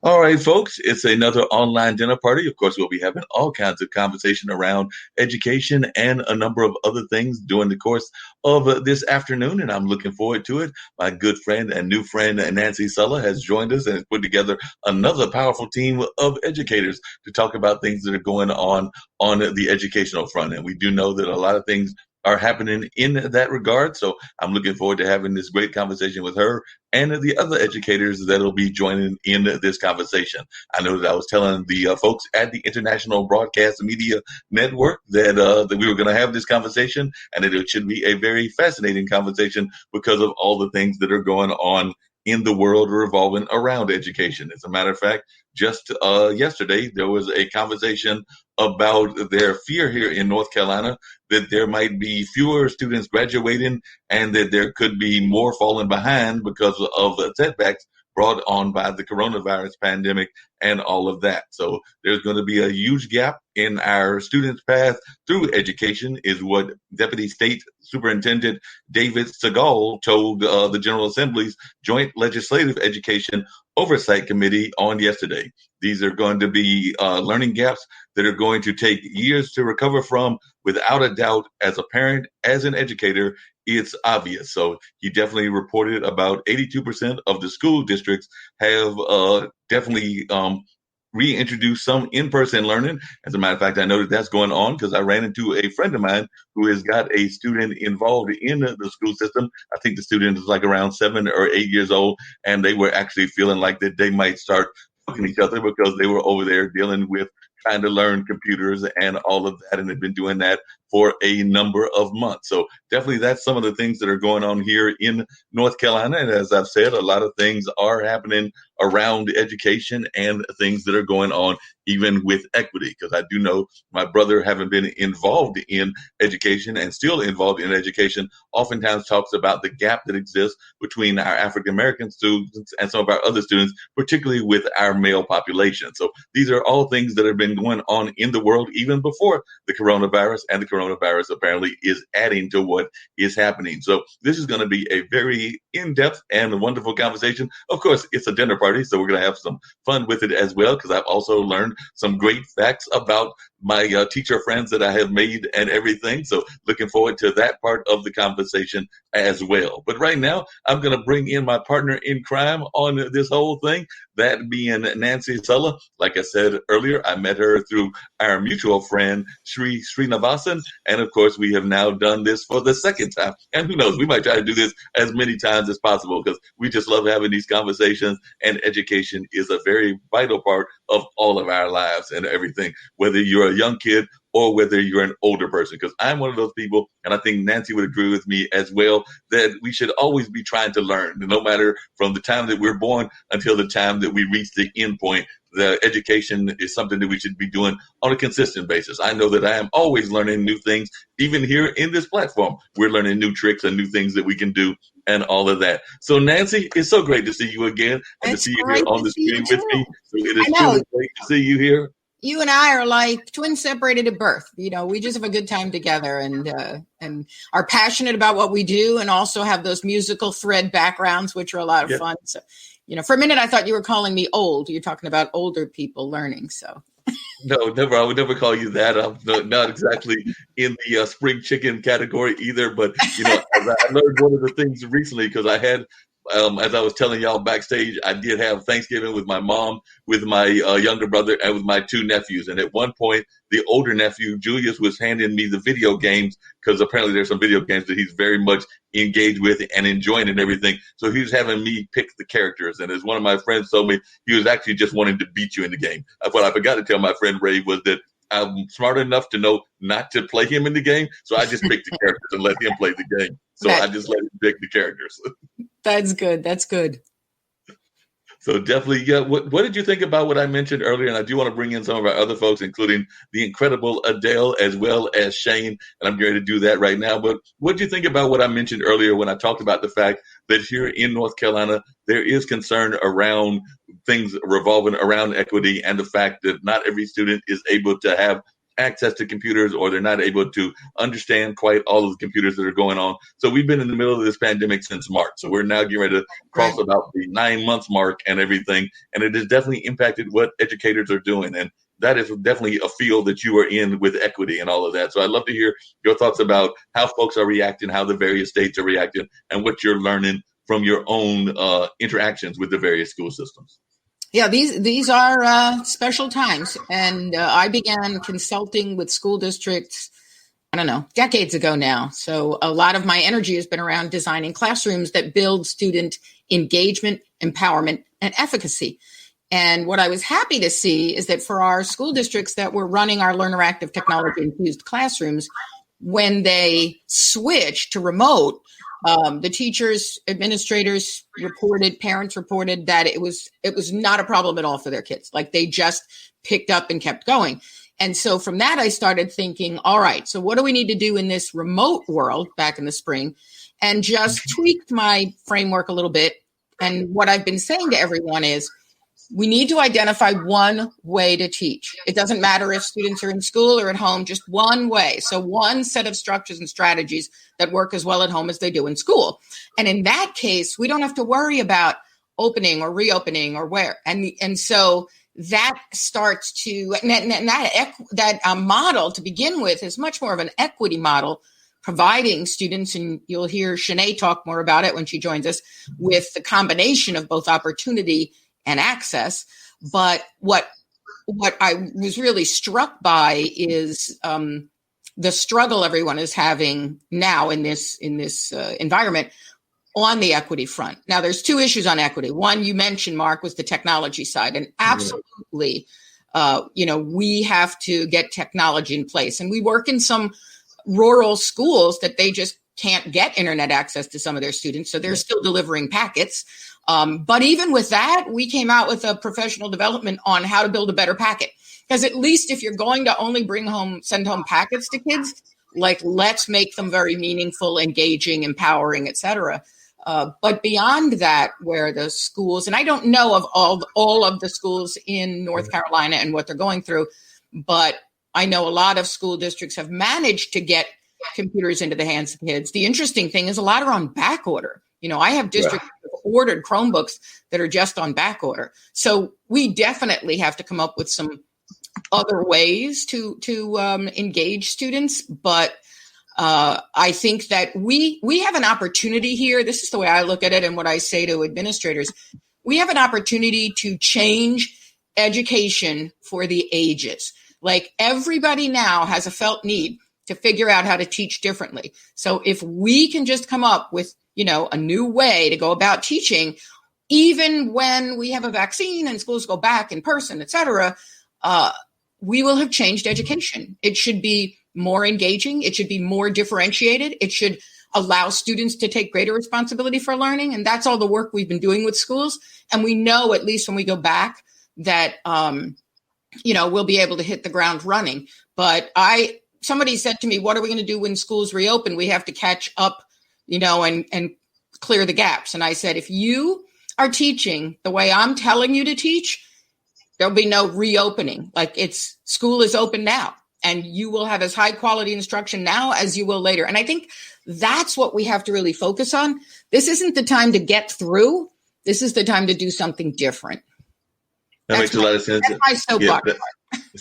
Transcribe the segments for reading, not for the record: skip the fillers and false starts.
All right, folks, it's another online dinner party. Of course, we'll be having all kinds of conversation around education and a number of other things during the course of this afternoon, and I'm looking forward to it. My good friend and new friend, Nancy Sulla, has joined us and has put together another powerful team of educators to talk about things that are going on the educational front. And we do know that a lot of things are happening in that regard. So I'm looking forward to having this great conversation with her and the other educators that'll be joining in this conversation. I know that I was telling the folks at the International Broadcast Media Network that we were going to have this conversation, and that it should be a very fascinating conversation because of all the things that are going on in the world revolving around education. As a matter of fact, just yesterday, there was a conversation about their fear here in North Carolina that there might be fewer students graduating and that there could be more falling behind because of setbacks brought on by the coronavirus pandemic and all of that. So there's going to be a huge gap in our students' path through education, is what Deputy State Superintendent David Segal told the General Assembly's Joint Legislative Education Oversight Committee on yesterday. These are going to be learning gaps that are going to take years to recover from. Without a doubt, as a parent, as an educator, it's obvious. So he definitely reported about 82% of the school districts have definitely reintroduced some in-person learning. As a matter of fact, I know that that's going on because I ran into a friend of mine who has got a student involved in the school system. I think the student is like around 7 or 8 years old, and they were actually feeling like that they might start talking to each other because they were over there dealing with trying to learn computers and all of that, and they've been doing that for a number of months. So definitely that's some of the things that are going on here in North Carolina. And as I've said, a lot of things are happening around education and things that are going on even with equity, because I do know my brother, having been involved in education and still involved in education, oftentimes talks about the gap that exists between our African American students and some of our other students, particularly with our male population. So these are all things that have been going on in the world even before the coronavirus, and the coronavirus apparently is adding to what is happening. So this is going to be a very in-depth and wonderful conversation. Of course, it's a dinner party, so we're going to have some fun with it as well, because I've also learned some great facts about my teacher friends that I have made and everything. So looking forward to that part of the conversation as well. But right now, I'm going to bring in my partner in crime on this whole thing, that being Nancy Sulla. Like I said earlier, I met her through our mutual friend, Sri Srinivasan. And of course, we have now done this for the second time. And who knows, we might try to do this as many times as possible, because we just love having these conversations, and education is a very vital part of all of our lives and everything, whether you're a young kid or whether you're an older person. Because I'm one of those people, and I think Nancy would agree with me as well, that we should always be trying to learn, no matter from the time that we're born until the time that we reach the end point. The education is something that we should be doing on a consistent basis. I know that I am always learning new things, even here in this platform. We're learning new tricks and new things that we can do and all of that. So Nancy, it's so great to see you again, and to see you here on the screen with me. So it is truly great to see you here. You and I are like twins separated at birth. You know, we just have a good time together, and are passionate about what we do, and also have those musical thread backgrounds, which are a lot of fun. So, you know, for a minute, I thought you were calling me old. You're talking about older people learning. So no, never. I would never call you that. I'm not exactly in the spring chicken category either. But, you know, I learned one of the things recently, because I had, as I was telling y'all backstage, I did have Thanksgiving with my mom, with my younger brother, and with my two nephews. And at one point, the older nephew, Julius, was handing me the video games, because apparently there's some video games that he's very much engaged with and enjoying and everything. So he was having me pick the characters. And as one of my friends told me, he was actually just wanting to beat you in the game. What I forgot to tell my friend Ray was that I'm smart enough to know not to play him in the game. So I just picked the characters and let him play the game. So I just let him pick the characters. That's good. That's good. So definitely, yeah. What did you think about what I mentioned earlier? And I do want to bring in some of our other folks, including the incredible Adele, as well as Shane. And I'm going to do that right now. But what did you think about what I mentioned earlier when I talked about the fact that here in North Carolina, there is concern around things revolving around equity, and the fact that not every student is able to have access to computers, or they're not able to understand quite all of the computers that are going on. So we've been in the middle of this pandemic since March. So we're now getting ready to cross about the 9 months mark and everything. And it has definitely impacted what educators are doing. And that is definitely a field that you are in with equity and all of that. So I'd love to hear your thoughts about how folks are reacting, how the various states are reacting, and what you're learning from your own interactions with the various school systems. Yeah, these are special times. And I began consulting with school districts, I don't know, decades ago now. So a lot of my energy has been around designing classrooms that build student engagement, empowerment, and efficacy. And what I was happy to see is that for our school districts that were running our learner active technology infused classrooms, when they switched to remote, the teachers, administrators reported, parents reported that it was not a problem at all for their kids. Like they just picked up and kept going. And so from that, I started thinking, all right, so what do we need to do in this remote world back in the spring? And just tweaked my framework a little bit. And what I've been saying to everyone is, we need to identify one way to teach. It doesn't matter if students are in school or at home, just one way. So one set of structures and strategies that work as well at home as they do in school. And in that case, we don't have to worry about opening or reopening or where. And so that starts to, and that model to begin with is much more of an equity model, providing students, and you'll hear Shanae talk more about it when she joins us, with the combination of both opportunity and access. But what I was really struck by is the struggle everyone is having now in this environment on the equity front. Now, there's two issues on equity. One, you mentioned, Mark, was the technology side, and absolutely, we have to get technology in place. And we work in some rural schools that they just can't get internet access to some of their students, so they're still delivering packets. But even with that, we came out with a professional development on how to build a better packet. Because at least if you're going to only send home packets to kids, like let's make them very meaningful, engaging, empowering, et cetera. But beyond that, where the schools, and I don't know of all of the schools in North Carolina and what they're going through, but I know a lot of school districts have managed to get computers into the hands of kids. The interesting thing is a lot are on back order. I have districts that have ordered Chromebooks that are just on back order. So we definitely have to come up with some other ways to engage students. But I think that we have an opportunity here. This is the way I look at it, and what I say to administrators. We have an opportunity to change education for the ages. Like everybody now has a felt need to figure out how to teach differently. So if we can just come up with a new way to go about teaching, even when we have a vaccine and schools go back in person, et cetera, we will have changed education. It should be more engaging. It should be more differentiated. It should allow students to take greater responsibility for learning. And that's all the work we've been doing with schools. And we know, at least when we go back, that, we'll be able to hit the ground running. But somebody said to me, what are we going to do when schools reopen? We have to catch up, and clear the gaps. And I said, if you are teaching the way I'm telling you to teach, there'll be no reopening. Like school is open now, and you will have as high quality instruction now as you will later. And I think that's what we have to really focus on. This isn't the time to get through. This is the time to do something different. That makes a lot of sense. That's my soapbox.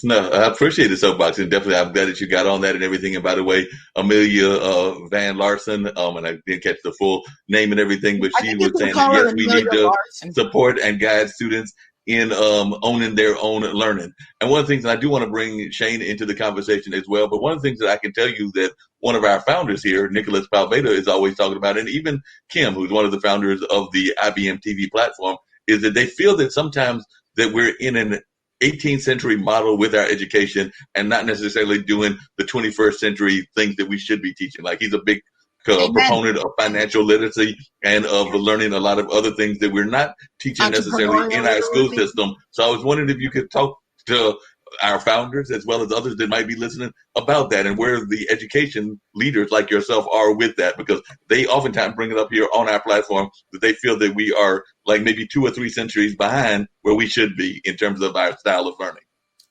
No, I appreciate the soapbox, and definitely I'm glad that you got on that and everything. And by the way, Amelia Van Larson, and I didn't catch the full name and everything, but she was saying that yes, we need to support and guide students in owning their own learning. And one of the things, and I do want to bring Shane into the conversation as well, but one of the things that I can tell you that one of our founders here, Nicholas Palveda, is always talking about, and even Kim, who's one of the founders of the IBM TV platform, is that they feel that sometimes that we're in an 18th century model with our education and not necessarily doing the 21st century things that we should be teaching. Like he's a big proponent of financial literacy and of learning a lot of other things that we're not teaching necessarily in our school system. So I was wondering if you could talk to our founders as well as others that might be listening about that and where the education leaders like yourself are with that, because they oftentimes bring it up here on our platform that they feel that we are like maybe 2 or 3 centuries behind where we should be in terms of our style of learning.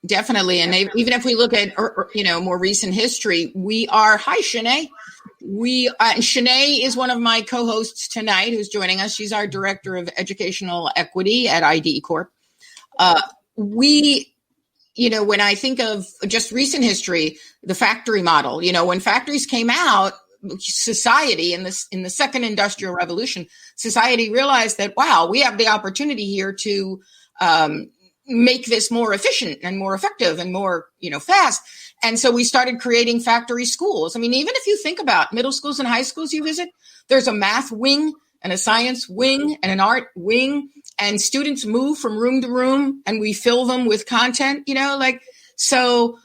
Definitely. And even if we look at, more recent history, hi, Shanae. Shanae is one of my co-hosts tonight who's joining us. She's our Director of Educational Equity at ID Corp. When I think of just recent history, the factory model, when factories came out, society in the second industrial revolution, society realized that, wow, we have the opportunity here to make this more efficient and more effective and more, fast. And so we started creating factory schools. I mean, even if you think about middle schools and high schools you visit, there's a math wing and a science wing and an art wing, and students move from room to room and we fill them with content, so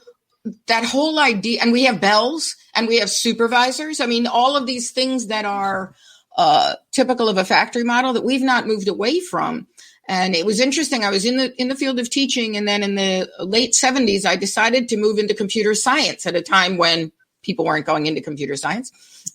that whole idea, and we have bells and we have supervisors. I mean, all of these things that are typical of a factory model that we've not moved away from. And it was interesting. I was in the field of teaching, and then in the late 70s, I decided to move into computer science at a time when people weren't going into computer science,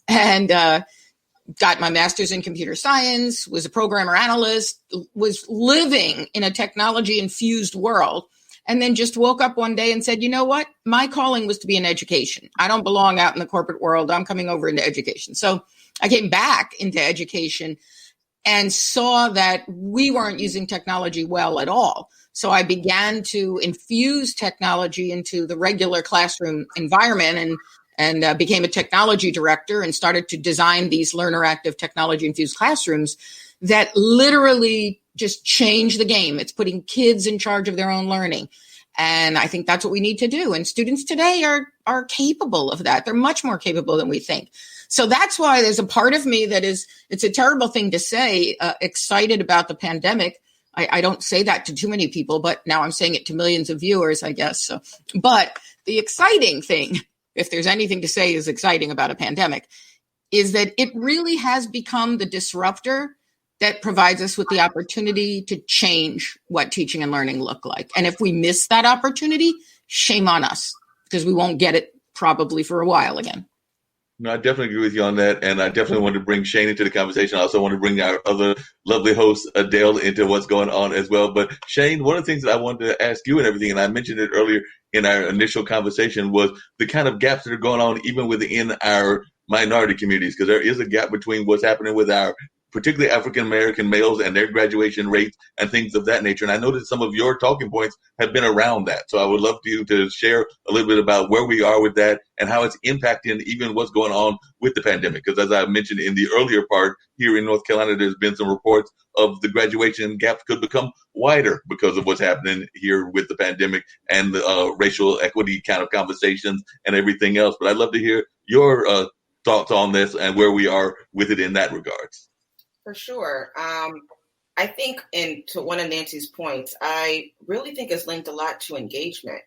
and got my master's in computer science, was a programmer analyst, was living in a technology infused world. And then just woke up one day and said, you know what? My calling was to be in education. I don't belong out in the corporate world. I'm coming over into education. So I came back into education and saw that we weren't using technology well at all. So I began to infuse technology into the regular classroom environment and became a technology director and started to design these learner active technology infused classrooms that literally just change the game. It's putting kids in charge of their own learning. And I think that's what we need to do. And students today are capable of that. They're much more capable than we think. So that's why there's a part of me that it's a terrible thing to say, excited about the pandemic. I don't say that to too many people, but now I'm saying it to millions of viewers, I guess. So, but the exciting thing, if there's anything to say is exciting about a pandemic, is that it really has become the disruptor that provides us with the opportunity to change what teaching and learning look like. And if we miss that opportunity, shame on us, because we won't get it probably for a while again. No, I definitely agree with you on that. And I definitely want to bring Shane into the conversation. I also want to bring our other lovely host, Adele, into what's going on as well. But Shane, one of the things that I wanted to ask you and everything, and I mentioned it earlier in our initial conversation, was the kind of gaps that are going on even within our minority communities, because there is a gap between what's happening with our particularly African-American males and their graduation rates and things of that nature. And I noticed some of your talking points have been around that. So I would love for you to share a little bit about where we are with that and how it's impacting even what's going on with the pandemic. Because as I mentioned in the earlier part, here in North Carolina, there's been some reports of the graduation gaps could become wider because of what's happening here with the pandemic and the racial equity kind of conversations and everything else. But I'd love to hear your thoughts on this and where we are with it in that regards. For sure. I think, and to one of Nancy's points, I really think it's linked a lot to engagement.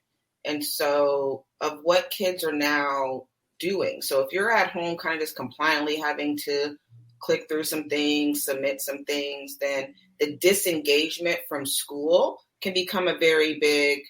And so of what kids are now doing. So if you're at home kind of just compliantly having to click through some things, submit some things, then the disengagement from school can become a very big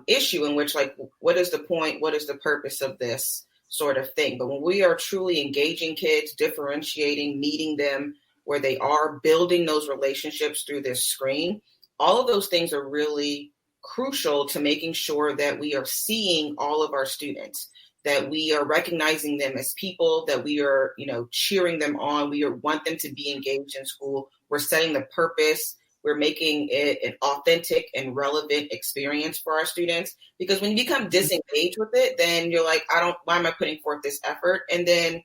issue in which, like, what is the point? What is the purpose of this sort of thing? But when we are truly engaging kids, differentiating, meeting them where they are, building those relationships through this screen, all of those things are really crucial to making sure that we are seeing all of our students, that we are recognizing them as people, that we are, cheering them on. We want them to be engaged in school. We're setting the purpose. We're making it an authentic and relevant experience for our students. Because when you become disengaged with it, then you're like, why am I putting forth this effort? And then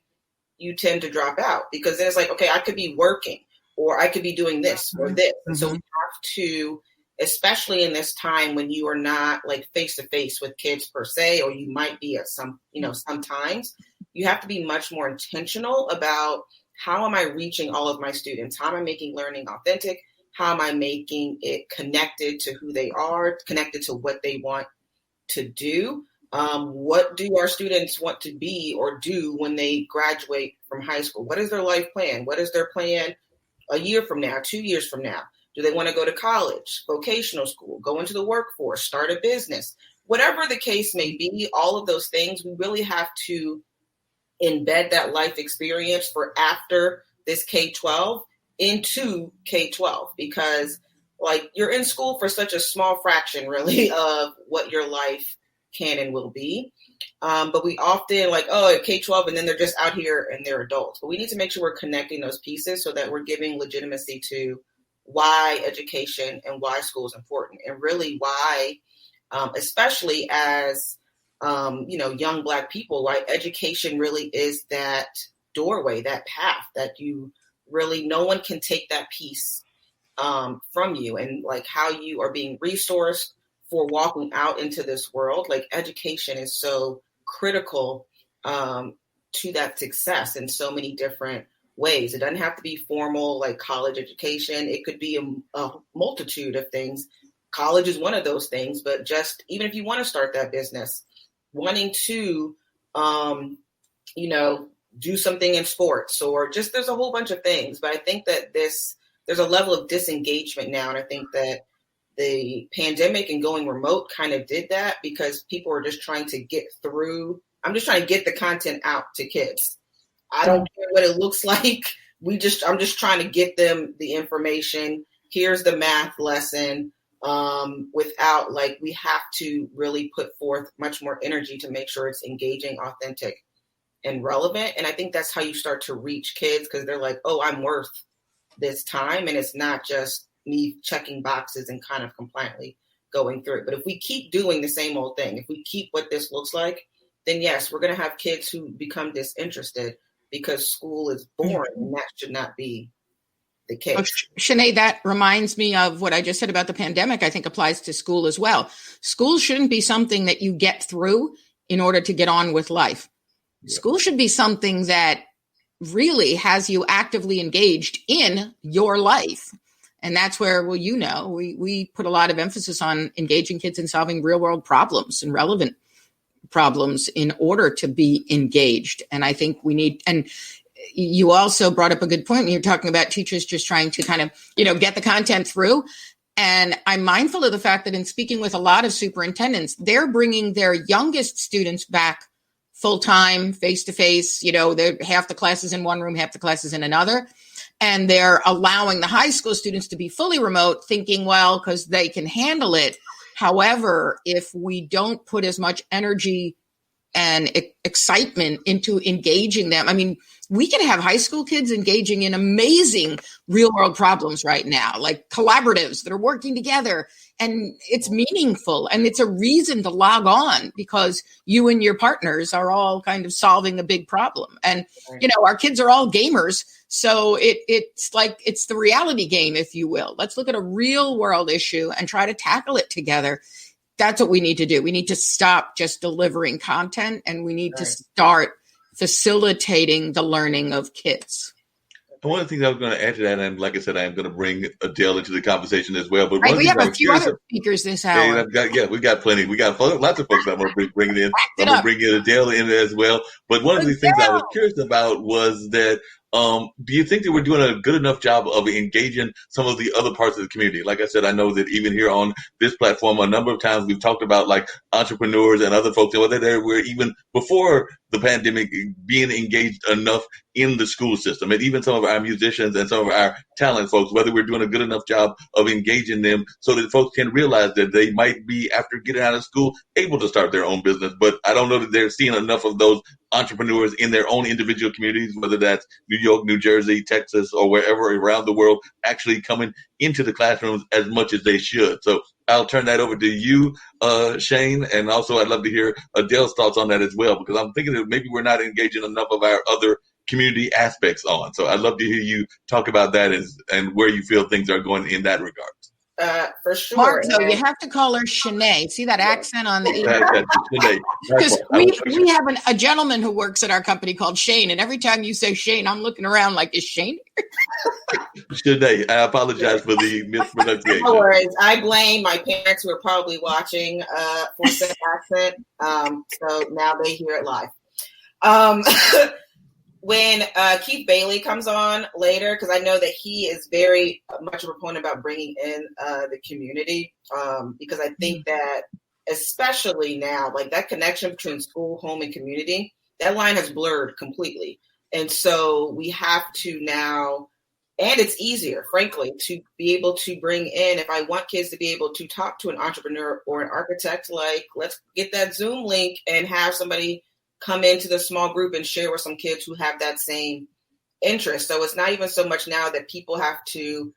you tend to drop out, because then it's like, okay, I could be working, or I could be doing this or this. Mm-hmm. So we have to, especially in this time when you are not like face to face with kids per se, or you might be at some, sometimes you have to be much more intentional about how am I reaching all of my students? How am I making learning authentic? How am I making it connected to who they are, connected to what they want to do? What do our students want to be or do when they graduate from high school? What is their life plan? What is their plan a year from now, 2 years from now? Do they want to go to college, vocational school, go into the workforce, start a business? Whatever the case may be, all of those things, we really have to embed that life experience for after this K-12 into K-12, because like you're in school for such a small fraction really of what your life can and will be. But we often like, oh, K-12, and then they're just out here and they're adults. But we need to make sure we're connecting those pieces so that we're giving legitimacy to why education and why school is important, and really why, especially as, young Black people, why education really is that doorway, that path that you really, no one can take that piece from you, and like how you are being resourced for walking out into this world. Like education is so critical to that success in so many different ways. It doesn't have to be formal, like college education. It could be a multitude of things. College is one of those things, but just even if you want to start that business, wanting to, do something in sports, or just there's a whole bunch of things. But I think that there's a level of disengagement now. And I think that the pandemic and going remote kind of did that, because people are just trying to get through. I'm just trying to get the content out to kids. I don't care what it looks like. I'm just trying to get them the information. Here's the math lesson. Without like, we have to really put forth much more energy to make sure it's engaging, authentic, and relevant. And I think that's how you start to reach kids, because they're like, oh, I'm worth this time. And it's not just me checking boxes and kind of compliantly going through it. But if we keep doing the same old thing, if we keep what this looks like, then yes, we're going to have kids who become disinterested because school is boring, and that should not be the case. Oh, Shanae, that reminds me of what I just said about the pandemic. I think applies to school as well. School shouldn't be something that you get through in order to get on with life. Yeah. School should be something that really has you actively engaged in your life. And that's where, well, we put a lot of emphasis on engaging kids in solving real world problems and relevant problems in order to be engaged. And I think we need, and you also brought up a good point when you're talking about teachers just trying to kind of, get the content through. And I'm mindful of the fact that in speaking with a lot of superintendents, they're bringing their youngest students back full-time, face-to-face, they're half the classes in one room, half the classes in another. And they're allowing the high school students to be fully remote, thinking, well, because they can handle it. However, if we don't put as much energy and excitement into engaging them, I mean, we can have high school kids engaging in amazing real world problems right now, like collaboratives that are working together, and it's meaningful and it's a reason to log on because you and your partners are all kind of solving a big problem. And, our kids are all gamers. So it's like, it's the reality game, if you will. Let's look at a real world issue and try to tackle it together. That's what we need to do. We need to stop just delivering content, and we need to start facilitating the learning of kids. And one of the things I was going to add to that, and like I said, I am going to bring Adele into the conversation as well. But we have a few other speakers this hour. We got plenty. We got lots of folks that I'm going to bring in. I'm going to bring Adele in as well. But one of the things I was curious about was that, do you think that we're doing a good enough job of engaging some of the other parts of the community? Like I said, I know that even here on this platform, a number of times we've talked about like entrepreneurs and other folks, and whether they were even before the pandemic being engaged enough in the school system, and even some of our musicians and some of our talent folks, whether we're doing a good enough job of engaging them so that folks can realize that they might be, after getting out of school, able to start their own business. But I don't know that they're seeing enough of those entrepreneurs in their own individual communities, whether that's New York, New Jersey, Texas, or wherever around the world, actually coming into the classrooms as much as they should. So I'll turn that over to you, Shane, and also I'd love to hear Adele's thoughts on that as well, because I'm thinking that maybe we're not engaging enough of our other community aspects on. So I'd love to hear you talk about that and where you feel things are going in that regard. For sure. Mark, though, you have to call her Shanae. See that accent on the E? Because we have a gentleman who works at our company called Shane, and every time you say Shane, I'm looking around like, is Shane here? Shanae, I apologize for the mispronunciation. No worries. I blame my parents who are probably watching for that accent. So now they hear it live. When Keith Bailey comes on later, because I know that he is very much a proponent about bringing in the community, because I think that especially now, like that connection between school, home, and community, that line has blurred completely. And so we have to now And it's easier, frankly, to be able to bring in, if I want kids to be able to talk to an entrepreneur or an architect, like, let's get that Zoom link and have somebody come into the small group and share with some kids who have that same interest. So it's not even so much now that people have to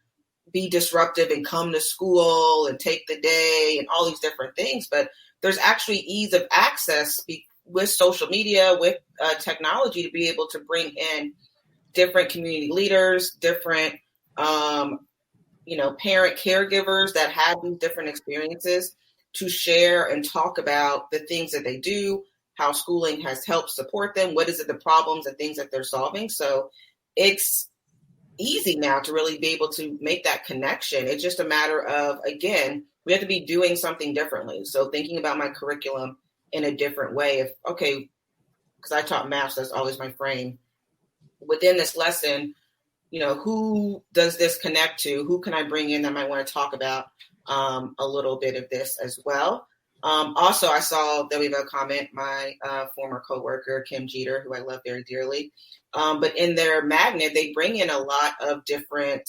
be disruptive and come to school and take the day and all these different things, but there's actually ease of access with social media, with technology, to be able to bring in different community leaders, different, parent caregivers that have these different experiences to share and talk about the things that they do, how schooling has helped support them, what is it, the problems and things that they're solving. So it's easy now to really be able to make that connection. It's just a matter of, again, we have to be doing something differently. So thinking about my curriculum in a different way. Because I taught math, so that's always my frame. Within this lesson, who does this connect to? Who can I bring in that might want to talk about a little bit of this as well? Also, I saw that we have a comment, my former coworker, Kim Jeter, who I love very dearly. But in their magnet, they bring in a lot of different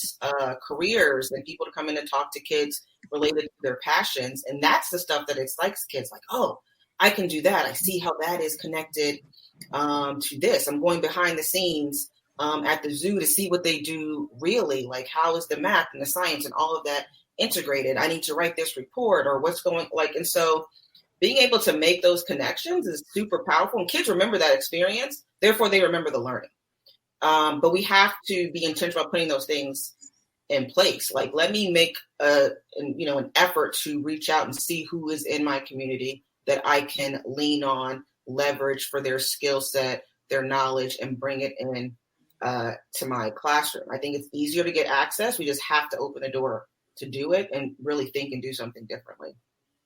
careers and people to come in and talk to kids related to their passions. And that's the stuff that excites kids, like, oh, I can do that. I see how that is connected to this. I'm going behind the scenes at the zoo to see what they do really, like how is the math and the science and all of that integrated. I need to write this report or what's going like. And so being able to make those connections is super powerful. And kids remember that experience. Therefore, they remember the learning. But we have to be intentional about putting those things in place. Like, let me make an effort to reach out and see who is in my community that I can lean on, leverage for their skill set, their knowledge, and bring it in to my classroom. I think it's easier to get access. We just have to open the door to do it and really think and do something differently.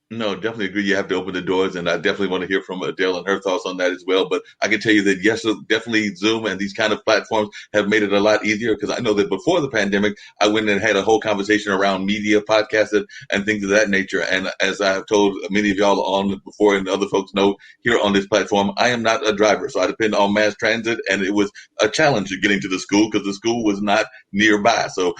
No, definitely agree. You have to open the doors, and I definitely want to hear from Adele and her thoughts on that as well. But I can tell you that, yes, definitely Zoom and these kind of platforms have made it a lot easier, because I know that before the pandemic, I went and had a whole conversation around media, podcasts, and things of that nature. And as I have told many of y'all on before, and other folks know here on this platform, I am not a driver, so I depend on mass transit, and it was a challenge getting to the school because the school was not nearby. So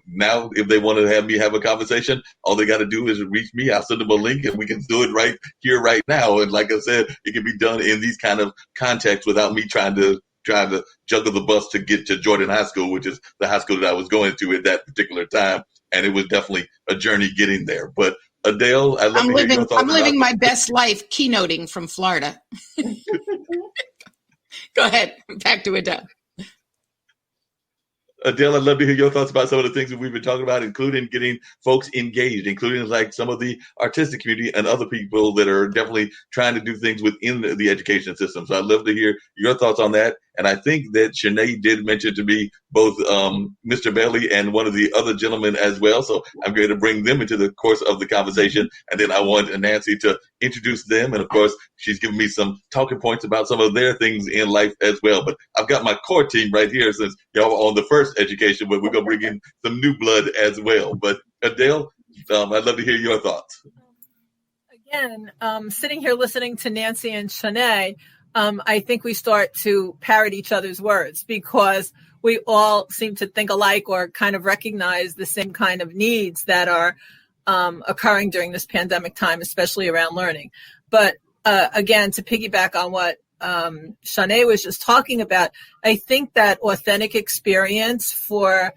now if they want to have me have a conversation, all they got to do is reach me. I'll send them a link, and we can do it right here, right now. And like I said, it can be done in these kind of contexts without me trying to juggle the bus to get to Jordan High School, which is the high school that I was going to at that particular time. And it was definitely a journey getting there. But Adele, I'd love to hear your thoughts. I'm living my best life keynoting from Florida. Go ahead. Back to Adele. Adele, I'd love to hear your thoughts about some of the things that we've been talking about, including getting folks engaged, including like some of the artistic community and other people that are definitely trying to do things within the education system. So I'd love to hear your thoughts on that. And I think that Shanae did mention to me both Mr. Bailey and one of the other gentlemen as well. So I'm going to bring them into the course of the conversation. And then I want Nancy to introduce them. And of course, she's given me some talking points about some of their things in life as well. But I've got my core team right here, since y'all were on the first education, but we're going to bring in some new blood as well. But Adele, I'd love to hear your thoughts. Again, sitting here listening to Nancy and Shanae, I think we start to parrot each other's words, because we all seem to think alike or kind of recognize the same kind of needs that are occurring during this pandemic time, especially around learning. But again, to piggyback on what Shanae was just talking about, I think that authentic experience for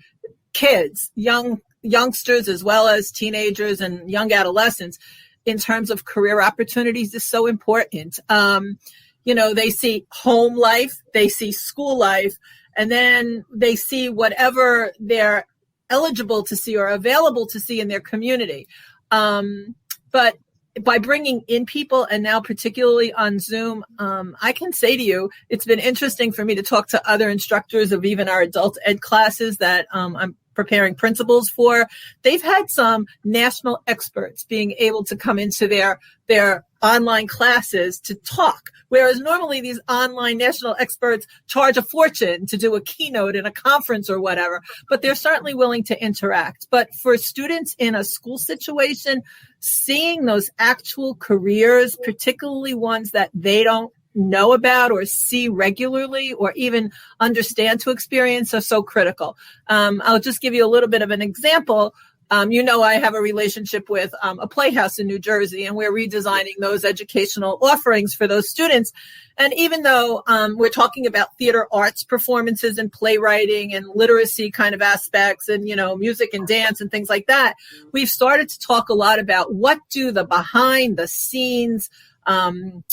kids, youngsters, as well as teenagers and young adolescents, in terms of career opportunities is so important. They see home life, they see school life, and then they see whatever they're eligible to see or available to see in their community. But by bringing in people, and now particularly on Zoom, I can say to you, it's been interesting for me to talk to other instructors of even our adult ed classes that I'm preparing principals for. They've had some national experts being able to come into their online classes to talk, whereas normally these online national experts charge a fortune to do a keynote in a conference or whatever, but they're certainly willing to interact. But for students in a school situation, seeing those actual careers, particularly ones that they don't know about or see regularly or even understand to experience are so critical. I'll just give you a little bit of an example. I have a relationship with a playhouse in New Jersey, and we're redesigning those educational offerings for those students. And even though we're talking about theater arts performances and playwriting and literacy kind of aspects and, music and dance and things like that, we've started to talk a lot about what do the behind the scenes, not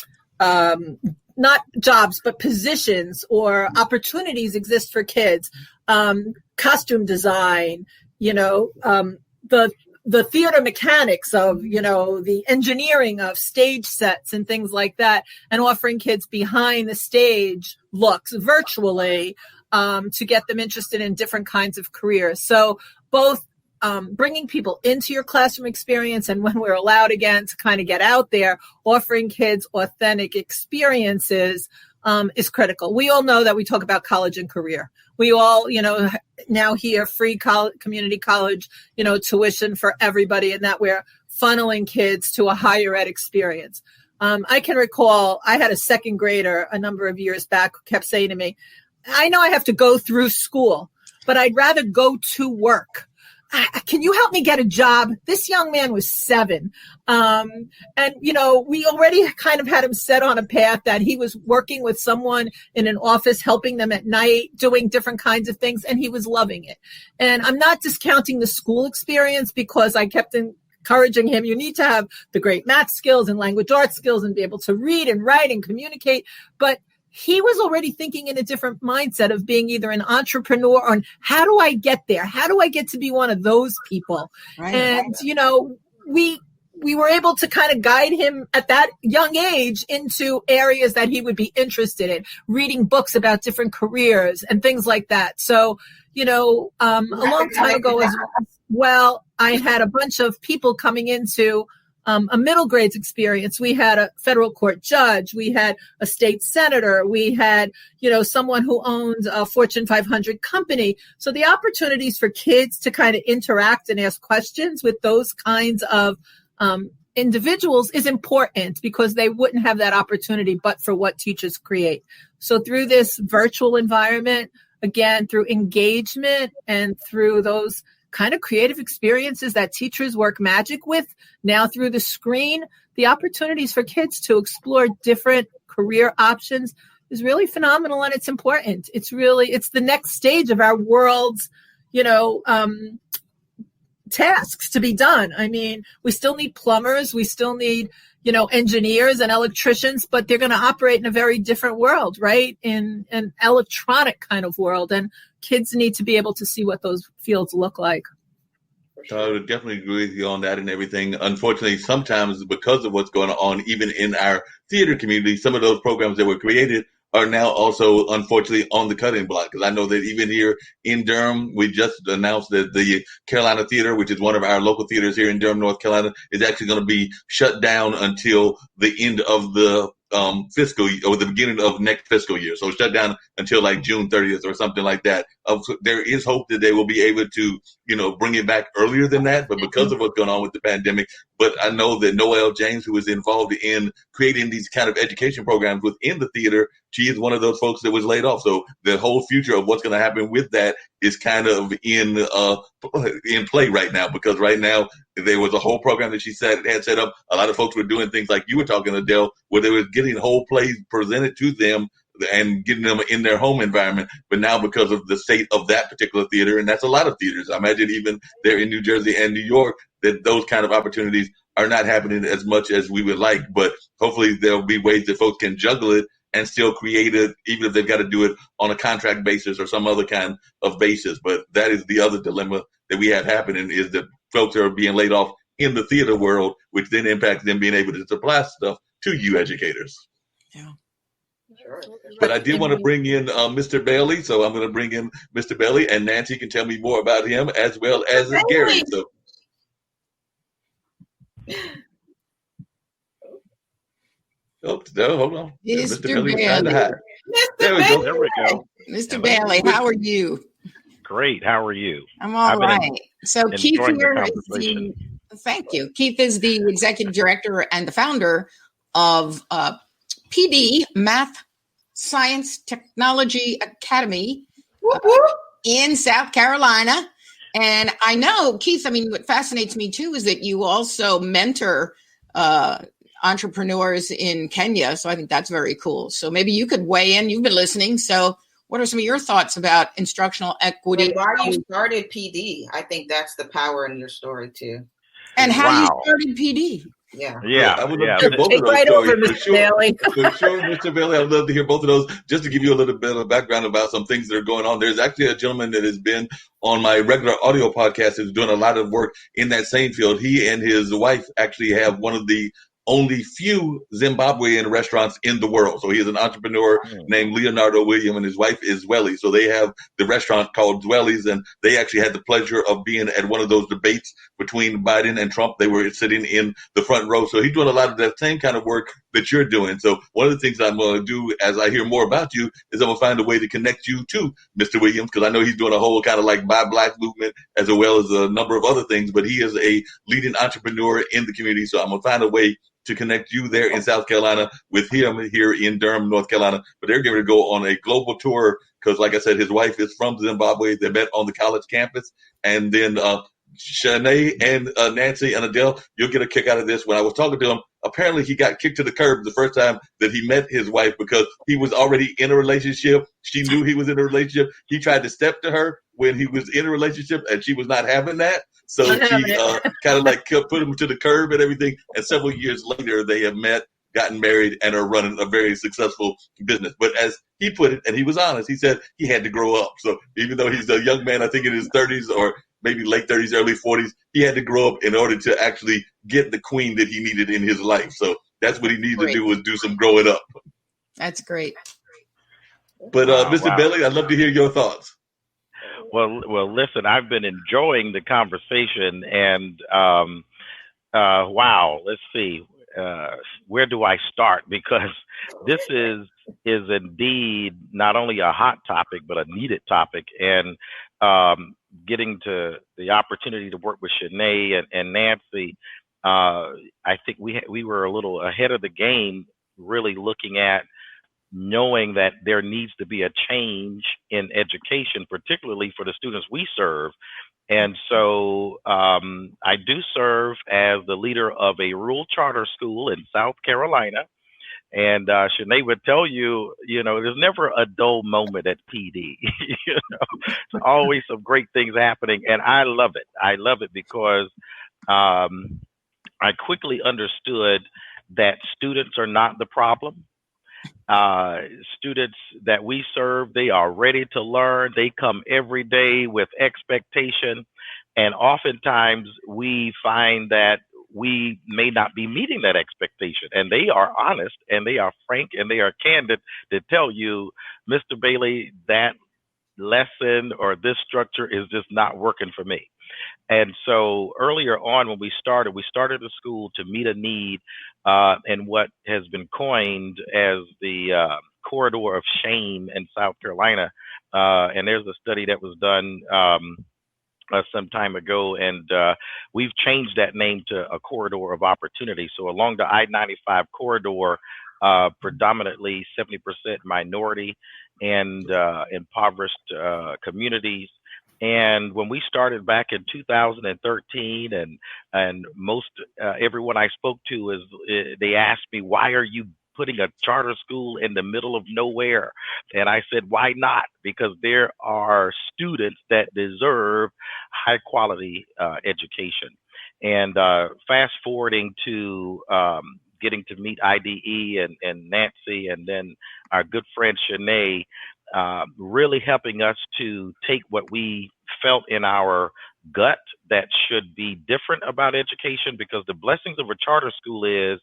jobs, but positions or opportunities exist for kids, costume design, the theater mechanics of, the engineering of stage sets and things like that, and offering kids behind the stage looks virtually to get them interested in different kinds of careers. So both bringing people into your classroom experience and when we're allowed again to kind of get out there, offering kids authentic experiences is critical. We all know that we talk about college and career. We all, now hear free community college, tuition for everybody, and that we're funneling kids to a higher ed experience. I can recall I had a second grader a number of years back who kept saying to me, I know I have to go through school, but I'd rather go to work. Can you help me get a job? This young man was 7. And, we already kind of had him set on a path that he was working with someone in an office, helping them at night, doing different kinds of things, and he was loving it. And I'm not discounting the school experience because I kept encouraging him, you need to have the great math skills and language arts skills and be able to read and write and communicate. But he was already thinking in a different mindset of being either an entrepreneur or how do I get there? How do I get to be one of those people? Right, and, we were able to kind of guide him at that young age into areas that he would be interested in, reading books about different careers and things like that. So, a long time ago as well, I had a bunch of people coming into a middle grades experience. We had a federal court judge. We had a state senator. We had, someone who owns a Fortune 500 company. So the opportunities for kids to kind of interact and ask questions with those kinds of individuals is important because they wouldn't have that opportunity but for what teachers create. So through this virtual environment, again, through engagement and through those kind of creative experiences that teachers work magic with now through the screen, the opportunities for kids to explore different career options is really phenomenal, and it's important. It's the next stage of our world's, tasks to be done. I mean, we still need plumbers, we still need, engineers and electricians, but they're going to operate in a very different world, right? In an electronic kind of world. And kids need to be able to see what those fields look like. I would definitely agree with you on that and everything. Unfortunately, sometimes because of what's going on, even in our theater community, some of those programs that were created are now also, unfortunately, on the cutting block. Because I know that even here in Durham, we just announced that the Carolina Theater, which is one of our local theaters here in Durham, North Carolina, is actually going to be shut down until the end of the fiscal year, or the beginning of next fiscal year. So shut down until like June 30th or something like that. There is hope that they will be able to, bring it back earlier than that. But because of what's going on with the pandemic, but I know that Noelle James, who was involved in creating these kind of education programs within the theater, she is one of those folks that was laid off. So the whole future of what's going to happen with that is kind of in play right now, because right now there was a whole program that she had set up. A lot of folks were doing things like you were talking, Adele, where they were getting whole plays presented to them and getting them in their home environment. But now because of the state of that particular theater, and that's a lot of theaters, I imagine even there in New Jersey and New York, that those kind of opportunities are not happening as much as we would like. But hopefully there'll be ways that folks can juggle it and still create it, even if they've got to do it on a contract basis or some other kind of basis. But that is the other dilemma that we have happening, is that folks are being laid off in the theater world, which then impacts them being able to supply stuff to you educators. Yeah. But I did want to bring in Mr. Bailey, so I'm going to bring in Mr. Bailey, and Nancy can tell me more about him as well as Gary. So. Oh, no, hold on. Mr. Bailey. There we go. Mr. Bailey, how are you? Great. How are you? I'm all right. So Keith here is thank you. Keith is the executive director and the founder of PD, Math Science Technology Academy in South Carolina. And I know, Keith, I mean, what fascinates me too is that you also mentor entrepreneurs in Kenya. So I think that's very cool. So maybe you could weigh in. You've been listening. So what are some of your thoughts about instructional equity? And why you started PD. I think that's the power in your story too. And how you started PD. Yeah, I would love to hear both Take of those right stories over, for Mr. sure. Bailey. For sure, Mr. Bailey, I'd love to hear both of those. Just to give you a little bit of background about some things that are going on. There's actually a gentleman that has been on my regular audio podcast who's doing a lot of work in that same field. He and his wife actually have one of the only few Zimbabwean restaurants in the world. So he is an entrepreneur named Leonardo William, and his wife is Zweli. So they have the restaurant called Zweli's, and they actually had the pleasure of being at one of those debates between Biden and Trump. They were sitting in the front row. So he's doing a lot of that same kind of work that you're doing. So one of the things I'm going to do as I hear more about you is I'm going to find a way to connect you to Mr. Williams, because I know he's doing a whole kind of like Buy Black movement as well as a number of other things, but he is a leading entrepreneur in the community. So I'm going to find a way to connect you there in South Carolina with him here in Durham, North Carolina. But they're going to go on a global tour because, like I said, his wife is from Zimbabwe. They met on the college campus. And then Shanae and Nancy and Adele, you'll get a kick out of this. When I was talking to him, apparently he got kicked to the curb the first time that he met his wife because he was already in a relationship. She knew he was in a relationship. He tried to step to her when he was in a relationship, and she was not having that. So she kind of like put him to the curb and everything. And several years later, they have met, gotten married, and are running a very successful business. But as he put it, and he was honest, he said he had to grow up. So even though he's a young man, I think in his 30s or maybe late 30s, early 40s, he had to grow up in order to actually get the queen that he needed in his life. So that's what he needed to do, was do some growing up. That's great. But Mr. Bailey, I'd love to hear your thoughts. Well, listen, I've been enjoying the conversation, and wow, let's see, where do I start? Because this is indeed not only a hot topic, but a needed topic, and getting to the opportunity to work with Shanae and Nancy, I think we were a little ahead of the game, really looking at knowing that there needs to be a change in education, particularly for the students we serve. And so I do serve as the leader of a rural charter school in South Carolina. And Shanae would tell you, there's never a dull moment at PD. There's always some great things happening. And I love it. I love it because I quickly understood that students are not the problem. Students that we serve, they are ready to learn. They come every day with expectation. And oftentimes we find that we may not be meeting that expectation. And they are honest and they are frank and they are candid to tell you, Mr. Bailey, that lesson or this structure is just not working for me. And so earlier on when we started the school to meet a need in what has been coined as the corridor of shame in South Carolina. And there's a study that was done some time ago, and we've changed that name to a corridor of opportunity. So along the I-95 corridor, predominantly 70% minority and impoverished communities. And when we started back in 2013, and most everyone I spoke to they asked me, why are you putting a charter school in the middle of nowhere? And I said, why not? Because there are students that deserve high quality education. And fast forwarding to getting to meet IDE and Nancy, and then our good friend Shanae, really helping us to take what we felt in our gut that should be different about education, because the blessings of a charter school is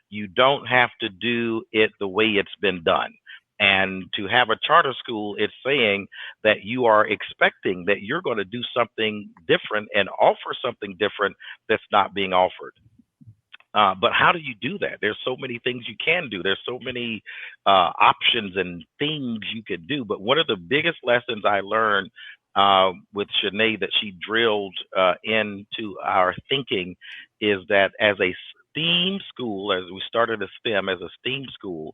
you don't have to do it the way it's been done. And to have a charter school, it's saying that you are expecting that you're going to do something different and offer something different that's not being offered. But how do you do that? There's so many things you can do. There's so many options and things you could do. But one of the biggest lessons I learned with Shanae that she drilled into our thinking is that as a STEAM school, as we started a STEM as a STEAM school.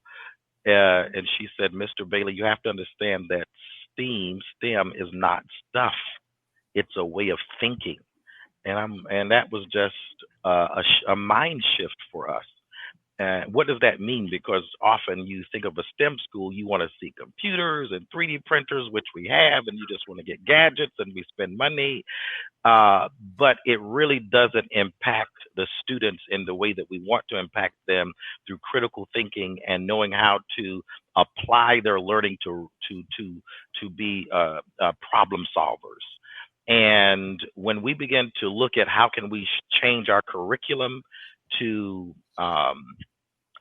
And she said, Mr. Bailey, you have to understand that STEM is not stuff. It's a way of thinking. And that was just a mind shift for us. What does that mean? Because often you think of a STEM school, you want to see computers and 3D printers, which we have, and you just want to get gadgets and we spend money. But it really doesn't impact the students in the way that we want to impact them through critical thinking and knowing how to apply their learning to be problem solvers. And when we begin to look at how can we change our curriculum to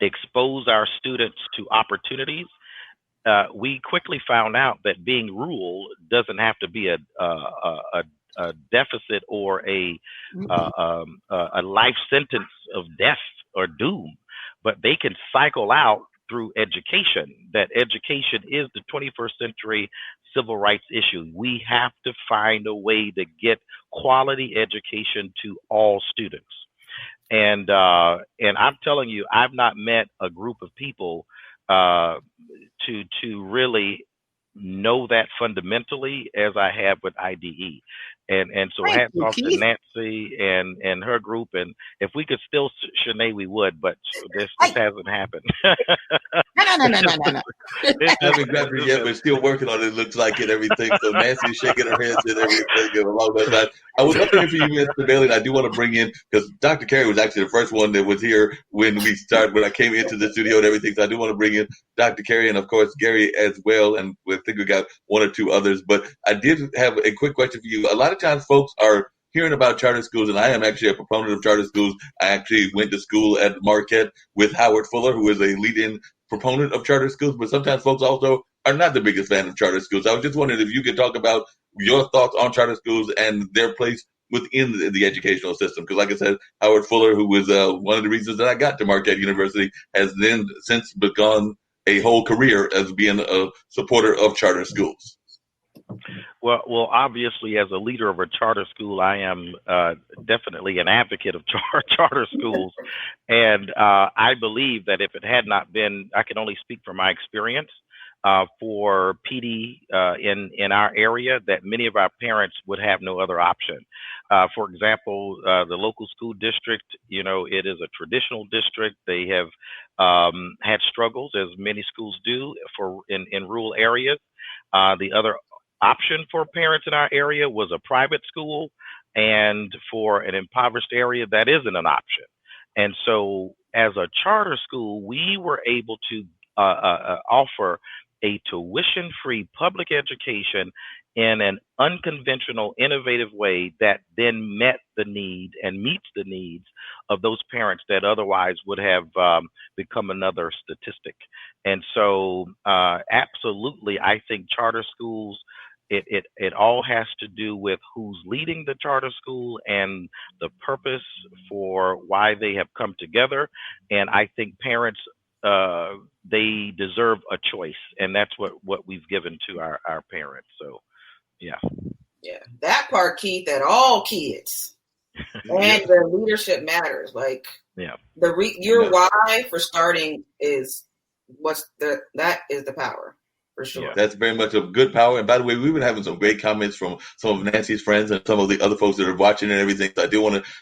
expose our students to opportunities, we quickly found out that being rural doesn't have to be a deficit or a life sentence of death or doom, but they can cycle out through education. That education is the 21st century civil rights issue. We have to find a way to get quality education to all students. And I'm telling you, I've not met a group of people to really know that fundamentally as I have with IDE. And so hats off to Nancy and her group. And if we could still Shanae, we would, but this hasn't happened. No. Haven't grabbed it yet, but still working on it. Looks like it, everything. So Nancy's shaking her head and everything along that side. I would love to hear from you, Mr. Bailey. And I do want to bring in, because Dr. Carey was actually the first one that was here when I came into the studio and everything. So I do want to bring in Dr. Carey and, of course, Gary as well. And I think we got one or two others. But I did have a quick question for you. A lot of times folks are hearing about charter schools, and I am actually a proponent of charter schools. I actually went to school at Marquette with Howard Fuller, who is a leading proponent of charter schools, but sometimes folks also are not the biggest fan of charter schools. I was just wondering if you could talk about your thoughts on charter schools and their place within the educational system. Because like I said, Howard Fuller, who was one of the reasons that I got to Marquette University, has then since begun a whole career as being a supporter of charter schools. Well, obviously, as a leader of a charter school, I am definitely an advocate of charter schools. And I believe that if it had not been, I can only speak from my experience, for PD in our area, that many of our parents would have no other option. For example, the local school district, it is a traditional district. They have had struggles, as many schools do, in rural areas. The other option for parents in our area was a private school, and for an impoverished area, that isn't an option. And so as a charter school, we were able to offer a tuition-free public education in an unconventional, innovative way that then met the need and meets the needs of those parents that otherwise would have become another statistic. And so absolutely, I think charter schools, it all has to do with who's leading the charter school and the purpose for why they have come together. And I think parents, they deserve a choice, and that's what we've given to our parents. So, yeah, that part, Keith, that all kids and the leadership matters. Like, your why for starting is that is the power. For sure. Yeah. That's very much a good power. And by the way, we've been having some great comments from some of Nancy's friends and some of the other folks that are watching and everything. So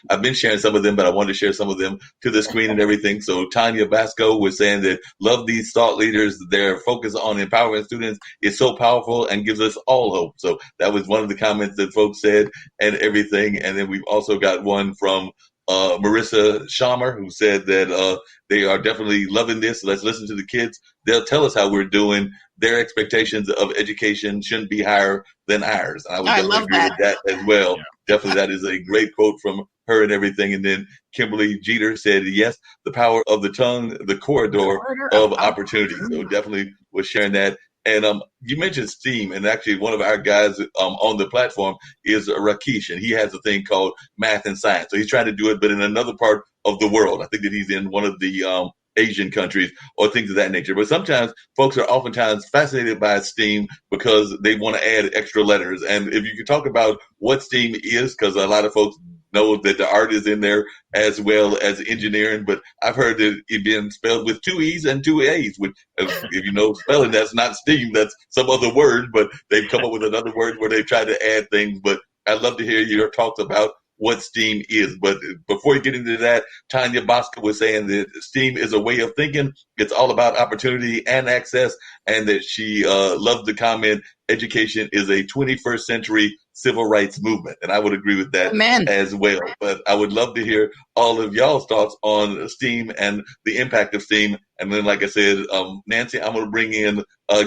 I've been sharing some of them, but I wanted to share some of them to the screen and everything. So Tanya Basco was saying that love these thought leaders. Their focus on empowering students is so powerful and gives us all hope. So that was one of the comments that folks said and everything. And then we've also got one from Marissa Schamer, who said that they are definitely loving this. Let's listen to the kids. They'll tell us how we're doing. Their expectations of education shouldn't be higher than ours. I would definitely agree with that as well. Yeah. Definitely, that is a great quote from her and everything. And then Kimberly Jeter said, yes, the power of the tongue, the corridor of opportunity. So definitely was sharing that. And you mentioned STEAM, and actually one of our guys on the platform is Rakesh, and he has a thing called math and science. So he's trying to do it, but in another part of the world. I think that he's in one of the Asian countries or things of that nature. But sometimes folks are oftentimes fascinated by STEAM because they want to add extra letters. And if you could talk about what STEAM is, because a lot of folks know that the art is in there as well as engineering. But I've heard that it being spelled with 2 E's and 2 A's. Which, if you know spelling, that's not STEAM, that's some other word. But they've come up with another word where they try to add things. But I'd love to hear your talks about what STEAM is. But before you get into that, Tanya Bosco was saying that STEAM is a way of thinking. It's all about opportunity and access, and that she loved the comment, education is a 21st century civil rights movement. And I would agree with that as well. But I would love to hear all of y'all's thoughts on STEAM and the impact of STEAM. And then, like I said, Nancy, I'm going to bring in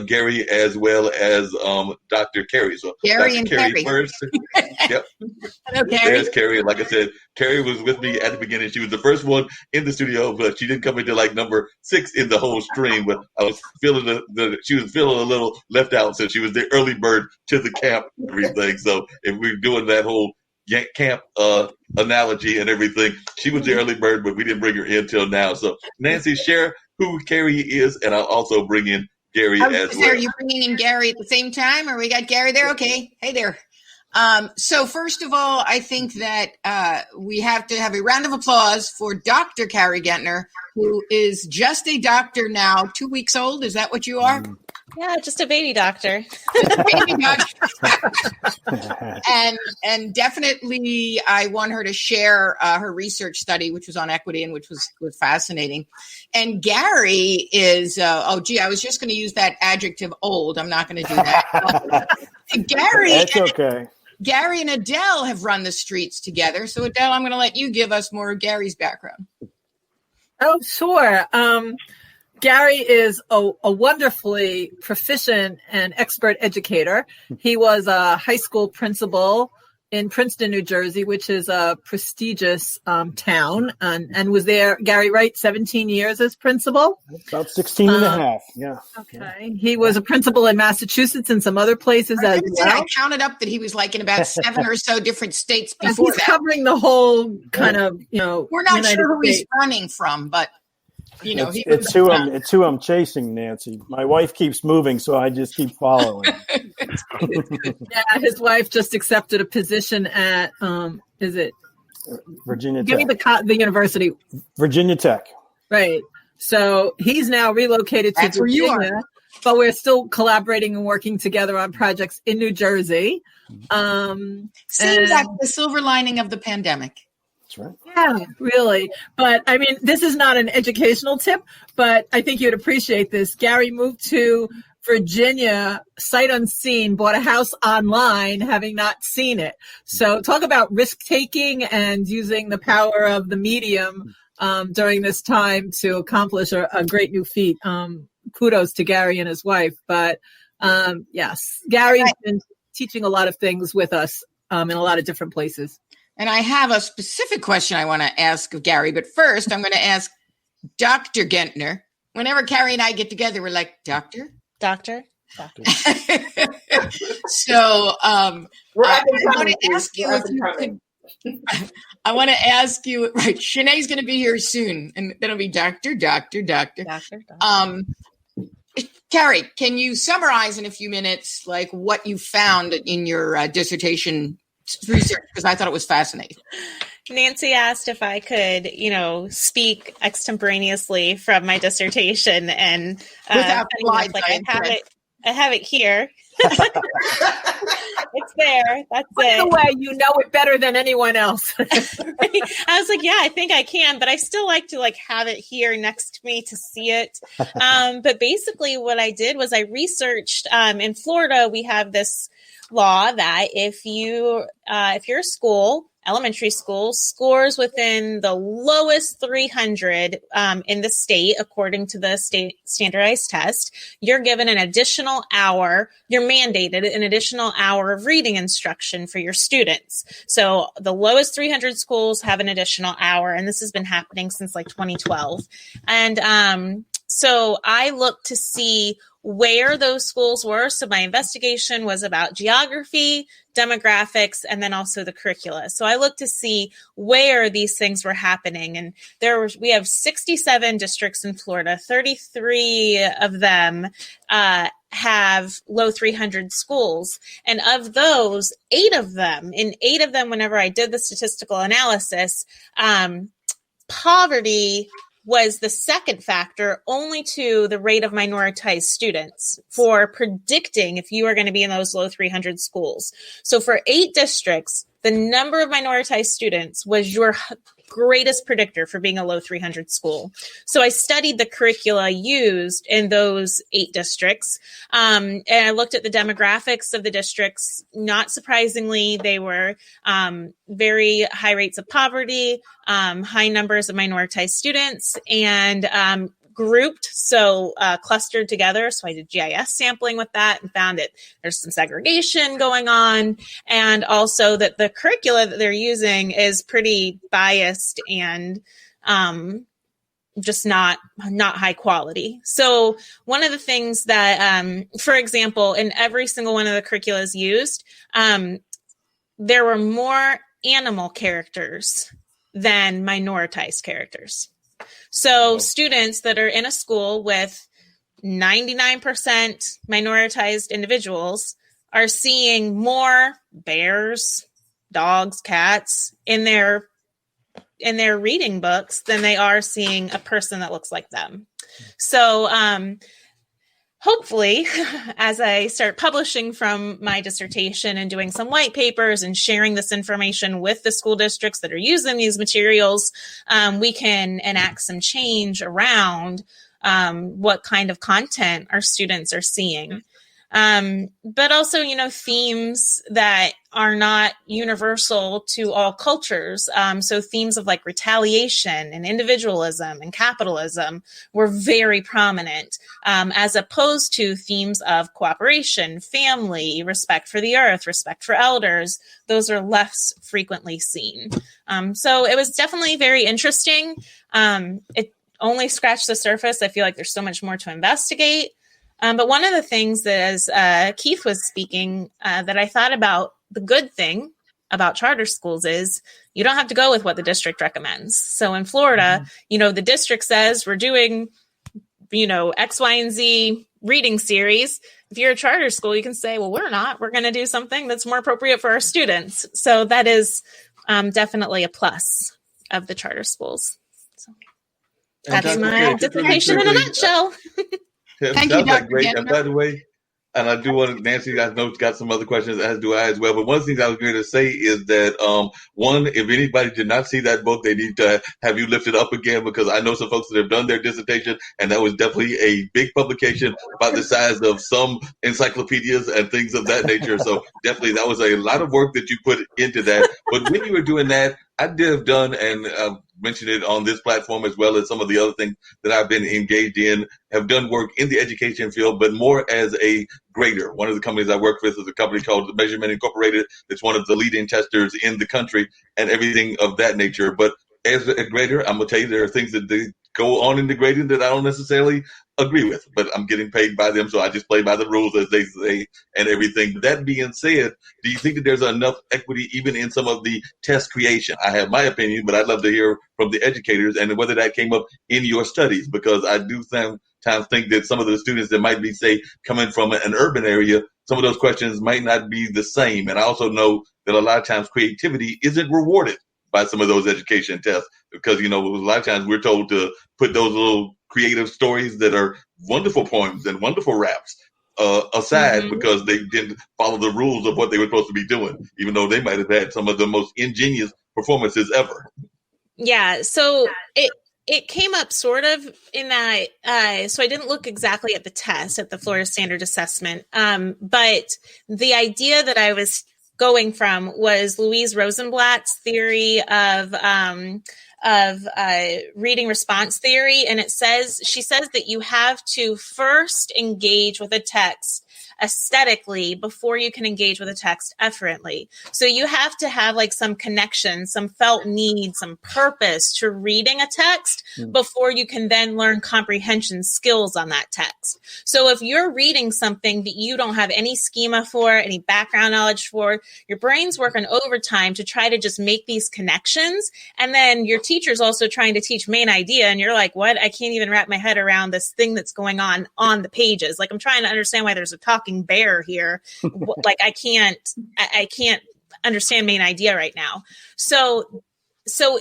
Gary as well as Dr. Carey. So Gary Dr. and Carey first. Yep. Hello, Gary. There's Carey. Like I said, Carey was with me at the beginning. She was the first one in the studio, but she didn't come into like number 6 in the whole stream. But I was feeling she was feeling a little left out, so she was the early bird to the camp and everything. So if we're doing that whole camp analogy and everything, she was the early bird, but we didn't bring her in till now. So Nancy, share who Carey is, and I'll also bring in Gary as well. Are you bringing in Gary at the same time, or we got Gary there? Okay. Hey there. So first of all, I think that we have to have a round of applause for Dr. Carey Gentner, who is just a doctor now, 2 weeks old. Is that what you are? Yeah, just a baby doctor. Baby doctor. and definitely I want her to share her research study, which was on equity and which was fascinating. And Gary is, I was just going to use that adjective old. I'm not going to do that. Gary. That's okay. Gary and Adele have run the streets together. So Adele, I'm going to let you give us more of Gary's background. Oh, sure. Gary is a wonderfully proficient and expert educator. He was a high school principal in Princeton, New Jersey, which is a prestigious town, and was there, Gary, right, 17 years as principal? About 16 and a half, yeah. Okay. He was a principal in Massachusetts and some other places as well. I counted up that he was like in about 7 or so different states before that. Covering the whole kind of, We're not United sure who States. He's running from, but it's who I'm chasing, Nancy. My wife keeps moving, so I just keep following. Yeah, his wife just accepted a position at is it Virginia Give Tech? Me the university. Virginia Tech. Right. So he's now relocated to That's where you Virginia, are. but we're still collaborating and working together on projects in New Jersey. Seems like the silver lining of the pandemic. That's right. Yeah, really. But I mean, this is not an educational tip, but I think you'd appreciate this. Gary moved to Virginia, sight unseen, bought a house online, having not seen it. So talk about risk taking and using the power of the medium during this time to accomplish a great new feat. Kudos to Gary and his wife. But yes, Gary's been teaching a lot of things with us in a lot of different places. And I have a specific question I want to ask of Gary, but first I'm going to ask Dr. Gentner. Whenever Carrie and I get together, we're like, Doctor? So I want to ask you if you could. I want to ask you, right? Shanae's going to be here soon, and then it'll be Doctor. Carrie, can you summarize in a few minutes, like what you found in your dissertation research? Because I thought it was fascinating. Nancy asked if I could, speak extemporaneously from my dissertation, and without slides, I have it here. It's there. That's By it. the way, you know it better than anyone else. I was like, yeah, I think I can, but I still like to have it here next to me to see it. But basically what I did was I researched, in Florida, we have this law that if you're a school, elementary school, scores within the lowest 300 in the state, according to the state standardized test, you're given an additional hour, you're mandated an additional hour of reading instruction for your students. So the lowest 300 schools have an additional hour, and this has been happening since 2012. And so I looked to see where those schools were. So my investigation was about geography, demographics, and then also the curricula. So I looked to see where these things were happening. And we have 67 districts in Florida, 33 of them have low 300 schools. And of those, 8 of them, whenever I did the statistical analysis, poverty was the second factor, only to the rate of minoritized students for predicting if you are going to be in those low 300 schools. So for 8 districts, the number of minoritized students was your greatest predictor for being a low 300 school. So I studied the curricula used in those 8 districts, and I looked at the demographics of the districts. Not surprisingly, they were very high rates of poverty, high numbers of minoritized students, and grouped, so clustered together. So I did GIS sampling with that and found that there's some segregation going on, and also that the curricula that they're using is pretty biased and just not high quality. So one of the things that, for example, in every single one of the curriculums used, there were more animal characters than minoritized characters. So students that are in a school with 99% minoritized individuals are seeing more bears, dogs, cats in their reading books than they are seeing a person that looks like them. So hopefully, as I start publishing from my dissertation and doing some white papers and sharing this information with the school districts that are using these materials, we can enact some change around what kind of content our students are seeing. But also, themes that are not universal to all cultures. So themes of like retaliation and individualism and capitalism were very prominent, as opposed to themes of cooperation, family, respect for the earth, respect for elders. Those are less frequently seen. So it was definitely very interesting. It only scratched the surface. I feel like there's so much more to investigate. But one of the things that, as Keith was speaking, that I thought about, the good thing about charter schools is you don't have to go with what the district recommends. So in Florida, the district says we're doing, X, Y, and Z reading series. If you're a charter school, you can say, well, we're not. We're going to do something that's more appropriate for our students. So that is definitely a plus of the charter schools. So that's my dissertation in a nutshell. Thank you, Dr. Great. And by the way, and I do want Nancy, I know, got some other questions, as do I as well. But one of the things I was going to say is that, one, if anybody did not see that book, they need to have you lift it up again, because I know some folks that have done their dissertation, and that was definitely a big publication about the size of some encyclopedias and things of that nature. So definitely that was a lot of work that you put into that. But when you were doing that, I did have done, and mentioned it on this platform as well as some of the other things that I've been engaged in, have done work in the education field, but more as a grader. One of the companies I work with is a company called Measurement Incorporated. It's one of the leading testers in the country and everything of that nature. But as a grader, I'm going to tell you there are things that go on in the grading that I don't necessarily agree with, but I'm getting paid by them, so I just play by the rules, as they say, and everything. That being said, do you think that there's enough equity even in some of the test creation? I have my opinion, but I'd love to hear from the educators and whether that came up in your studies, because I do sometimes think that some of the students that might be, say, coming from an urban area, some of those questions might not be the same. And I also know that a lot of times creativity isn't rewarded by some of those education tests, because, a lot of times we're told to put those little creative stories that are wonderful poems and wonderful raps aside because they didn't follow the rules of what they were supposed to be doing, even though they might have had some of the most ingenious performances ever. Yeah, so it came up sort of in that, so I didn't look exactly at the test, at the Florida Standard Assessment, but the idea that I was going from was Louise Rosenblatt's theory of reading response theory. And she says that you have to first engage with a text aesthetically before you can engage with a text efferently. So you have to have like some connection, some felt need, some purpose to reading a text before you can then learn comprehension skills on that text. So if you're reading something that you don't have any schema for, any background knowledge for, your brain's working overtime to try to just make these connections. And then your teacher's also trying to teach main idea. And you're like, what? I can't even wrap my head around this thing that's going on the pages. Like, I'm trying to understand why there's a talking bear here. Like, I can't understand main idea right now. So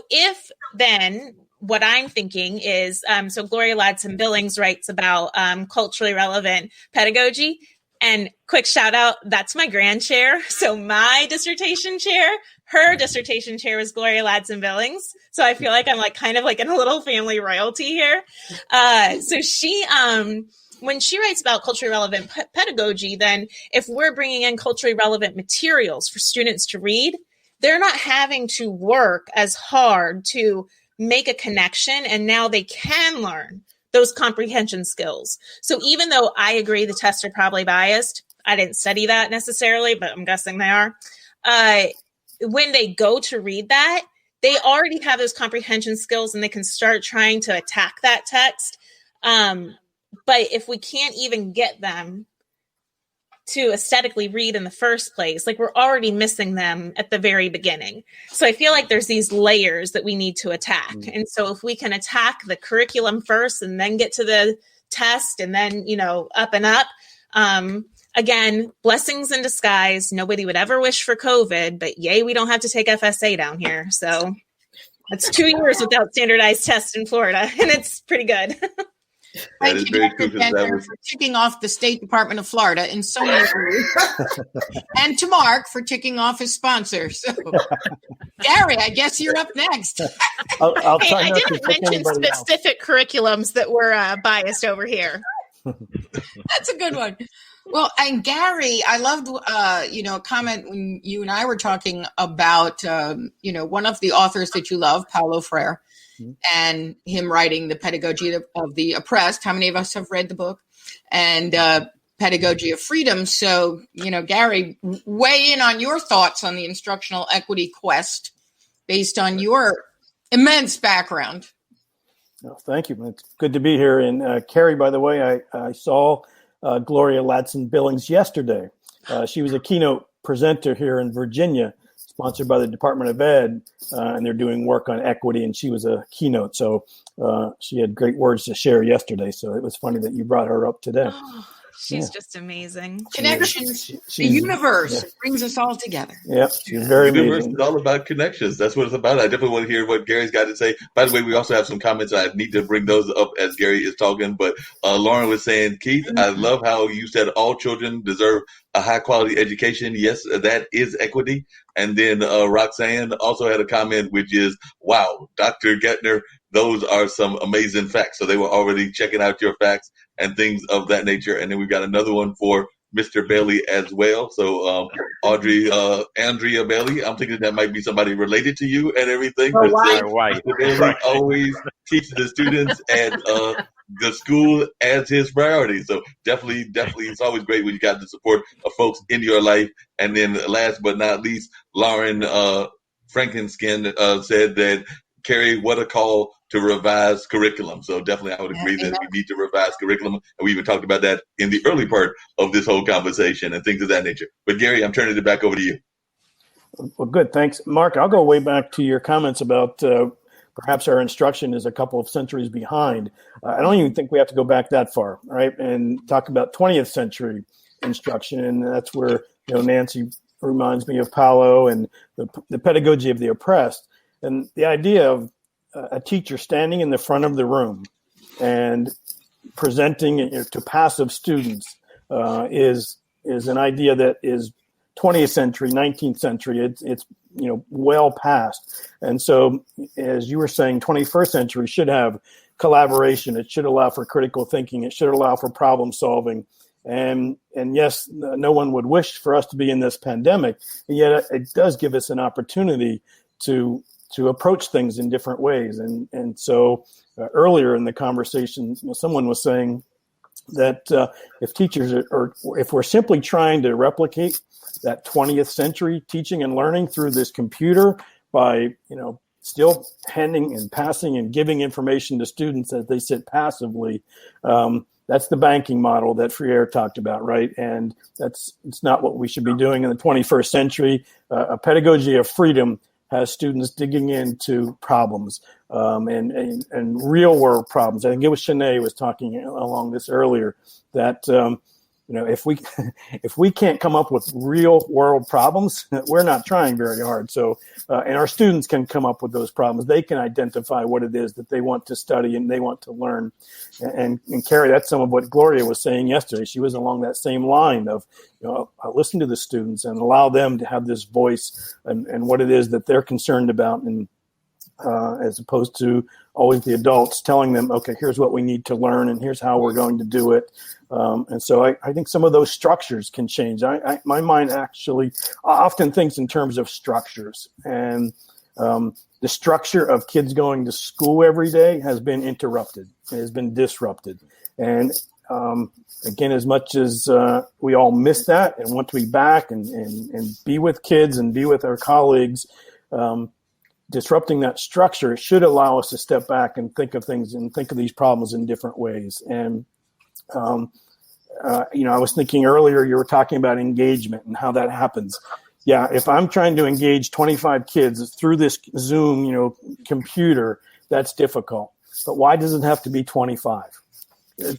if then what I'm thinking is, so Gloria Ladson-Billings writes about culturally relevant pedagogy. And quick shout out, that's my grand chair. So my dissertation chair, her dissertation chair was Gloria Ladson-Billings. So I feel like I'm like kind of like in a little family royalty here. So she, when she writes about culturally relevant pedagogy, then if we're bringing in culturally relevant materials for students to read, they're not having to work as hard to make a connection, and now they can learn those comprehension skills. So even though I agree the tests are probably biased, I didn't study that necessarily, but I'm guessing they are. When they go to read that, they already have those comprehension skills and they can start trying to attack that text. But if we can't even get them to aesthetically read in the first place, like we're already missing them at the very beginning. So I feel like there's these layers that we need to attack. And so if we can attack the curriculum first and then get to the test and then, up and up, again, blessings in disguise. Nobody would ever wish for COVID, but yay, we don't have to take FSA down here. So that's 2 years without standardized tests in Florida, and it's pretty good. Thank you, Dr. Denver, for ticking off the State Department of Florida in so many ways. And to Marc for ticking off his sponsor. So, Gary, I guess you're up next. I'll try I not to didn't pick mention anybody else. specific curriculums that were biased over here. That's a good one. Well, and Gary, I loved, a comment when you and I were talking about, one of the authors that you love, Paulo Freire, and him writing The Pedagogy of the Oppressed. How many of us have read the book? And Pedagogy of Freedom. So, Gary, weigh in on your thoughts on the instructional equity quest based on your immense background. Oh, thank you. It's good to be here. And Carrie, by the way, I saw Gloria Ladson-Billings yesterday. She was a keynote presenter here in Virginia, sponsored by the Department of Ed, and they're doing work on equity, and she was a keynote. So she had great words to share yesterday. So it was funny that you brought her up today. Oh, she's just amazing. Connections. The universe brings us all together. Yeah, she's very the universe amazing. is all about connections. That's what it's about. I definitely want to hear what Gary's got to say. By the way, we also have some comments. I need to bring those up as Gary is talking. But Lauren was saying, Keith, I love how you said all children deserve a high quality education. Yes, that is equity. And then Roxanne also had a comment, which is, wow, Dr. Gettner, those are some amazing facts. So they were already checking out your facts and things of that nature. And then we've got another one for Mr. Bailey as well. So Andrea Bailey, I'm thinking that might be somebody related to you and everything. Oh, wow. Mr. Bailey always teaches the students at the school as his priority. So definitely, it's always great when you got the support of folks in your life. And then last but not least, Lauren Frankenskin said that, Carrie, what a call to revise curriculum. So definitely I would agree that we need to revise curriculum. And we even talked about that in the early part of this whole conversation and things of that nature. But Gary, I'm turning it back over to you. Well, good. Thanks. Marc, I'll go way back to your comments about perhaps our instruction is a couple of centuries behind. I don't even think we have to go back that far, right? And talk about 20th century instruction. And that's where, Nancy reminds me of Paulo and the pedagogy of the oppressed. And the idea of a teacher standing in the front of the room and presenting to passive students is an idea that is 20th century, 19th century. It's well past. And so, as you were saying, 21st century should have collaboration. It should allow for critical thinking. It should allow for problem solving. And yes, no one would wish for us to be in this pandemic, and yet it does give us an opportunity to approach things in different ways. And so earlier in the conversation, someone was saying that if teachers or if we're simply trying to replicate that 20th century teaching and learning through this computer by, still handing and passing and giving information to students as they sit passively, that's the banking model that Freire talked about, right? And it's not what we should be doing in the 21st century. A pedagogy of freedom has students digging into problems and real world problems. I think it was Shanae was talking along this earlier that if we can't come up with real world problems, we're not trying very hard. So, and our students can come up with those problems. They can identify what it is that they want to study and they want to learn. And Carrie, that's some of what Gloria was saying yesterday. She was along that same line of, listen to the students and allow them to have this voice and what it is that they're concerned about, and as opposed to always the adults telling them, okay, here's what we need to learn and here's how we're going to do it. And so I think some of those structures can change. My mind actually often thinks in terms of structures, and the structure of kids going to school every day has been interrupted. It has been disrupted. And again, as much as we all miss that and want to be back and be with kids and be with our colleagues, disrupting that structure should allow us to step back and think of things and think of these problems in different ways. And I was thinking earlier, you were talking about engagement and how that happens. Yeah, if I'm trying to engage 25 kids through this Zoom, computer, that's difficult. But why does it have to be 25?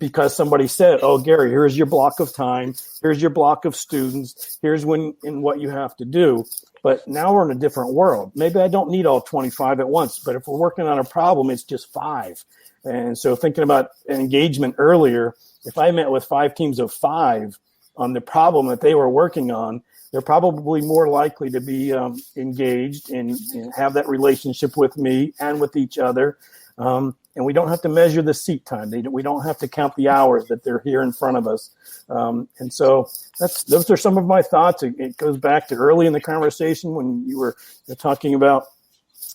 Because somebody said, oh, Gary, here's your block of time. Here's your block of students. Here's when and what you have to do. But now we're in a different world. Maybe I don't need all 25 at once, but if we're working on a problem, it's just 5. And so thinking about engagement earlier, if I met with 5 teams of 5 on the problem that they were working on, they're probably more likely to be engaged and have that relationship with me and with each other. And we don't have to measure the seat time. We don't have to count the hours that they're here in front of us. And so those are some of my thoughts. It goes back to early in the conversation when you were talking about,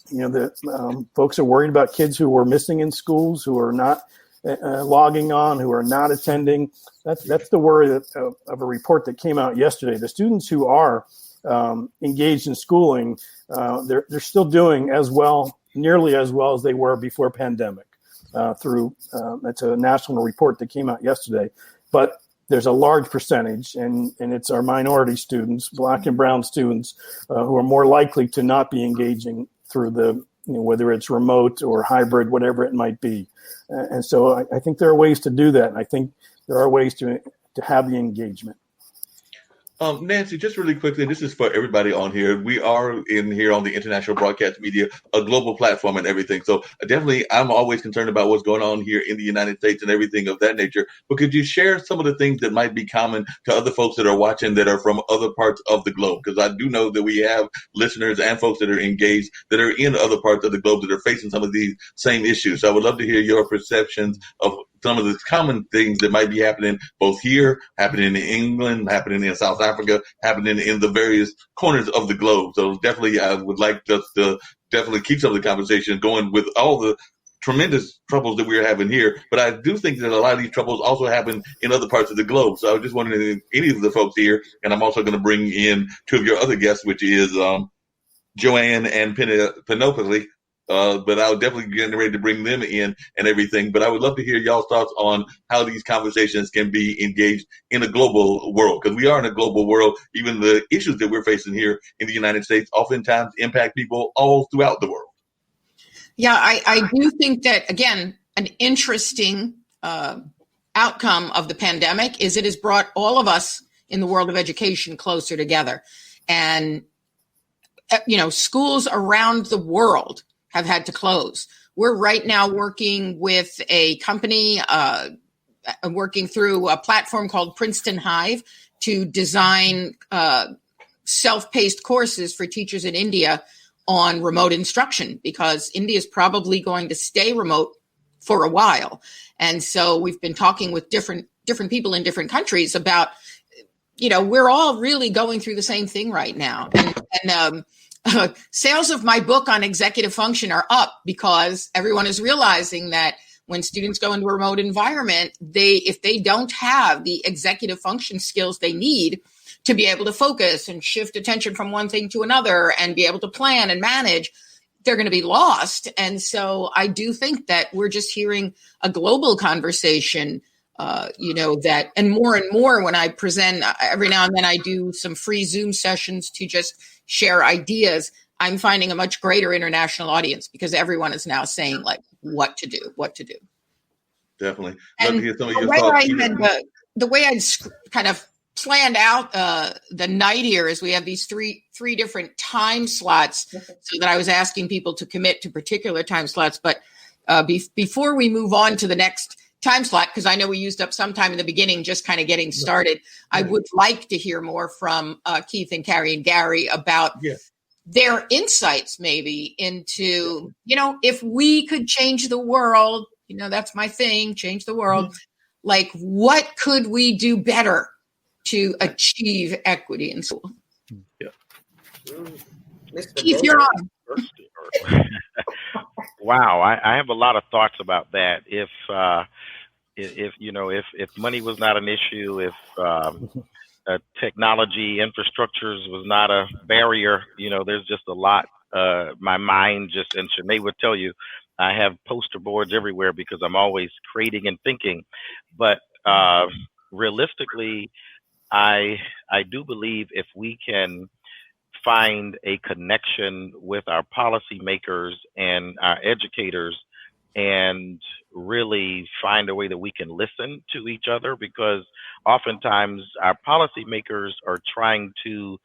the folks are worried about kids who were missing in schools, who are not logging on, who are not attending. That's the worry of a report that came out yesterday. The students who are engaged in schooling, they're still doing nearly as well as they were before pandemic. That's a national report that came out yesterday. But there's a large percentage, and it's our minority students, Black and brown students, who are more likely to not be engaging through the, whether it's remote or hybrid, whatever it might be. And so I think there are ways to do that. And I think there are ways to have the engagement. Nancy, just really quickly, this is for everybody on here. We are in here on the International Broadcast Media, a global platform and everything. So definitely, I'm always concerned about what's going on here in the United States and everything of that nature. But could you share some of the things that might be common to other folks that are watching that are from other parts of the globe? Because I do know that we have listeners and folks that are engaged that are in other parts of the globe that are facing some of these same issues. So I would love to hear your perceptions of some of the common things that might be happening both here, happening in England, happening in South Africa, happening in the various corners of the globe. So definitely, I would like us to definitely keep some of the conversation going with all the tremendous troubles that we're having here. But I do think that a lot of these troubles also happen in other parts of the globe. So I was just wondering if any of the folks here, and I'm also going to bring in 2 of your other guests, which is Joanne and Panoply. But I was definitely getting ready to bring them in and everything. But I would love to hear y'all's thoughts on how these conversations can be engaged in a global world, because we are in a global world. Even the issues that we're facing here in the United States oftentimes impact people all throughout the world. Yeah, I do think that, again, an interesting outcome of the pandemic is it has brought all of us in the world of education closer together. And, schools around the world have had to close. We're right now working with a company, working through a platform called Princeton Hive to design self-paced courses for teachers in India on remote instruction, because India is probably going to stay remote for a while. And so we've been talking with different people in different countries about, we're all really going through the same thing right now. And sales of my book on executive function are up because everyone is realizing that when students go into a remote environment, if they don't have the executive function skills they need to be able to focus and shift attention from one thing to another and be able to plan and manage, they're going to be lost. And so I do think that we're just hearing a global conversation, that, and more when I present, every now and then I do some free Zoom sessions to just share ideas. I'm finding a much greater international audience because everyone is now saying like what to do. Definitely. And love to hear some of your thoughts. The way I'd kind of planned out the night here is we have these three different time slots, so that I was asking people to commit to particular time slots. But before we move on to the next time slot, because I know we used up some time in the beginning just kind of getting started, I would like to hear more from Keith and Carrie and Gary about their insights maybe into, if we could change the world, that's my thing, change the world. Like, what could we do better to achieve equity in school? Keith, you're on. Wow, I have a lot of thoughts about that. If money was not an issue, if technology infrastructures was not a barrier, there's just a lot. My mind just, and Shanae would tell you, I have poster boards everywhere because I'm always creating and thinking. But realistically, I do believe if we can find a connection with our policymakers and our educators and really find a way that we can listen to each other, because oftentimes our policymakers are trying to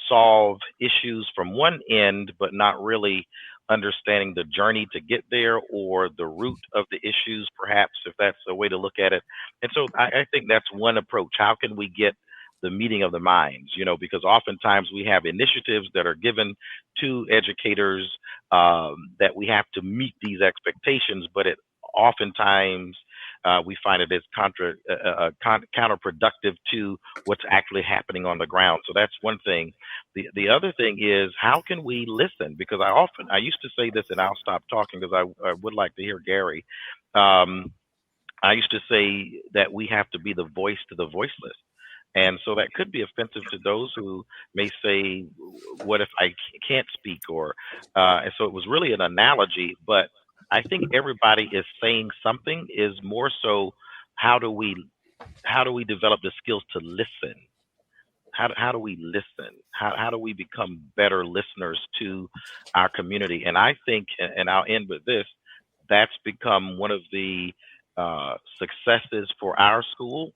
solve issues from one end, but not really understanding the journey to get there or the root of the issues, perhaps, if that's a way to look at it. And so I think that's one approach. How can we get the meeting of the minds, because oftentimes we have initiatives that are given to educators that we have to meet these expectations, but oftentimes we find it is counterproductive to what's actually happening on the ground. So that's one thing. The other thing is, how can we listen? Because I used to say this, and I'll stop talking because I would like to hear Gary. I used to say that we have to be the voice to the voiceless. And so that could be offensive to those who may say, what if I can't speak? And so it was really an analogy, but I think everybody is saying something. Is more so, how do we develop the skills to listen? How do we listen? How do we become better listeners to our community? And I think, and I'll end with this, that's become one of the successes for our school.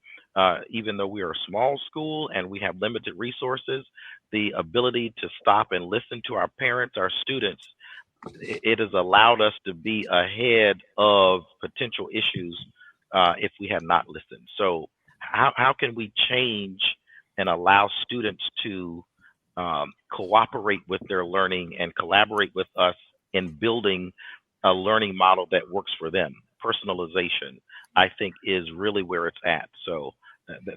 Even though we are a small school and we have limited resources, the ability to stop and listen to our parents, our students, it has allowed us to be ahead of potential issues if we had not listened. So how can we change and allow students to cooperate with their learning and collaborate with us in building a learning model that works for them? Personalization, I think, is really where it's at. So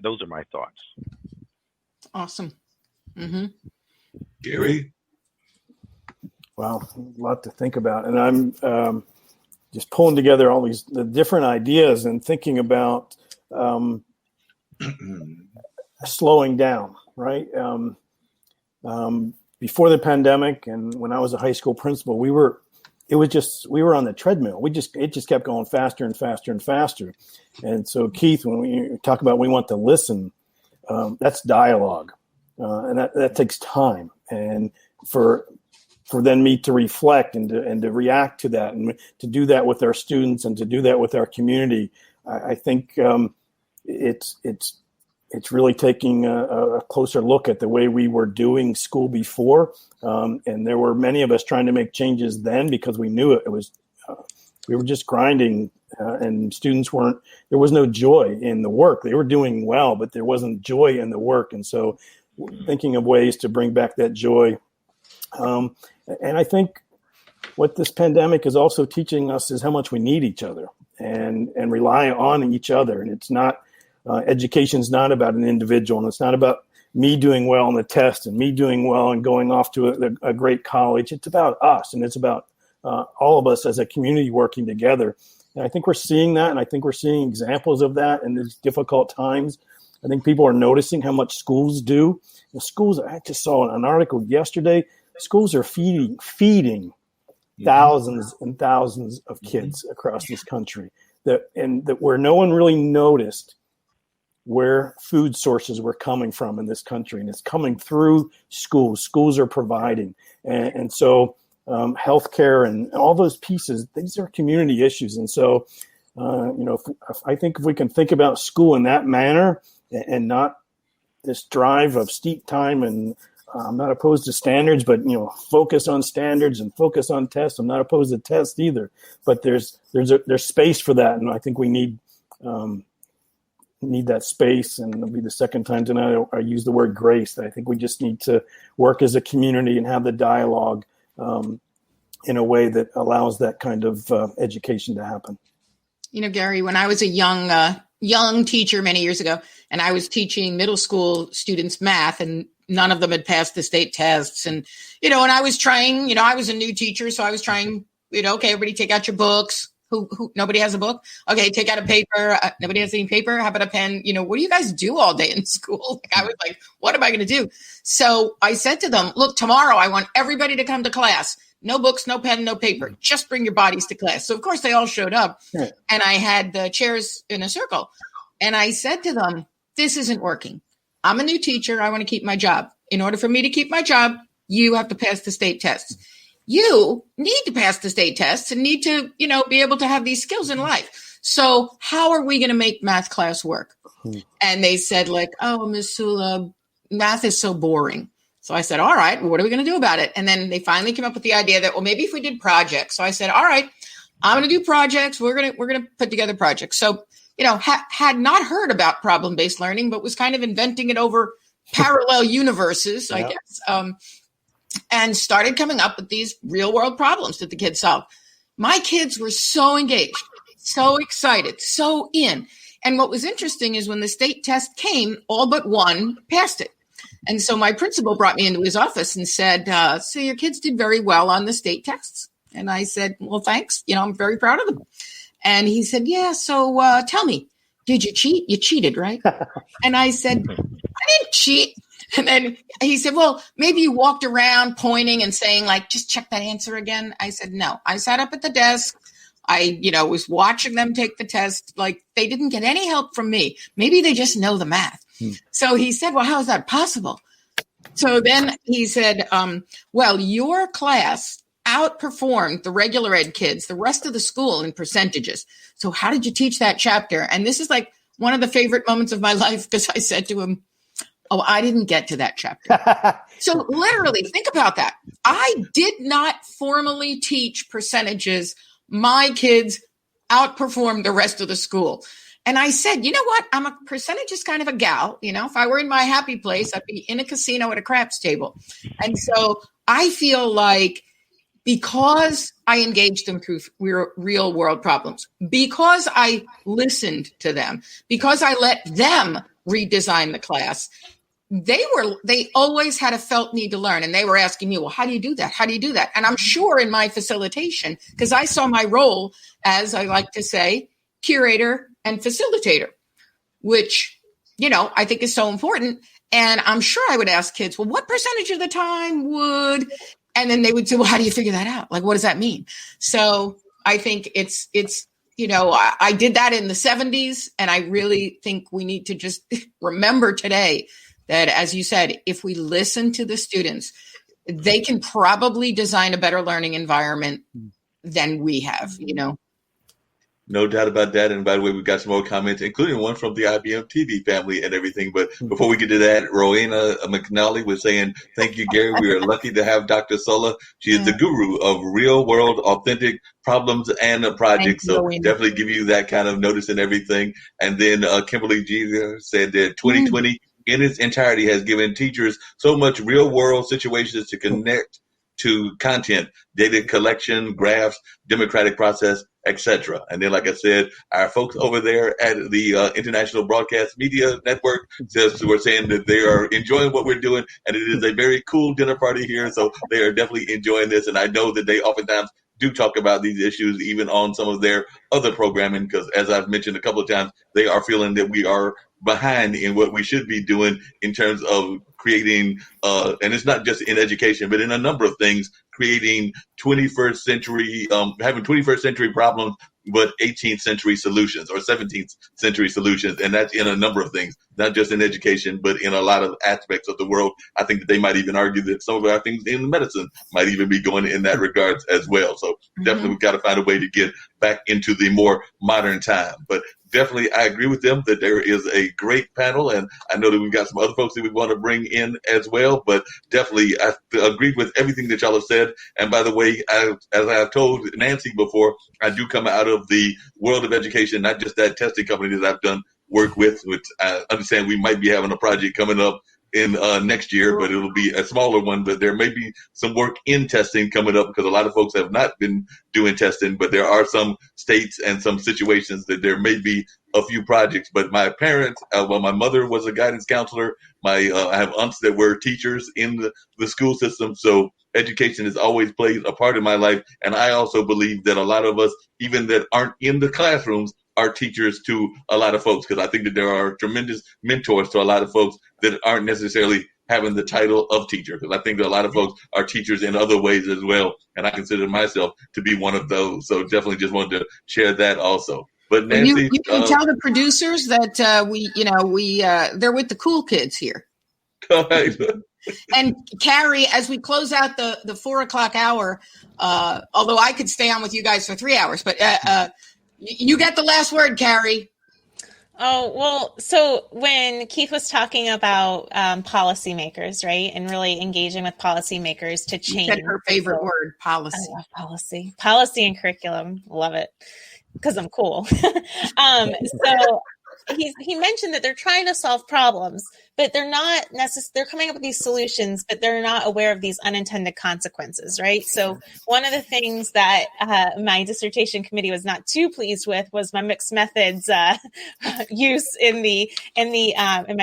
those are my thoughts. Awesome. Mm-hmm. Gary? Wow, a lot to think about. And I'm just pulling together all the different ideas and thinking about slowing down, right? Before the pandemic and when I was a high school principal, we were on the treadmill. It just kept going faster and faster and faster. And so, Keith, when we talk about we want to listen, that's dialogue, and that takes time. And for then me to reflect and to react to that, and to do that with our students and to do that with our community, I think it's really taking a closer look at the way we were doing school before. And there were many of us trying to make changes then because we knew it was, we were just grinding and students there was no joy in the work. They were doing well, but there wasn't joy in the work. And so thinking of ways to bring back that joy. And I think what this pandemic is also teaching us is how much we need each other and rely on each other. And it's not, education's not about an individual, and it's not about me doing well on the test and me doing well and going off to a great college. It's about us, and it's about all of us as a community working together. And I think we're seeing that, and I think we're seeing examples of that in these difficult times. I think people are noticing how much schools do. The schools, I just saw an article yesterday, schools are feeding thousands and thousands of kids across this country, that where no one really noticed where food sources were coming from in this country, and it's coming through schools. Schools are providing, and so healthcare and all those pieces. These are community issues, and so I think if we can think about school in that manner and not this drive of steep time, and I'm not opposed to standards, but focus on standards and focus on tests. I'm not opposed to tests either, but there's space for that, and I think we need that space. And it'll be the second time tonight I use the word grace. I think we just need to work as a community and have the dialogue in a way that allows that kind of education to happen. Gary, when I was a young teacher many years ago, and I was teaching middle school students math, and none of them had passed the state tests. And, and I was trying, I was a new teacher, so I was trying, okay, everybody take out your books. Who nobody has a book? Okay, take out a paper. Nobody has any paper. How about a pen? What do you guys do all day in school? I was like, what am I going to do? So I said to them, look, tomorrow I want everybody to come to class. No books, no pen, no paper. Just bring your bodies to class. So, of course, they all showed up. Right. And I had the chairs in a circle. And I said to them, this isn't working. I'm a new teacher. I want to keep my job. In order for me to keep my job, you have to pass the state tests. You need to pass the state tests and need to, be able to have these skills in life. So how are we going to make math class work? And they said oh, Ms. Sulla, math is so boring. So I said, all right, well, what are we going to do about it? And then they finally came up with the idea that, well, maybe if we did projects. So I said, all right, I'm going to do projects. We're going to put together projects. So, had not heard about problem-based learning, but was kind of inventing it over parallel universes, I guess. And started coming up with these real world problems that the kids solve. My kids were so engaged, so excited, so in. And what was interesting is when the state test came, all but one passed it. And so my principal brought me into his office and said, so your kids did very well on the state tests. And I said, well, thanks. I'm very proud of them. And he said, yeah, so tell me, did you cheat? You cheated, right? And I said, I didn't cheat. And then he said, well, maybe you walked around pointing and saying, just check that answer again. I said, no, I sat up at the desk. I, was watching them take the test. They didn't get any help from me. Maybe they just know the math. So he said, well, how is that possible? So then he said, well, your class outperformed the regular ed kids, the rest of the school in percentages. So how did you teach that chapter? And this is one of the favorite moments of my life, because I said to him, oh, I didn't get to that chapter. So literally, think about that. I did not formally teach percentages. My kids outperformed the rest of the school. And I said, you know what? I'm a percentages kind of a gal. If I were in my happy place, I'd be in a casino at a craps table. And so I feel like because I engaged them through real world problems, because I listened to them, because I let them redesign the class, they always had a felt need to learn. And they were asking me, well, how do you do that? How do you do that? And I'm sure in my facilitation, because I saw my role as, I like to say, curator and facilitator, which, I think is so important. And I'm sure I would ask kids, well, what percentage of the time would, and then they would say, well, how do you figure that out? What does that mean? So I think it's, I did that in the 70s. And I really think we need to just remember today that, as you said, if we listen to the students, they can probably design a better learning environment than we have, No doubt about that. And by the way, we've got some more comments, including one from the IBM TV family and everything. But before we get to that, Rowena McNally was saying, thank you, Gary. We are lucky to have Dr. Sulla. She is the guru of real world, authentic problems and projects. So definitely give you that kind of notice and everything. And then Kimberly G said that 2020 in its entirety has given teachers so much real world situations to connect to content, data collection, graphs, democratic process, etc. And then, like I said, our folks over there at the International Broadcast Media Network were saying that they are enjoying what we're doing, and it is a very cool dinner party here. So they are definitely enjoying this, and I know that they oftentimes do talk about these issues even on some of their other programming, because as I've mentioned a couple of times, they are feeling that we are behind in what we should be doing in terms of creating, and it's not just in education, but in a number of things, creating 21st century, having 21st century problems, but 18th century solutions or 17th century solutions. And that's in a number of things, not just in education, but in a lot of aspects of the world. I think that they might even argue that some of our things in medicine might even be going in that regards as well. So definitely we've got to find a way to get back into the more modern time. But definitely, I agree with them that there is a great panel, and I know that we've got some other folks that we want to bring in as well. But definitely, I agreed with everything that y'all have said. And by the way, as I've told Nancy before, I do come out of the world of education, not just that testing company that I've done work with, which I understand we might be having a project coming up in next year, but it'll be a smaller one. But there may be some work in testing coming up because a lot of folks have not been doing testing, but there are some states and some situations that there may be a few projects. But my parents, my mother was a guidance counselor. I have aunts that were teachers in the school system. So education has always played a part of my life. And I also believe that a lot of us, even that aren't in the classrooms, are teachers to a lot of folks, because I think that there are tremendous mentors to a lot of folks that aren't necessarily having the title of teacher, because I think that a lot of folks are teachers in other ways as well, and I consider myself to be one of those. So definitely just wanted to share that also. But Nancy, you can tell the producers that they're with the cool kids here. And Carrie, as we close out the 4:00 hour, although I could stay on with you guys for 3 hours, but you get the last word, Carrie. Oh, well, so when Keith was talking about policymakers, right, and really engaging with policymakers to change. You said her favorite word, policy. I love policy. Policy and curriculum. Love it because I'm cool. So he mentioned that they're trying to solve problems, but they're not they're coming up with these solutions, but they're not aware of these unintended consequences, right? So one of the things that my dissertation committee was not too pleased with was my mixed methods use in my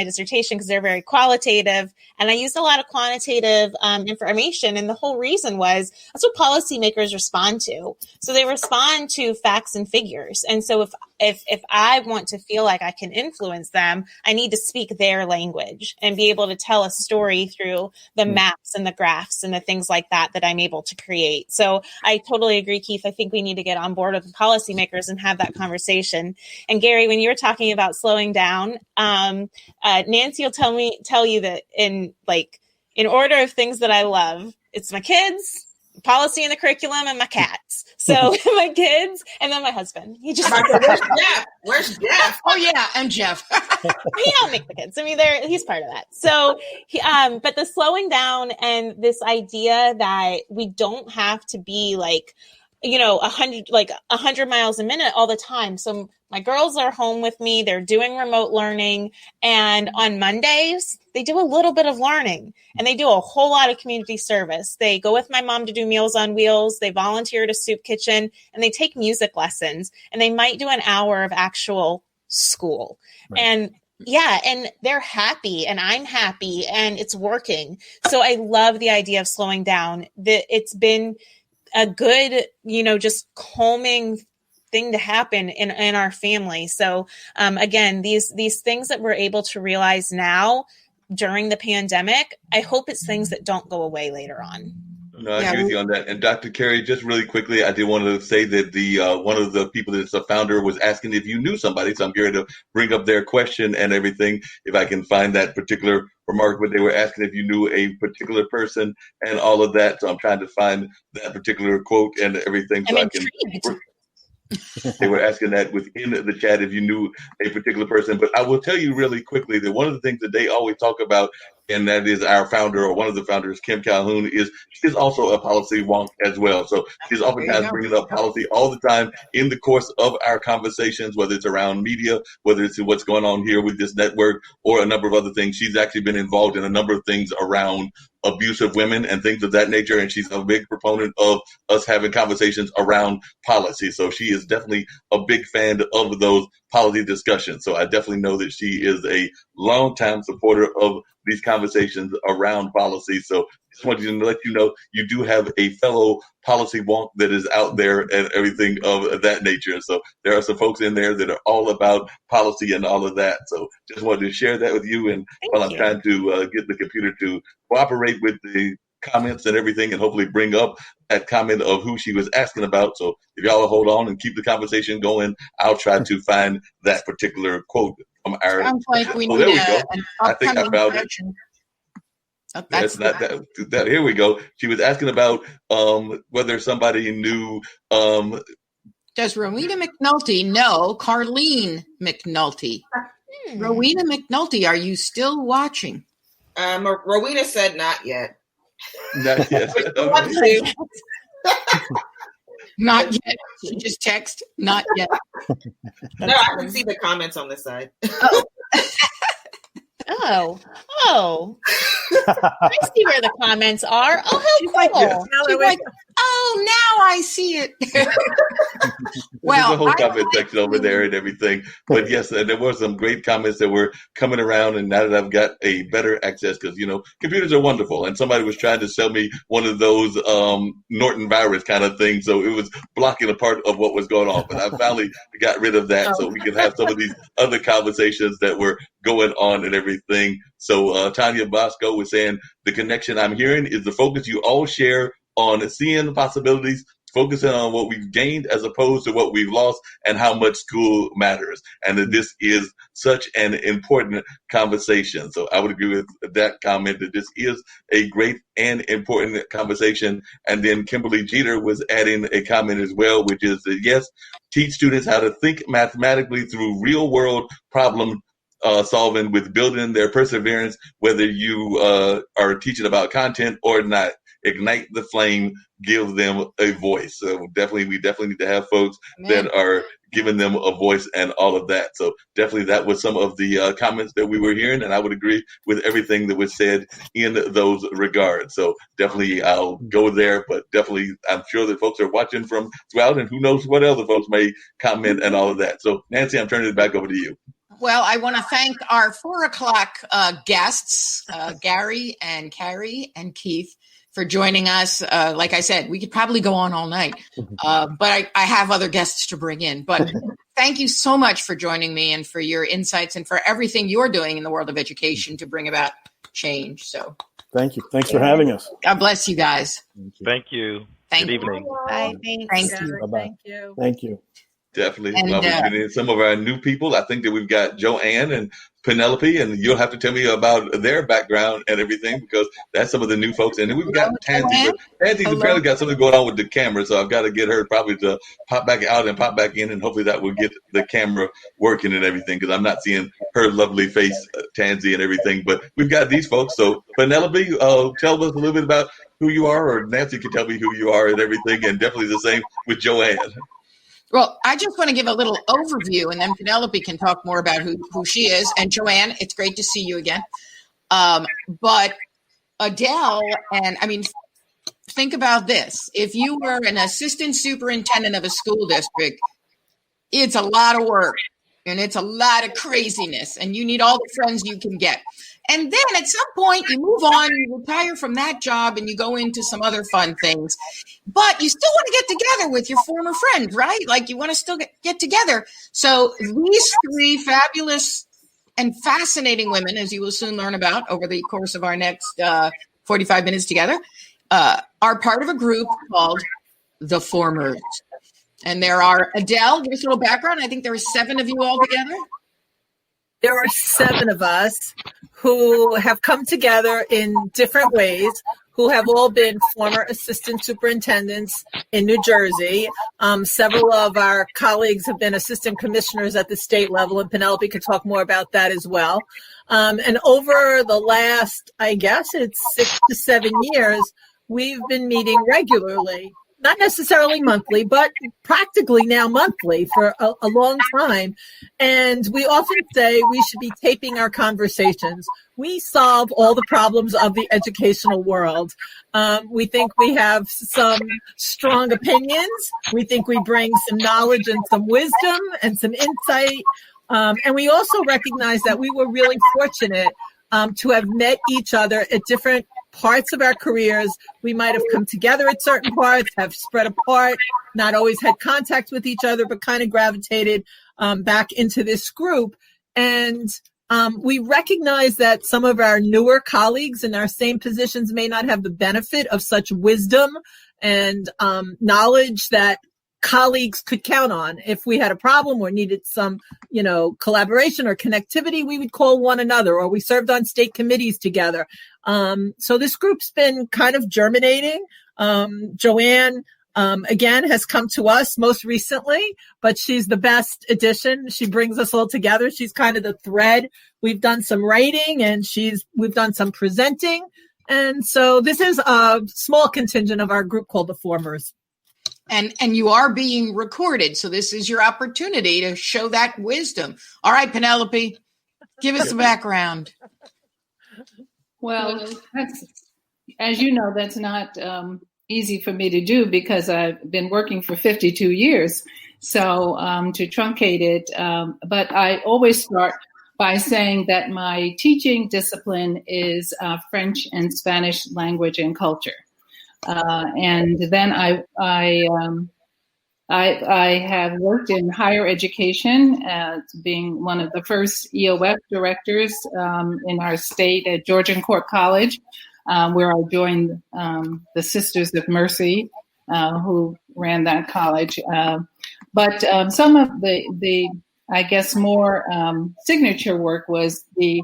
dissertation, because they're very qualitative, and I used a lot of quantitative information. And the whole reason was that's what policymakers respond to. So they respond to facts and figures. And so if I want to feel like I can influence them, I need to speak their language and be able to tell a story through the maps and the graphs and the things like that I'm able to create. So I totally agree, Keith. I think we need to get on board with the policymakers and have that conversation. And Gary, when you were talking about slowing down, Nancy will tell you that in order of things that I love, it's my kids, policy and the curriculum, and my cats. So my kids, and then my husband. He just where's Jeff? Where's Jeff? Oh yeah, and Jeff. He don't make the kids. I mean, he's part of that. So, but the slowing down and this idea that we don't have to be 100 miles a minute all the time. So my girls are home with me. They're doing remote learning. And on Mondays, they do a little bit of learning, and they do a whole lot of community service. They go with my mom to do Meals on Wheels. They volunteer at a soup kitchen, and they take music lessons, and they might do an hour of actual school. Right. And and they're happy, and I'm happy, and it's working. So I love the idea of slowing down. It's been a good, just calming thing to happen in our family. So again, these things that we're able to realize now during the pandemic, I hope it's things that don't go away later on. No, I agree with you on that. And Dr. Carey, just really quickly, I did want to say that the one of the people that's a founder was asking if you knew somebody. So I'm going to bring up their question and everything, if I can find that particular remark. But they were asking if you knew a particular person and all of that. So I'm trying to find that particular quote and everything. So They were asking that within the chat if you knew a particular person. But I will tell you really quickly that one of the things that they always talk about, and that is our founder, or one of the founders, Kim Calhoun, she's also a policy wonk as well. So she's oftentimes bringing up policy all the time in the course of our conversations, whether it's around media, whether it's what's going on here with this network, or a number of other things. She's actually been involved in a number of things around abuse of women and things of that nature. And she's a big proponent of us having conversations around policy. So she is definitely a big fan of those policy discussions. So I definitely know that she is a longtime supporter of these conversations around policy. So just wanted to let you know you do have a fellow policy wonk that is out there and everything of that nature. So there are some folks in there that are all about policy and all of that. So just wanted to share that with you. And while I'm trying to get the computer to cooperate with the comments and everything, and hopefully bring up that comment of who she was asking about. So if y'all hold on and keep the conversation going, I'll try to find that particular quote from our. Sounds like we there need we go. I think I found it. Oh, that's not that. Here we go. She was asking about whether somebody knew. Does Rowena McNulty know Carlene McNulty? Rowena McNulty, are you still watching? Rowena said not yet. Not yet. Not yet. She just text. Not yet. No, I can see the comments on this side. Oh. I see where the comments are. Oh, how cool. She's like, oh, now I see it. Well, there's a whole comment section over there and everything. But yes, and there were some great comments that were coming around. And now that I've got a better access, because, computers are wonderful. And somebody was trying to sell me one of those Norton virus kind of things. So it was blocking a part of what was going on. But I finally got rid of that so we could have some of these other conversations that were going on and everything. So Tanya Bosco was saying, the connection I'm hearing is the focus you all share on seeing the possibilities, focusing on what we've gained as opposed to what we've lost, and how much school matters. And that this is such an important conversation. So I would agree with that comment, that this is a great and important conversation. And then Kimberly Jeter was adding a comment as well, which is that, yes, teach students how to think mathematically through real world problem solving with building their perseverance, whether you are teaching about content or not. Ignite the flame, give them a voice. So we definitely need to have folks that are giving them a voice and all of that. So definitely that was some of the comments that we were hearing, and I would agree with everything that was said in those regards. So definitely I'll go there, but definitely I'm sure that folks are watching from throughout, and who knows what other folks may comment and all of that. So Nancy, I'm turning it back over to you. Well, I want to thank our 4:00 guests, Gary and Carrie and Keith, for joining us. Like I said, we could probably go on all night, but I have other guests to bring in. But thank you so much for joining me and for your insights and for everything you're doing in the world of education to bring about change. So thank you. Thanks for having us. God bless you guys. Thank you. Good evening. Bye. Thank you. Bye-bye. Thank you. Thank you. Definitely. And, Well, we're getting in some of our new people. I think that we've got Joanne and Penelope, and you'll have to tell me about their background and everything, because that's some of the new folks. And then we've got Tansy. But Tansy's apparently got something going on with the camera, so I've got to get her probably to pop back out and pop back in, and hopefully that will get the camera working and everything, because I'm not seeing her lovely face, Tansy, and everything. But we've got these folks. So Penelope, tell us a little bit about who you are, or Nancy can tell me who you are and everything, and definitely the same with Joanne. Well, I just want to give a little overview, and then Penelope can talk more about who she is. And Joanne, it's great to see you again. But Adele, and I mean, think about this. If you were an assistant superintendent of a school district, it's a lot of work and it's a lot of craziness, and you need all the friends you can get. And then at some point you move on, you retire from that job and you go into some other fun things, but you still want to get together with your former friend, right? Like you want to still get together. So these three fabulous and fascinating women, as you will soon learn about over the course of our next 45 minutes together, are part of a group called The Formers. And there are, Adele, give us a little background. I think there are 7 of you all together. There are 7 of us who have come together in different ways, who have all been former assistant superintendents in New Jersey. Several of our colleagues have been assistant commissioners at the state level, and Penelope could talk more about that as well. And over the last, I guess it's 6 to 7 years, we've been meeting regularly. Not necessarily monthly, but practically now monthly for a long time. And we often say we should be taping our conversations. We solve all the problems of the educational world. We think we have some strong opinions. We think we bring some knowledge and some wisdom and some insight. And we also recognize that we were really fortunate to have met each other at different parts of our careers, we might have come together at certain parts, have spread apart, not always had contact with each other, but kind of gravitated back into this group. And we recognize that some of our newer colleagues in our same positions may not have the benefit of such wisdom and knowledge that colleagues could count on. If we had a problem or needed some, collaboration or connectivity, we would call one another, or we served on state committees together. So this group's been kind of germinating. Joanne, again, has come to us most recently, but she's the best addition. She brings us all together. She's kind of the thread. We've done some writing and we've done some presenting. And so this is a small contingent of our group called the Formers. And you are being recorded, so this is your opportunity to show that wisdom. All right, Penelope, give us a background. Well, as you know, that's not easy for me to do because I've been working for 52 years. So to truncate it, but I always start by saying that my teaching discipline is French and Spanish language and culture. And then I have worked in higher education as being one of the first EOF directors in our state at Georgian Court College, where I joined the Sisters of Mercy, who ran that college. But some of the I guess more signature work was the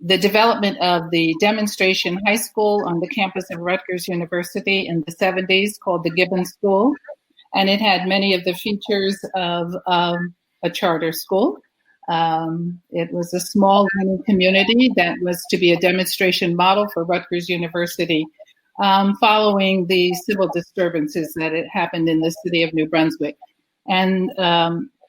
development of the demonstration high school on the campus of Rutgers University in the 70s called the Gibbon School. And it had many of the features of a charter school. It was a small learning community that was to be a demonstration model for Rutgers University following the civil disturbances that had happened in the city of New Brunswick. And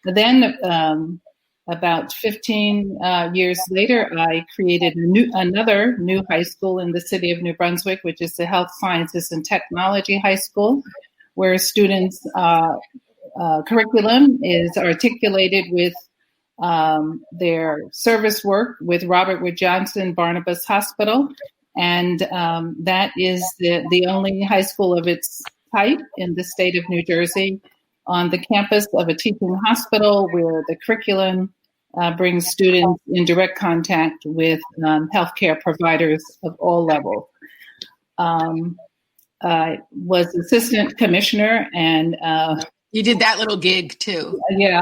then about 15 years later, I created another new high school in the city of New Brunswick, which is the Health Sciences and Technology High School, where students' curriculum is articulated with their service work with Robert Wood Johnson Barnabas Hospital. And that is the only high school of its type in the state of New Jersey, on the campus of a teaching hospital where the curriculum brings students in direct contact with healthcare providers of all levels. I was assistant commissioner and you did that little gig too. Yeah.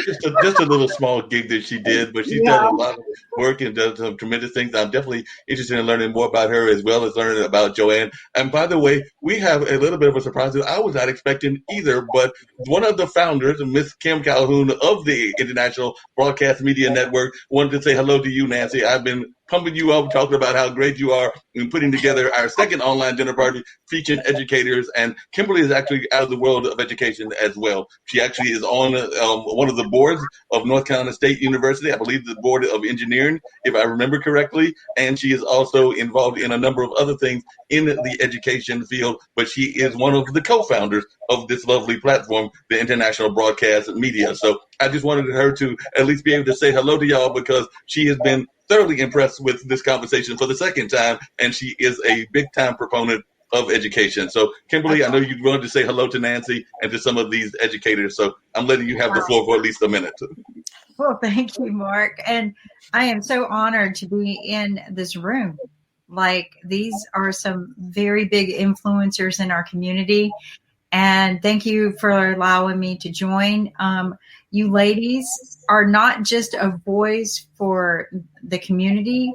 Just a little small gig that she did, but she's done a lot of work and done some tremendous things. I'm definitely interested in learning more about her as well as learning about Joanne. And by the way, we have a little bit of a surprise that I was not expecting either, but one of the founders, Miss Kim Calhoun of the International Broadcast Media Network, wanted to say hello to you, Nancy. I've been pumping you up, talking about how great you are in putting together our second online dinner party featuring educators. And Kimberly is actually out of the world of education as well. She actually is on one of the boards of North Carolina State University, I believe the board of engineering, if I remember correctly. And she is also involved in a number of other things in the education field, but she is one of the co-founders of this lovely platform, the International Broadcast Media. So I just wanted her to at least be able to say hello to y'all because she has been thoroughly impressed with this conversation for the second time, and she is a big-time proponent of education. So, Kimberly, I know you wanted to say hello to Nancy and to some of these educators, so I'm letting you have the floor for at least a minute. Well, thank you, Mark. And I am so honored to be in this room. Like, these are some very big influencers in our community. And thank you for allowing me to join. You ladies are not just a voice for the community.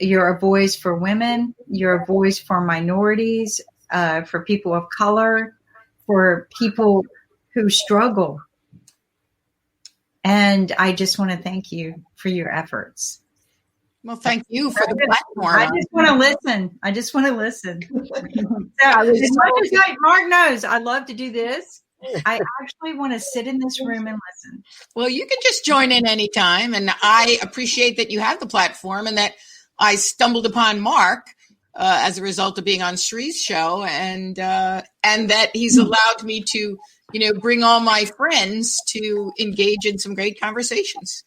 You're a voice for women. You're a voice for minorities, for people of color, for people who struggle. And I just want to thank you for your efforts. Well, thank you for the platform. I just want to listen. So, Mark knows I love to do this. I actually want to sit in this room and listen. Well, you can just join in anytime. And I appreciate that you have the platform and that I stumbled upon Mark as a result of being on Sree's show and that he's allowed me to, bring all my friends to engage in some great conversations.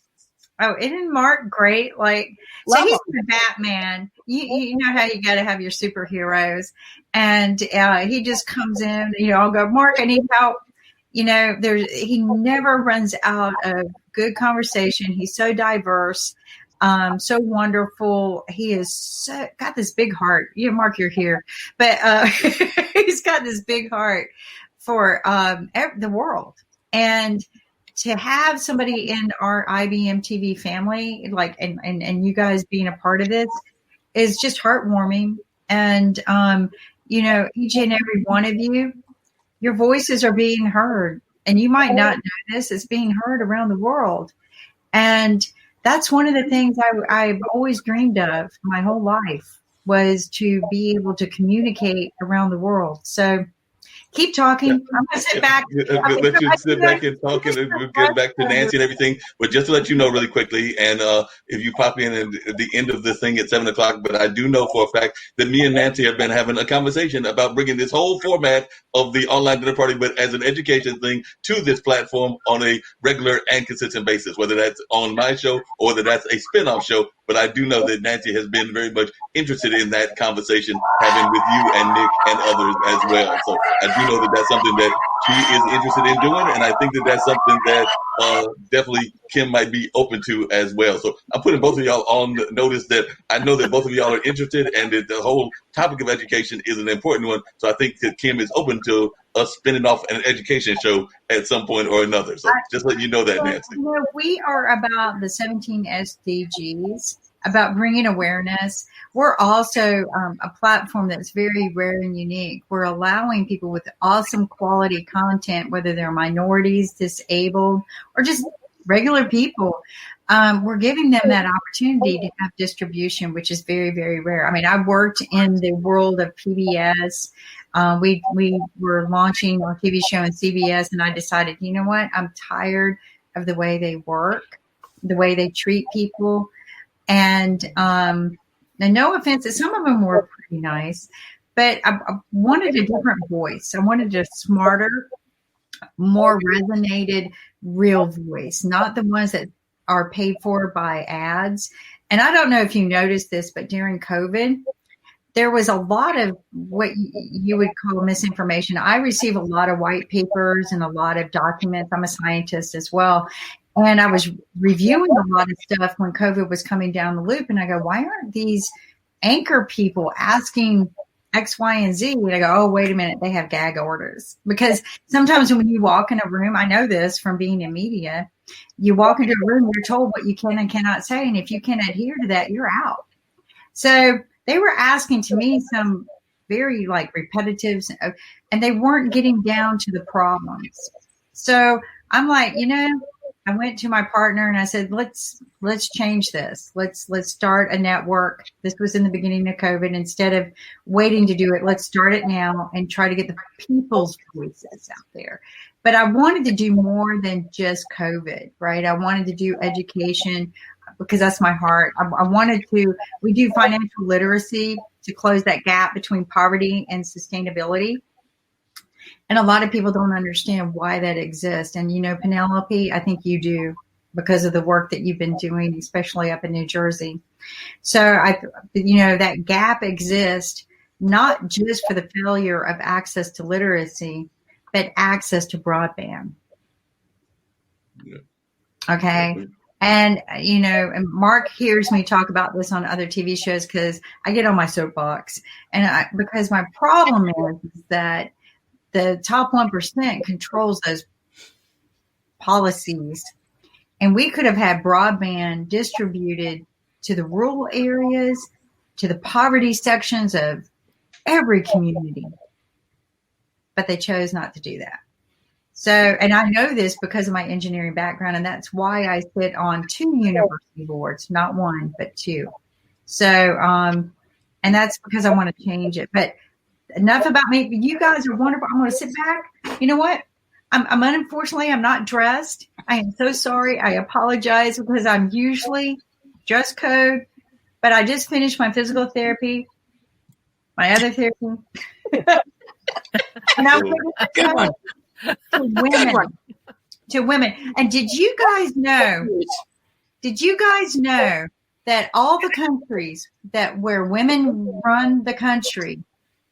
Oh, isn't Mark great? Like, so he's the Batman. You know how you got to have your superheroes, and he just comes in. I'll go, Mark, I need help. He never runs out of good conversation. He's so diverse, so wonderful. He is got this big heart. Mark, you're here, but he's got this big heart for the world. And to have somebody in our IBM TV family, and you guys being a part of this, is just heartwarming. And each and every one of you, your voices are being heard, and you might not know this, it's being heard around the world. And that's one of the things I've always dreamed of my whole life, was to be able to communicate around the world. So keep talking. I'm going to sit back. Let you sit back and talk, and we'll get back to Nancy and everything. But just to let you know really quickly, and if you pop in at the end of this thing at 7 o'clock, but I do know for a fact that me and Nancy have been having a conversation about bringing this whole format of the online dinner party, but as an education thing, to this platform on a regular and consistent basis, whether that's on my show or whether that's a spinoff show. But I do know that Nancy has been very much interested in that conversation, having with you and Nick and others as well. So I do know that that's something that she is interested in doing, and I think that that's something that definitely Kim might be open to as well. So I'm putting both of y'all on notice that I know that both of y'all are interested, and that the whole topic of education is an important one. So I think that Kim is open to us spinning off an education show at some point or another. So just letting you know that, Nancy. We are about the 17 SDGs, about bringing awareness. We're also a platform that's very rare and unique. We're allowing people with awesome quality content, whether they're minorities, disabled, or just regular people. We're giving them that opportunity to have distribution, which is very, very rare. I mean, I worked in the world of PBS. We were launching our TV show on CBS, and I decided, you know what? I'm tired of the way they work, the way they treat people. And no offense, some of them were pretty nice, but I wanted a different voice. I wanted a smarter, more resonated, real voice, not the ones that are paid for by ads. And I don't know if you noticed this, but during COVID, there was a lot of what you would call misinformation. I receive a lot of white papers and a lot of documents. I'm a scientist as well. And I was reviewing a lot of stuff when COVID was coming down the loop. And I go, why aren't these anchor people asking X, Y, and Z? And I go, oh, wait a minute. They have gag orders. Because sometimes when you walk in a room, I know this from being in media, you walk into a room, you're told what you can and cannot say. And if you can't adhere to that, you're out. So they were asking to me some very repetitives, and they weren't getting down to the problems. So I'm like, I went to my partner and I said, let's change this. Let's start a network. This was in the beginning of COVID. Instead of waiting to do it, let's start it now and try to get the people's voices out there. But I wanted to do more than just COVID, right? I wanted to do education because that's my heart. We do financial literacy to close that gap between poverty and sustainability. And a lot of people don't understand why that exists. And, Penelope, I think you do because of the work that you've been doing, especially up in New Jersey. So, that gap exists not just for the failure of access to literacy, but access to broadband. Yeah. Okay. And, and Marc hears me talk about this on other TV shows because I get on my soapbox. And because my problem is that the top 1% controls those policies. And we could have had broadband distributed to the rural areas, to the poverty sections of every community. But they chose not to do that. So, and I know this because of my engineering background, and that's why I sit on 2 university boards, not 1, but 2. So, and that's because I want to change it. But enough about me. You guys are wonderful. I'm going to sit back. You know what? I'm unfortunately, I'm not dressed. I am so sorry. I apologize because I'm usually dress code, but I just finished my physical therapy, my other therapy. And I Good one. To women. And did you guys know Did you guys know that all the countries where women run the country,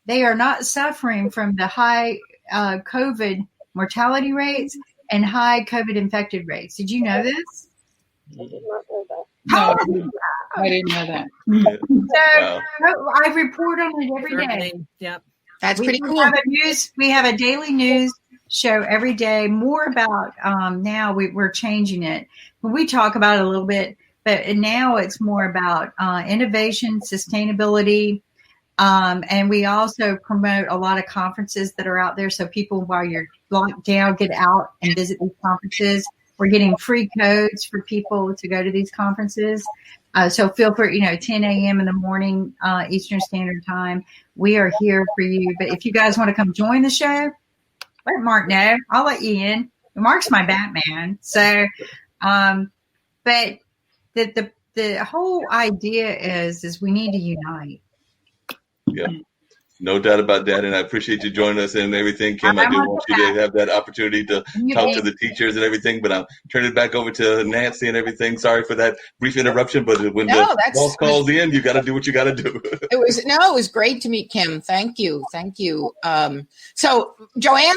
they are not suffering from the high COVID mortality rates and high COVID infected rates? Did you know this? I did not know that. No, I didn't know that. So I report on it every day. Yep. That's pretty cool. We have a daily news show every day, more about now we're changing it. We talk about it a little bit, but now it's more about innovation, sustainability, and we also promote a lot of conferences that are out there. So people, while you're locked down, get out and visit these conferences. We're getting free codes for people to go to these conferences. So feel free, 10 a.m. in the morning, Eastern Standard Time. We are here for you. But if you guys want to come join the show, let Mark know. I'll let you in. Mark's my Batman. So, but the whole idea is we need to unite. Yeah. No doubt about that, and I appreciate you joining us and everything, Kim. I do want you to have that opportunity to talk to the teachers and everything, but I'm turning it back over to Nancy and everything. Sorry for that brief interruption, but when the boss calls in, you got to do what you got to do. It was great to meet Kim. Thank you. So, Joanne,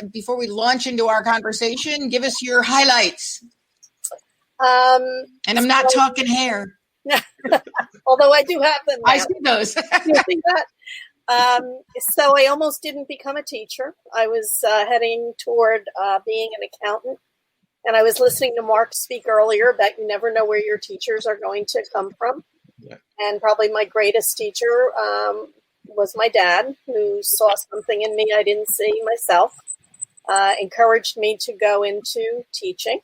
before we launch into our conversation, give us your highlights. And I'm not talking hair. Although I do have them now. I see those. You see that? So I almost didn't become a teacher. I was heading toward being an accountant. And I was listening to Marc speak earlier about you never know where your teachers are going to come from. Yeah. And probably my greatest teacher was my dad, who saw something in me I didn't see myself, encouraged me to go into teaching.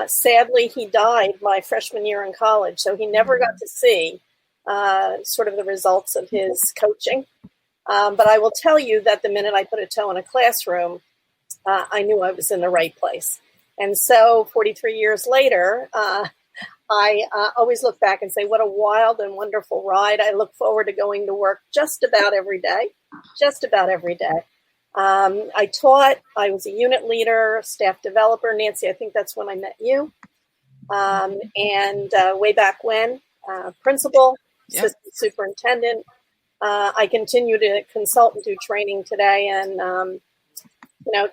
Sadly, he died my freshman year in college, so he never got to see sort of the results of his coaching. But I will tell you that the minute I put a toe in a classroom, I knew I was in the right place. And so 43 years later, I always look back and say, what a wild and wonderful ride. I look forward to going to work just about every day. I taught, I was a unit leader, staff developer. Nancy, I think that's when I met you. And way back when, principal, assistant superintendent. I continue to consult and do training today. And,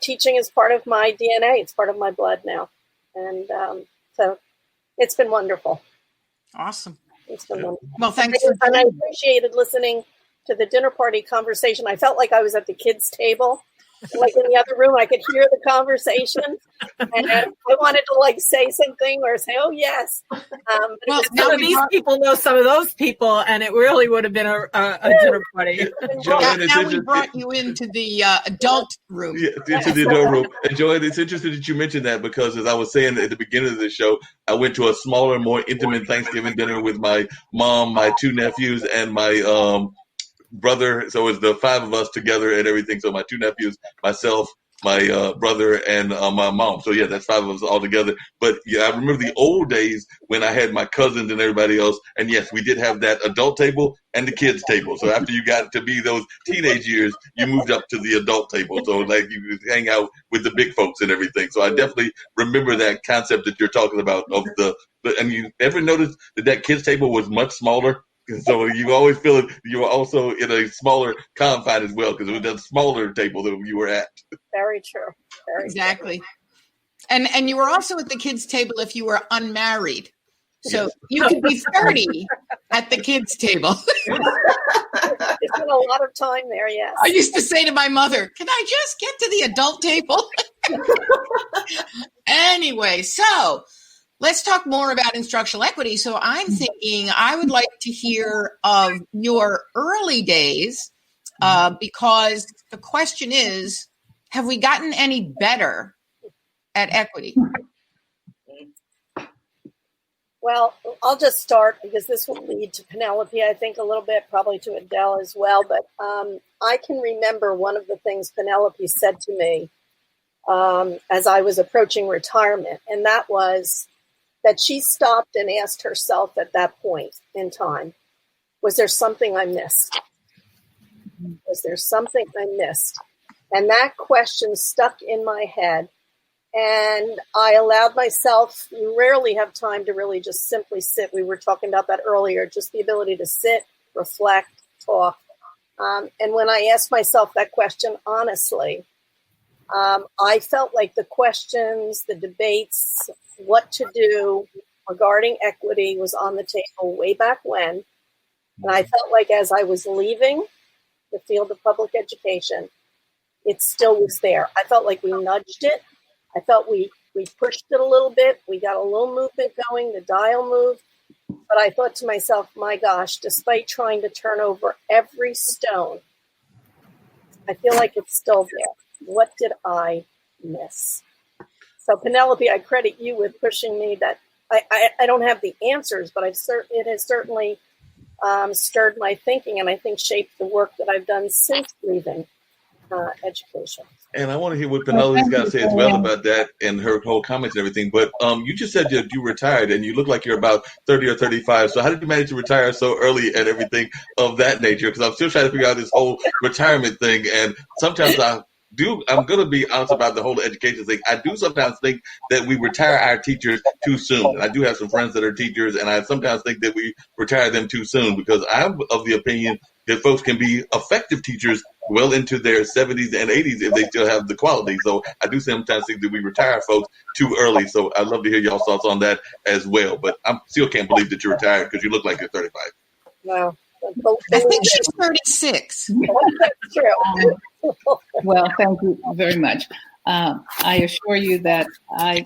teaching is part of my DNA. It's part of my blood now. And so it's been wonderful. Awesome. It's been wonderful. Well, thanks. And I appreciated listening to the dinner party conversation. I felt like I was at the kids' table. Like in the other room, I could hear the conversation, and I wanted to say something or say, "Oh yes." Well, some of these people know some of those people, and it really would have been a dinner party. Joanne, now we brought you into the adult room. Yeah, into the adult room. And Joanne, it's interesting that you mentioned that because, as I was saying at the beginning of the show, I went to a smaller, more intimate Thanksgiving dinner with my mom, my two nephews, and my brother. So it's the five of us together and everything. So my two nephews, myself, my brother, and my mom. So yeah, that's five of us all together. But yeah, I remember the old days when I had my cousins and everybody else. And yes, we did have that adult table and the kids table. So after you got to be those teenage years, you moved up to the adult table. So you could hang out with the big folks and everything. So I definitely remember that concept that you're talking about and you ever noticed that kids table was much smaller? So you always feel it. You were also in a smaller confine as well because it was a smaller table that you were at. Very true. Exactly. And you were also at the kids' table if you were unmarried. So you could be 30 at the kids' table. It's been a lot of time there, yes. I used to say to my mother, can I just get to the adult table? Anyway, so let's talk more about instructional equity. So I'm thinking I would like to hear of your early days because the question is, have we gotten any better at equity? Well, I'll just start because this will lead to Penelope, I think a little bit, probably to Adele as well. But I can remember one of the things Penelope said to me as I was approaching retirement, and that was that she stopped and asked herself at that point in time, was there something I missed? Was there something I missed? And that question stuck in my head And I allowed myself, you rarely have time to really just simply sit. We were talking about that earlier, just the ability to sit, reflect, talk. And when I asked myself that question honestly, I felt like the questions, the debates, what to do regarding equity was on the table way back when. And I felt like as I was leaving the field of public education, it still was there. I felt like we nudged it. I felt we pushed it a little bit. We got a little movement going, the dial moved. But I thought to myself, my gosh, despite trying to turn over every stone, I feel like it's still there. What did I miss? So Penelope, I credit you with pushing me that I don't have the answers, but it has certainly stirred my thinking and I think shaped the work that I've done since leaving education. And I want to hear what Penelope's got to say as well about that and her whole comments and everything. But you just said that you retired and you look like you're about 30 or 35. So how did you manage to retire so early and everything of that nature? Because I'm still trying to figure out this whole retirement thing. And sometimes I'm going to be honest about the whole education thing. I do sometimes think that we retire our teachers too soon. And I do have some friends that are teachers, and I sometimes think that we retire them too soon because I'm of the opinion that folks can be effective teachers well into their 70s and 80s if they still have the quality. So I do sometimes think that we retire folks too early. So I'd love to hear y'all's thoughts on that as well. But I still can't believe that you're retired because you look like you're 35. Wow. I think she's 36. That's true. Well, thank you very much. I assure you that I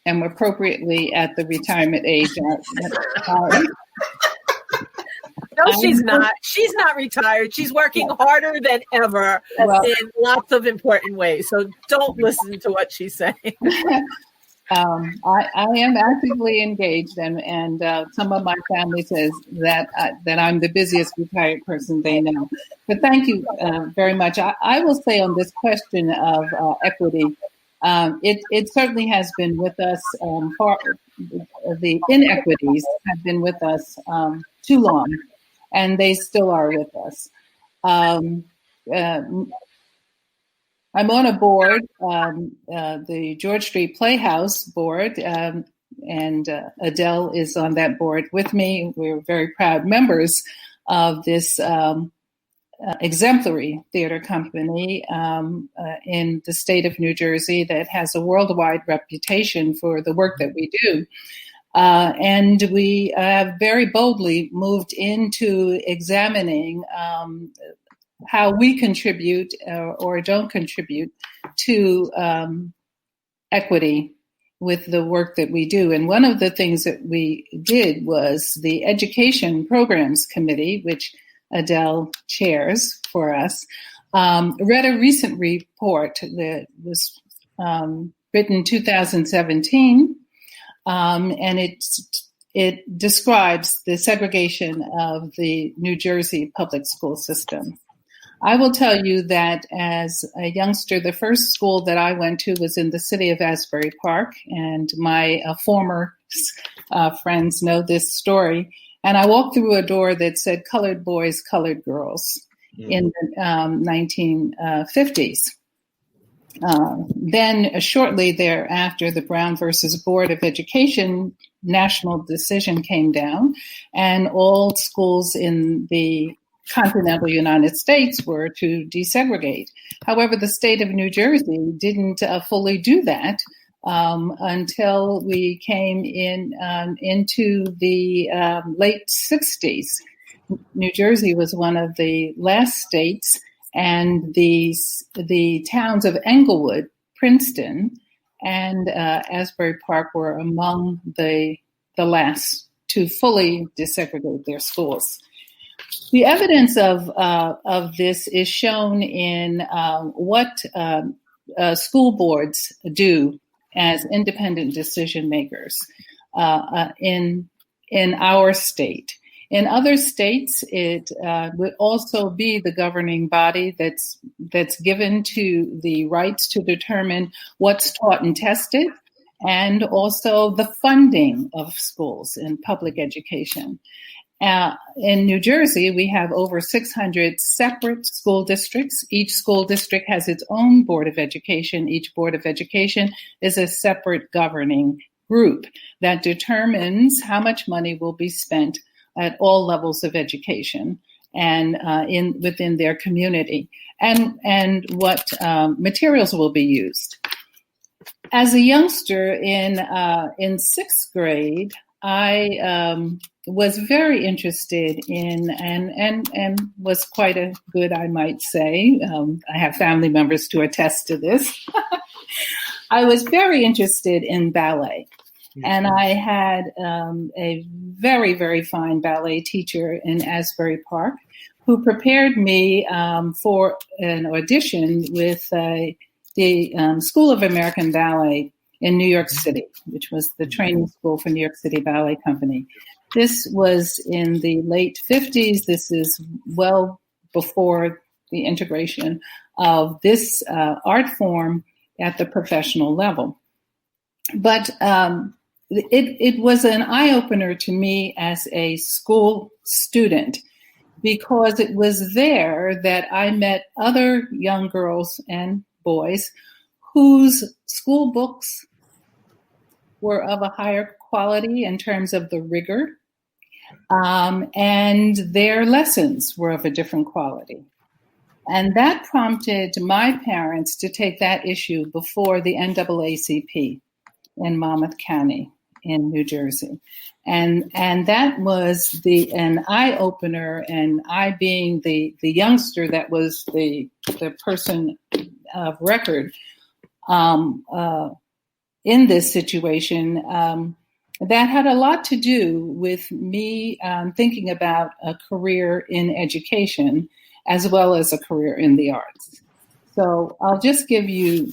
am appropriately at the retirement age. No, she's not. She's not retired. She's working harder than ever in lots of important ways. So don't listen to what she's saying. I am actively engaged, and some of my family says that I'm the busiest retired person they know. But thank you very much. I will say on this question of equity, it certainly has been with us. The inequities have been with us too long, and they still are with us. I'm on a board, the George Street Playhouse board, and Adele is on that board with me. We're very proud members of this exemplary theater company in the state of New Jersey that has a worldwide reputation for the work that we do. And we have very boldly moved into examining how we contribute or don't contribute to equity with the work that we do. And one of the things that we did was the Education Programs Committee, which Adele chairs for us, read a recent report that was written in 2017, and it describes the segregation of the New Jersey public school system. I will tell you that as a youngster, the first school that I went to was in the city of Asbury Park, and my former friends know this story. And I walked through a door that said colored boys, colored girls in the 1950s. Then shortly thereafter, the Brown versus Board of Education national decision came down, and all schools in the continental United States were to desegregate. However, the state of New Jersey didn't fully do that until we came into the late 60s. New Jersey was one of the last states, and the towns of Englewood, Princeton, and Asbury Park were among the last to fully desegregate their schools. The evidence of this is shown in what school boards do as independent decision makers in our state. In other states, it would also be the governing body that's given to the rights to determine what's taught and tested, and also the funding of schools in public education. In New Jersey, we have over 600 separate school districts. Each school district has its own Board of Education. Each Board of Education is a separate governing group that determines how much money will be spent at all levels of education and within their community, and what materials will be used. As a youngster in sixth grade, I was very interested in and was quite a good, I might say. I have family members to attest to this. I was very interested in ballet. And I had a very, very fine ballet teacher in Asbury Park who prepared me for an audition with the School of American Ballet in New York City, which was the training school for New York City Ballet Company. This was in the late 50s. This is well before the integration of this art form at the professional level. But it was an eye-opener to me as a school student, because it was there that I met other young girls and boys whose school books were of a higher quality in terms of the rigor, and their lessons were of a different quality. And that prompted my parents to take that issue before the NAACP in Monmouth County in New Jersey. And that was an eye-opener, and I being the youngster that was the person of record in this situation, that had a lot to do with me thinking about a career in education as well as a career in the arts. So I'll just give you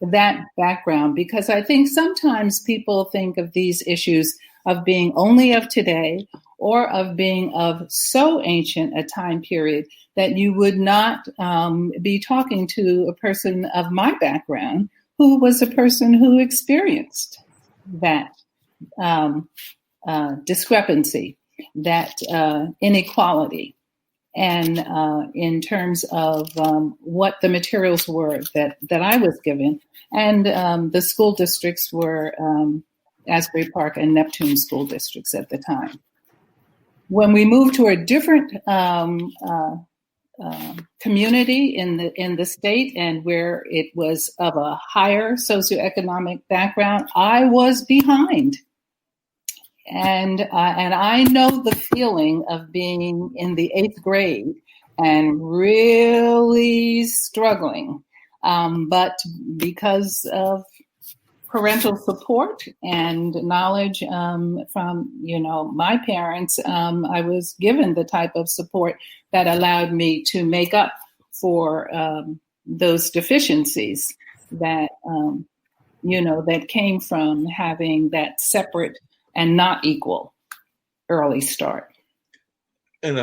that background, because I think sometimes people think of these issues of being only of today or of being of so ancient a time period that you would not be talking to a person of my background who was a person who experienced that discrepancy, that inequality, and in terms of what the materials were that I was given. And the school districts were Asbury Park and Neptune school districts at the time. When we moved to a different community in the state, and where it was of a higher socioeconomic background, I was behind. And I know the feeling of being in the 8th grade and really struggling. But because of parental support and knowledge from, my parents, I was given the type of support that allowed me to make up for those deficiencies that, that came from having that separate and not equal early start. And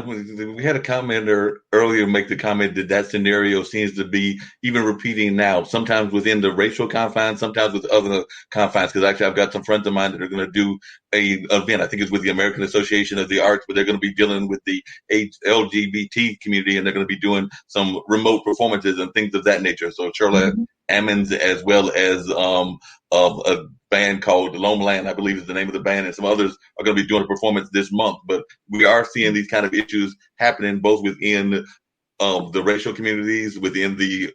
we had a commenter earlier make the comment that scenario seems to be even repeating now, sometimes within the racial confines, sometimes with other confines. Because actually, I've got some friends of mine that are going to do an event. I think it's with the American Association of the Arts, but they're going to be dealing with the LGBT community, and they're going to be doing some remote performances and things of that nature. So Charlotte Ammons, as well as a band called Lomeland, I believe is the name of the band, and some others are going to be doing a performance this month. But we are seeing these kind of issues happening both within the racial communities, within the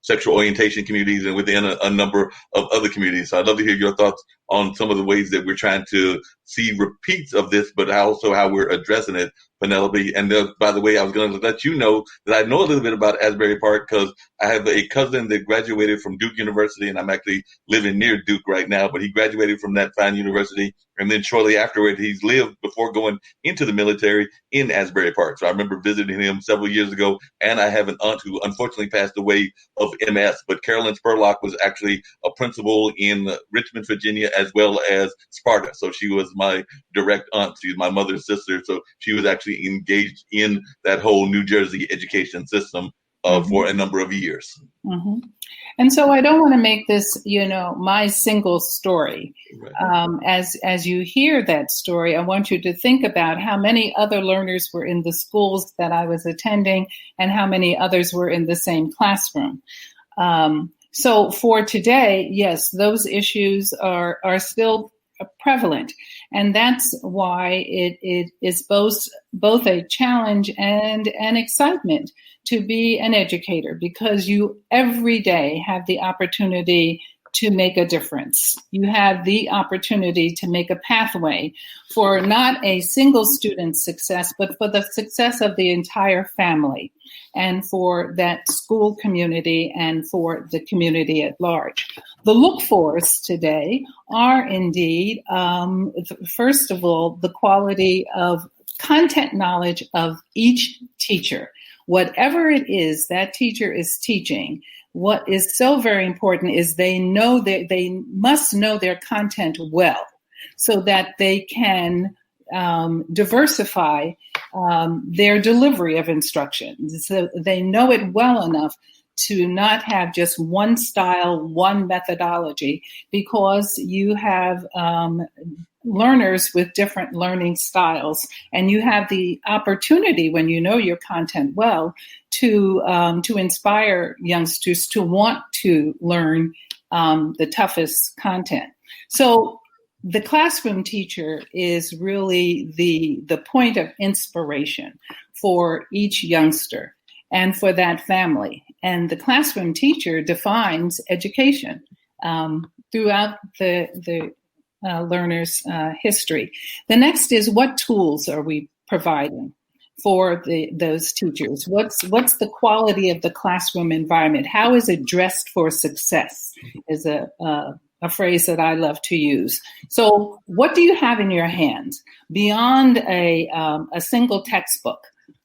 sexual orientation communities, and within a number of other communities. So I'd love to hear your thoughts on some of the ways that we're trying to see repeats of this, but also how we're addressing it, Penelope. And by the way, I was going to let you know that I know a little bit about Asbury Park because I have a cousin that graduated from Duke University, and I'm actually living near Duke right now, but he graduated from that fine university. And then shortly afterward, he's lived before going into the military in Asbury Park. So I remember visiting him several years ago, and I have an aunt who unfortunately passed away of MS, but Carolyn Spurlock was actually a principal in Richmond, Virginia, as well as Sparta. So she was my direct aunt. She's my mother's sister. So she was actually engaged in that whole New Jersey education system for a number of years. Mm-hmm. And so I don't want to make this, my single story. Right. As you hear that story, I want you to think about how many other learners were in the schools that I was attending and how many others were in the same classroom. So for today, yes, those issues are still prevalent. And that's why it is both a challenge and an excitement to be an educator, because you every day have the opportunity to make a difference. You have the opportunity to make a pathway for not a single student's success, but for the success of the entire family and for that school community and for the community at large. The look-fors today are indeed, first of all, the quality of content knowledge of each teacher. Whatever it is that teacher is teaching, what is so very important is they must know their content well so that they can diversify their delivery of instruction. So they know it well enough to not have just one style, one methodology, because you have learners with different learning styles, and you have the opportunity, when you know your content well, to inspire youngsters to want to learn the toughest content. So the classroom teacher is really the point of inspiration for each youngster and for that family. And the classroom teacher defines education throughout the learner's history. The next is, what tools are we providing for those teachers? What's the quality of the classroom environment? How is it dressed for success? Is a phrase that I love to use. So what do you have in your hands beyond a single textbook?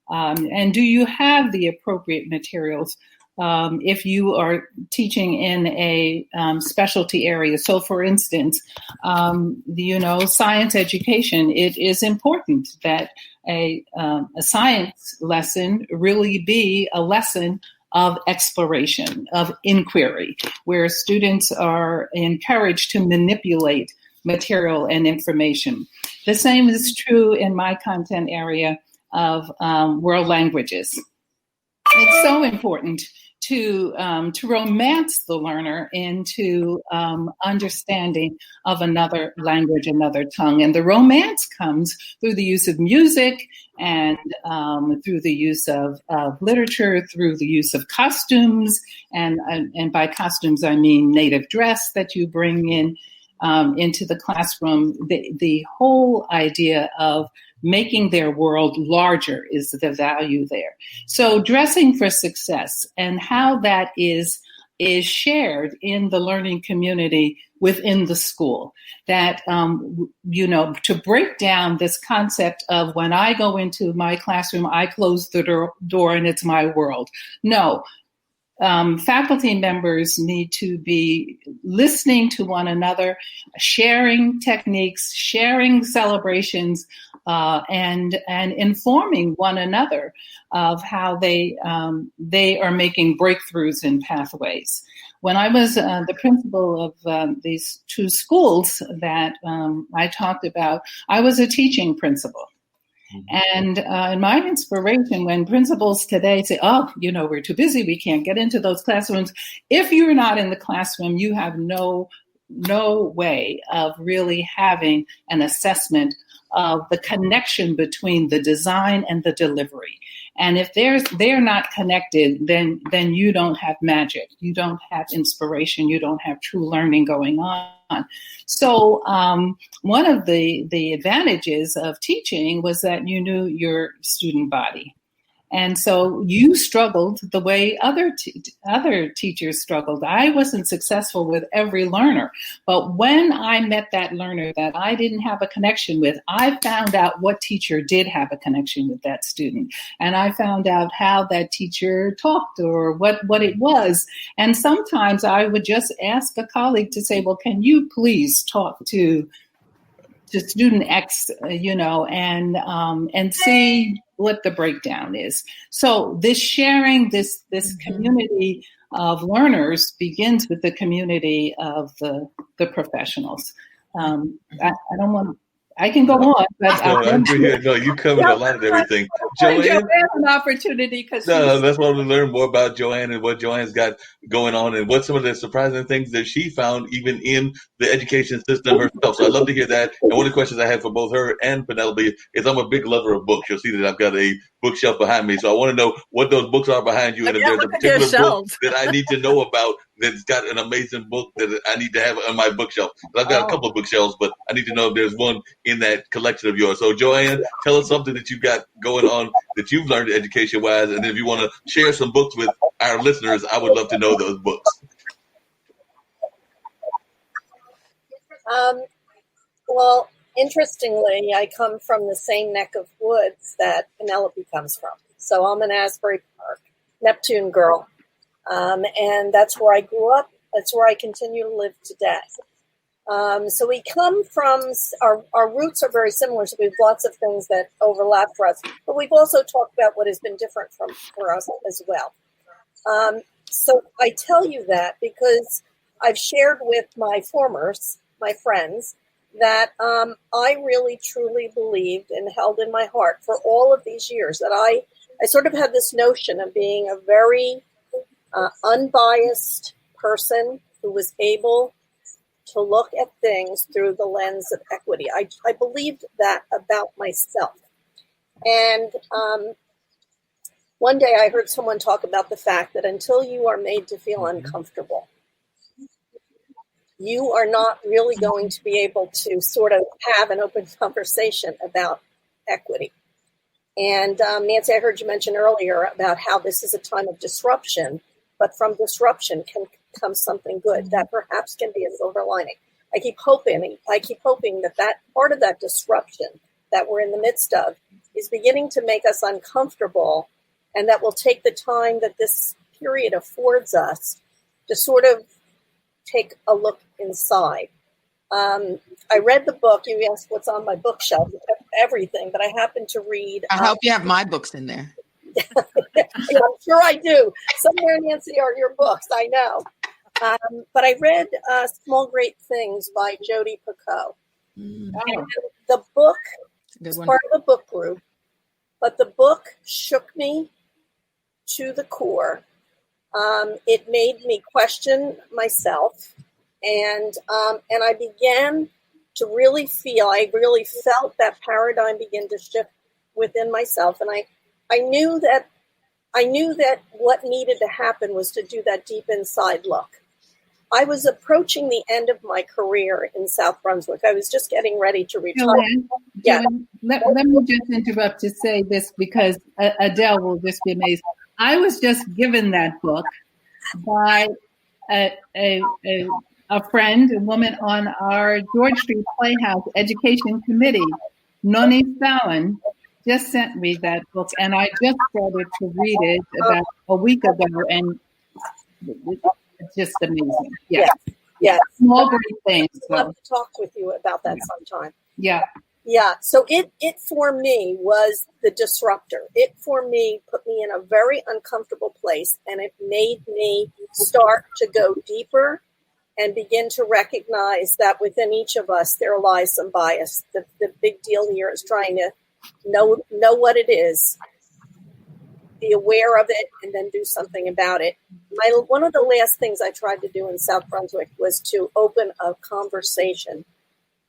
And do you have the appropriate materials if you are teaching in a specialty area? So for instance, science education, it is important that a science lesson really be a lesson of exploration, of inquiry, where students are encouraged to manipulate material and information. The same is true in my content area of world languages. It's so important to romance the learner into understanding of another language, another tongue. And the romance comes through the use of music and through the use of literature, through the use of costumes. And by costumes, I mean native dress that you bring in into the classroom. The whole idea of making their world larger is the value there. So dressing for success and how that is shared in the learning community within the school. That, to break down this concept of when I go into my classroom, I close the door and it's my world. No. Faculty members need to be listening to one another, sharing techniques, sharing celebrations, and informing one another of how they are making breakthroughs in pathways. When I was the principal of these two schools that I talked about, I was a teaching principal. And in my inspiration, when principals today say, we're too busy, we can't get into those classrooms. If you're not in the classroom, you have no way of really having an assessment of the connection between the design and the delivery. And if they're not connected, then you don't have magic, you don't have inspiration, you don't have true learning going on. So one of the advantages of teaching was that you knew your student body. And so you struggled the way other teachers struggled. I wasn't successful with every learner, but when I met that learner that I didn't have a connection with, I found out what teacher did have a connection with that student. And I found out how that teacher talked or what it was. And sometimes I would just ask a colleague to say, well, can you please talk to to student X, and see what the breakdown is. So this sharing, this community of learners begins with the community of the professionals. I can go on, but no, you covered a lot of everything. Joanne an opportunity because that's why we learn more about Joanne and what Joanne's got going on and what some of the surprising things that she found even in the education system herself. So I'd love to hear that. And one of the questions I have for both her and Penelope is I'm a big lover of books. You'll see that I've got a bookshelf behind me. So I want to know what those books are behind you and if there's a particular book that I need to know about that's got an amazing book that I need to have on my bookshelf. I've got a couple of bookshelves, but I need to know if there's one in that collection of yours. So Joanne, tell us something that you've got going on that you've learned education-wise, and if you want to share some books with our listeners, I would love to know those books. Well, interestingly, I come from the same neck of woods that Penelope comes from. So I'm an Asbury Park, Neptune girl. And that's where I grew up. That's where I continue to live today. So we come from, our roots are very similar, so we have lots of things that overlap for us. But we've also talked about what has been different for us as well. So I tell you that because I've shared with my friends, that I really, truly believed and held in my heart for all of these years that I sort of had this notion of being a very unbiased person who was able to look at things through the lens of equity. I believed that about myself. And one day I heard someone talk about the fact that until you are made to feel uncomfortable, you are not really going to be able to sort of have an open conversation about equity. And Nancy, I heard you mention earlier about how this is a time of disruption, but from disruption can come something good that perhaps can be a silver lining. I keep hoping that part of that disruption that we're in the midst of is beginning to make us uncomfortable, and that will take the time that this period affords us to sort of take a look inside. I read the book. You asked what's on my bookshelf, everything, but I happened to read. I hope you have my books in there. I'm sure I do. Somewhere, Nancy, are your books. I know. But I read Small Great Things by Jodi Picoult. And the book is part of a book group, but the book shook me to the core. It made me question myself, and I began to really felt that paradigm begin to shift within myself, and I knew that what needed to happen was to do that deep inside look. I was approaching the end of my career in South Brunswick. I was just getting ready to retire. Joanne, let me just interrupt to say this because Adele will just be amazed. I was just given that book by a friend, a woman on our George Street Playhouse Education Committee. Noni Fallon just sent me that book, and I just started to read it about a week ago, and it's just amazing. Yeah. Small great things. I'd love to talk with you about that sometime. Yeah. Yeah. So it for me was the disruptor. It for me put me in a very uncomfortable place, and it made me start to go deeper and begin to recognize that within each of us there lies some bias. The big deal here is trying to know what it is, be aware of it, and then do something about it. One of the last things I tried to do in South Brunswick was to open a conversation,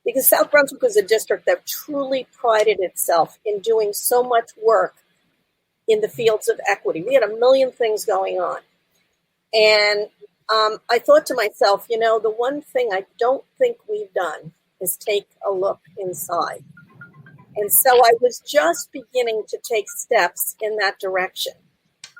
because South Brunswick was a district that truly prided itself in doing so much work in the fields of equity. We had a million things going on. And I thought to myself, the one thing I don't think we've done is take a look inside. And so I was just beginning to take steps in that direction.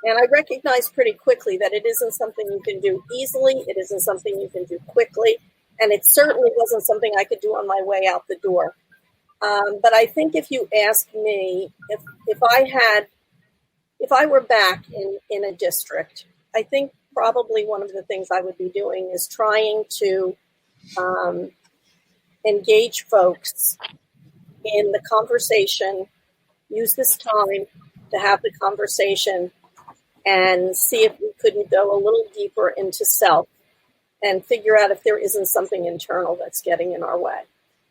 And I recognized pretty quickly that it isn't something you can do easily. It isn't something you can do quickly. And it certainly wasn't something I could do on my way out the door. But I think if you ask me, if I were back in a district, I think probably one of the things I would be doing is trying to engage folks in the conversation, use this time to have the conversation and see if we couldn't go a little deeper into self and figure out if there isn't something internal that's getting in our way.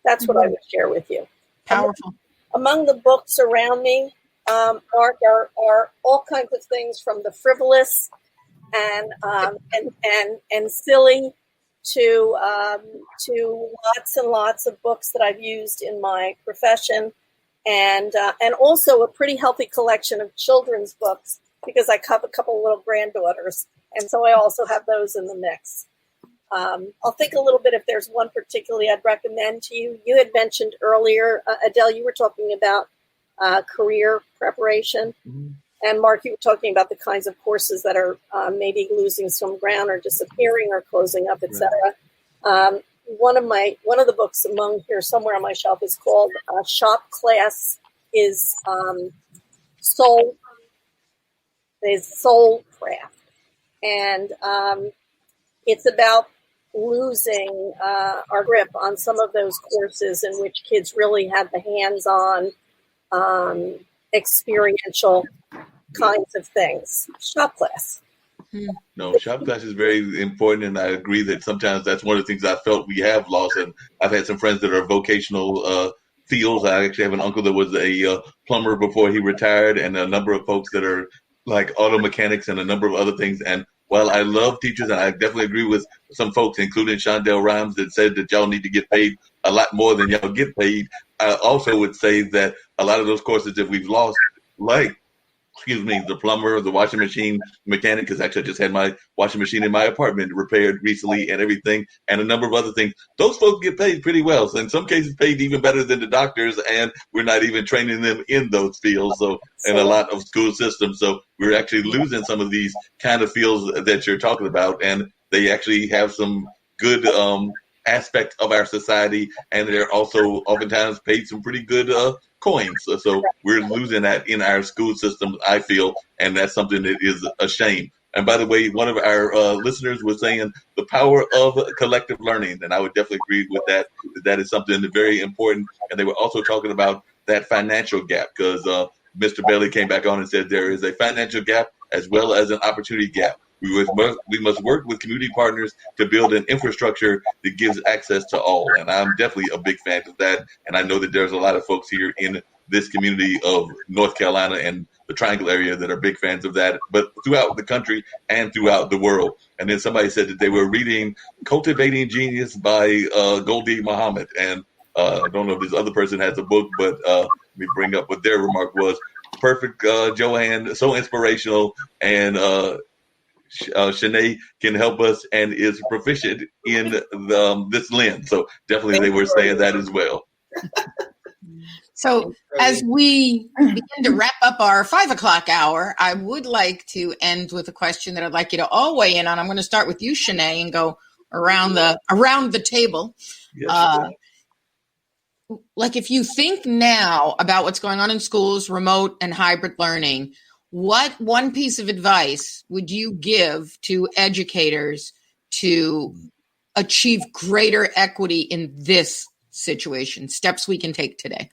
That's what I would share with you. Powerful. Among the books around me, Mark, are all kinds of things from the frivolous and silly to lots and lots of books that I've used in my profession, and also a pretty healthy collection of children's books because I have a couple of little granddaughters, and so I also have those in the mix. I'll think a little bit if there's one particularly I'd recommend to you. You had mentioned earlier, Adele, you were talking about career preparation. Mm-hmm. And Mark, you were talking about the kinds of courses that are maybe losing some ground or disappearing or closing up, et cetera. One of the books among here somewhere on my shelf is called Shop Class is Soul Craft. And it's about losing our grip on some of those courses in which kids really had the hands-on experiential kinds of things. Shop class. No, shop class is very important, and I agree that sometimes that's one of the things I felt we have lost. And I've had some friends that are vocational fields. I actually have an uncle that was a plumber before he retired, and a number of folks that are like auto mechanics and a number of other things. And while I love teachers, and I definitely agree with some folks, including Shondell Rhimes, that said that y'all need to get paid a lot more than y'all get paid, I also would say that a lot of those courses that we've lost, like the plumber, the washing machine mechanic, because actually I just had my washing machine in my apartment repaired recently and everything, and a number of other things. Those folks get paid pretty well. So in some cases paid even better than the doctors, and we're not even training them in those fields. So in a lot of school systems. So we're actually losing some of these kind of fields that you're talking about, and they actually have some good aspect of our society, and they're also oftentimes paid some pretty good coins. So we're losing that in our school system, I feel, and that's something that is a shame. And by the way, one of our listeners was saying the power of collective learning, and I would definitely agree with that. That is something that's very important. And they were also talking about that financial gap, because Mr. Bailey came back on and said there is a financial gap as well as an opportunity gap. We must work with community partners to build an infrastructure that gives access to all. And I'm definitely a big fan of that. And I know that there's a lot of folks here in this community of North Carolina and the Triangle area that are big fans of that, but throughout the country and throughout the world. And then somebody said that they were reading Cultivating Genius by Goldie Muhammad. And I don't know if this other person has a book, but let me bring up what their remark was. Perfect, Joanne, so inspirational, and Shanae can help us and is proficient in this lens. So definitely they were saying that as well. So as we begin to wrap up our 5 o'clock hour, I would like to end with a question that I'd like you to all weigh in on. I'm going to start with you, Shanae, and go around the table. Yes, like if you think now about what's going on in schools, remote and hybrid learning, what one piece of advice would you give to educators to achieve greater equity in this situation? Steps we can take today.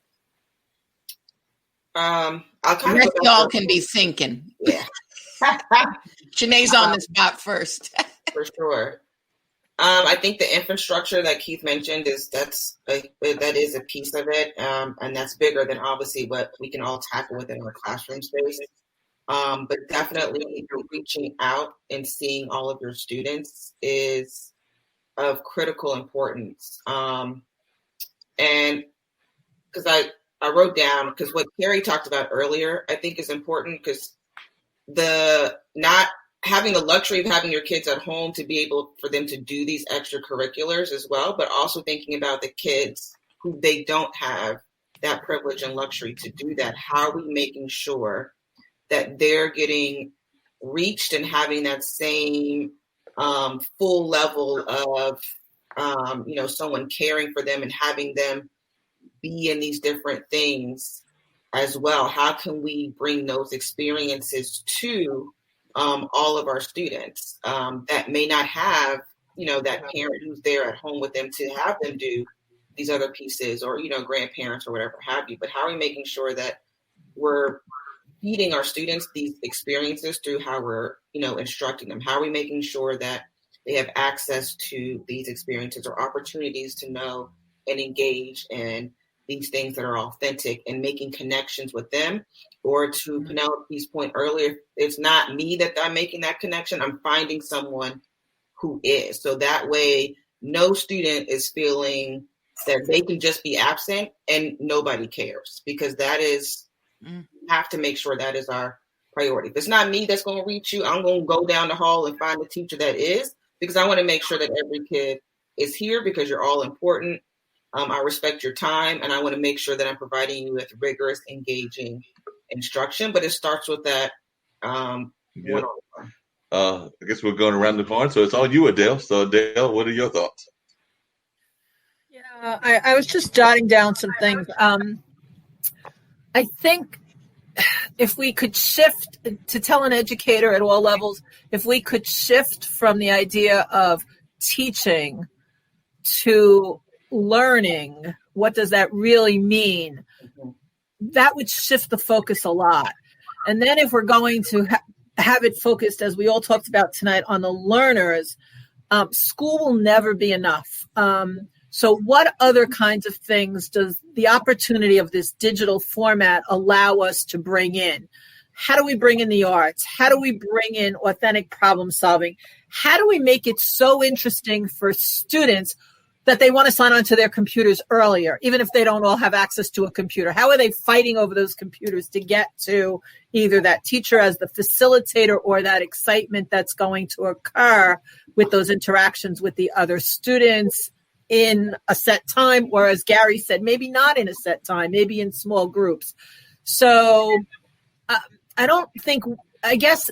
Y'all can be thinking. Yeah. Shanae's on the spot first. For sure. I think the infrastructure that Keith mentioned that is a piece of it, and that's bigger than obviously what we can all tackle within our classroom space. But definitely reaching out and seeing all of your students is of critical importance. And because I wrote down, because what Carrie talked about earlier, I think is important, because not having the luxury of having your kids at home to be able for them to do these extracurriculars as well, but also thinking about the kids who they don't have that privilege and luxury to do that. How are we making sure that they're getting reached and having that same full level of, someone caring for them and having them be in these different things as well? How can we bring those experiences to all of our students that may not have, that parent who's there at home with them to have them do these other pieces, or, grandparents or whatever have you, but how are we making sure that we're feeding our students these experiences through how we're, instructing them? How are we making sure that they have access to these experiences or opportunities to know and engage in these things that are authentic, and making connections with them? Or to Penelope's point earlier, it's not me that I'm making that connection. I'm finding someone who is. So that way, no student is feeling that they can just be absent and nobody cares, because that is, have to make sure that is our priority. If it's not me that's going to reach you, I'm going to go down the hall and find a teacher that is, because I want to make sure that every kid is here, because you're all important. I respect your time, and I want to make sure that I'm providing you with rigorous, engaging instruction. But it starts with that one-on-one. I guess we're going around the horn, so it's all you, Adele. So, Adele, what are your thoughts? Yeah, I was just jotting down some things. I think if we could shift, to tell an educator at all levels, if we could shift from the idea of teaching to learning, what does that really mean? That would shift the focus a lot. And then if we're going to have it focused, as we all talked about tonight, on the learners, school will never be enough. So what other kinds of things does the opportunity of this digital format allow us to bring in? How do we bring in the arts? How do we bring in authentic problem solving? How do we make it so interesting for students that they want to sign onto their computers earlier, even if they don't all have access to a computer? How are they fighting over those computers to get to either that teacher as the facilitator or that excitement that's going to occur with those interactions with the other students in a set time, or as Gary said, maybe not in a set time, maybe in small groups? So I guess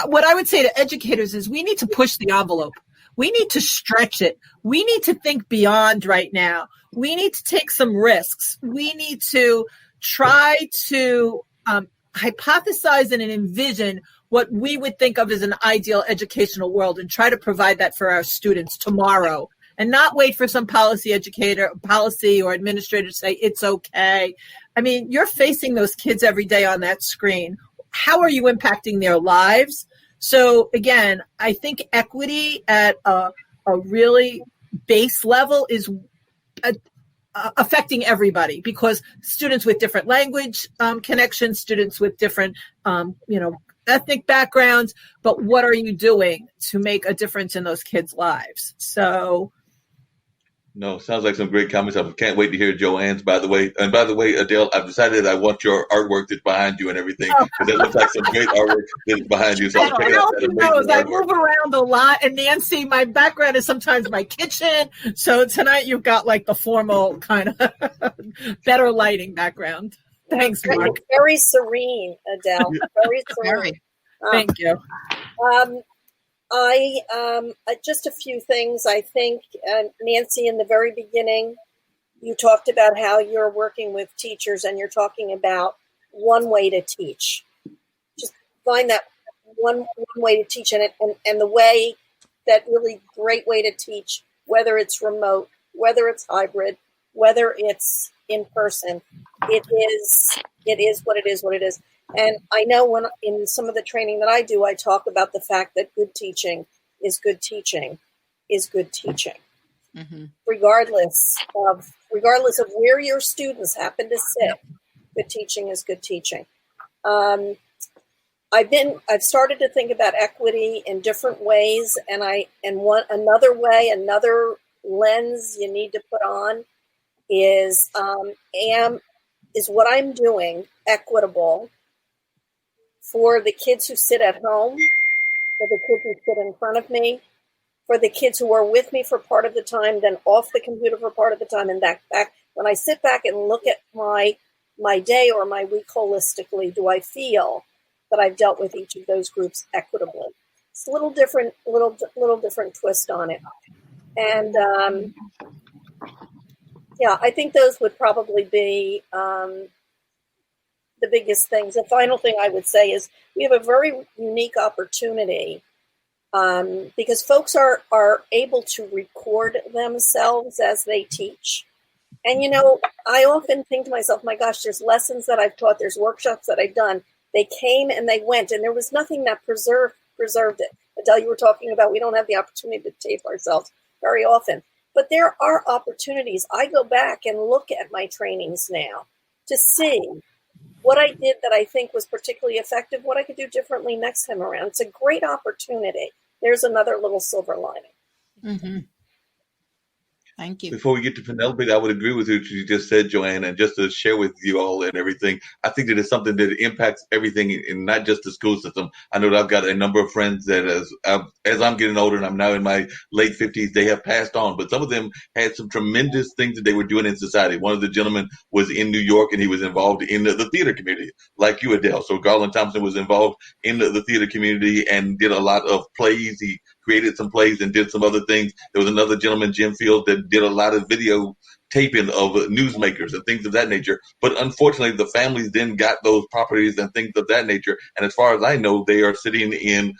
what I would say to educators is we need to push the envelope. We need to stretch it. We need to think beyond right now. We need to take some risks. We need to try to hypothesize and envision what we would think of as an ideal educational world, and try to provide that for our students tomorrow, and not wait for some policy or administrator to say it's okay. I mean, you're facing those kids every day on that screen. How are you impacting their lives? So again, I think equity at a really base level is affecting everybody, because students with different language connections, students with different, ethnic backgrounds, but what are you doing to make a difference in those kids' lives? So. No, sounds like some great comments. I can't wait to hear Joanne's, by the way. And by the way, Adele, I've decided I want your artwork that's behind you and everything, because it looks like some great artwork that's behind you. So I move around a lot. And Nancy, my background is sometimes my kitchen. So tonight you've got like the formal kind of better lighting background. Thanks, Mark. Very serene, Adele. Very serene. Thank you. Just a few things. I think, Nancy, in the very beginning, you talked about how you're working with teachers, and you're talking about one way to teach. Just find that one way to teach, and the way, that really great way to teach, whether it's remote, whether it's hybrid, whether it's in person, it is what it is. And I know when in some of the training that I do, I talk about the fact that good teaching is good teaching is good teaching, regardless of where your students happen to sit. Good teaching is good teaching. I've started to think about equity in different ways, another lens you need to put on is what I'm doing equitable for the kids who sit at home, for the kids who sit in front of me, for the kids who are with me for part of the time, then off the computer for part of the time, and back. When I sit back and look at my day or my week holistically, do I feel that I've dealt with each of those groups equitably? It's a little different twist on it. And I think those would probably be the biggest things. The final thing I would say is we have a very unique opportunity because folks are able to record themselves as they teach. And, I often think to myself, my gosh, there's lessons that I've taught, there's workshops that I've done. They came and they went, and there was nothing that preserved it. Adele, you were talking about we don't have the opportunity to tape ourselves very often. But there are opportunities. I go back and look at my trainings now to see what I did that I think was particularly effective, what I could do differently next time around. It's a great opportunity. There's another little silver lining. Mm-hmm. Thank you. Before we get to Penelope, I would agree with what you just said, Joanne, and just to share with you all and everything, I think that it's something that impacts everything and not just the school system. I know that I've got a number of friends that as I'm getting older and I'm now in my late 50s, they have passed on, but some of them had some tremendous things that they were doing in society. One of the gentlemen was in New York and he was involved in the theater community, like you, Adele. So Garland Thompson was involved in the theater community and did a lot of plays. He created some plays and did some other things. There was another gentleman, Jim Fields, that did a lot of video taping of newsmakers and things of that nature. But unfortunately, the families then got those properties and things of that nature. And as far as I know, they are sitting in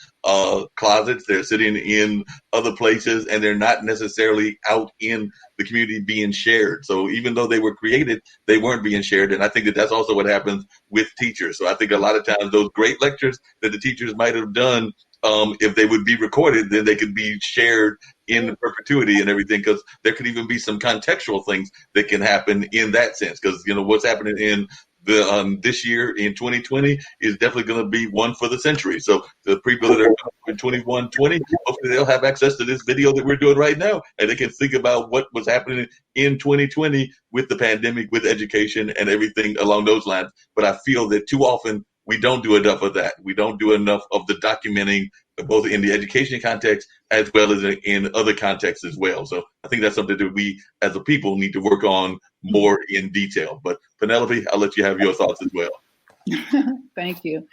closets, they're sitting in other places, and they're not necessarily out in the community being shared. So even though they were created, they weren't being shared. And I think that that's also what happens with teachers. So I think a lot of times those great lectures that the teachers might have done, if they would be recorded, then they could be shared in perpetuity and everything, because there could even be some contextual things that can happen in that sense. Because, what's happening in the this year in 2020 is definitely going to be one for the century. So the people that are in 2120, hopefully they'll have access to this video that we're doing right now, and they can think about what was happening in 2020 with the pandemic, with education and everything along those lines. But I feel that too often we don't do enough of that. We don't do enough of the documenting, both in the education context as well as in other contexts as well. So I think that's something that we as a people need to work on more in detail. But Penelope, I'll let you have your thoughts as well. Thank you.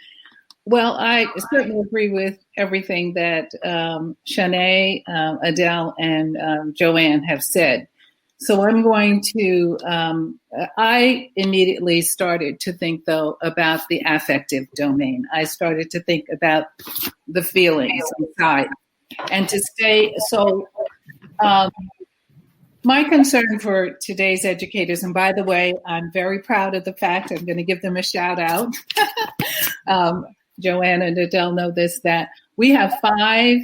Well, I certainly agree with everything that Shanae, Adele, and Joanne have said. So I'm going to, I immediately started to think, though, about the affective domain. I started to think about the feelings inside. And to stay, so my concern for today's educators, and by the way, I'm very proud of the fact, I'm going to give them a shout out. Joanne and Adele know this, that we have 5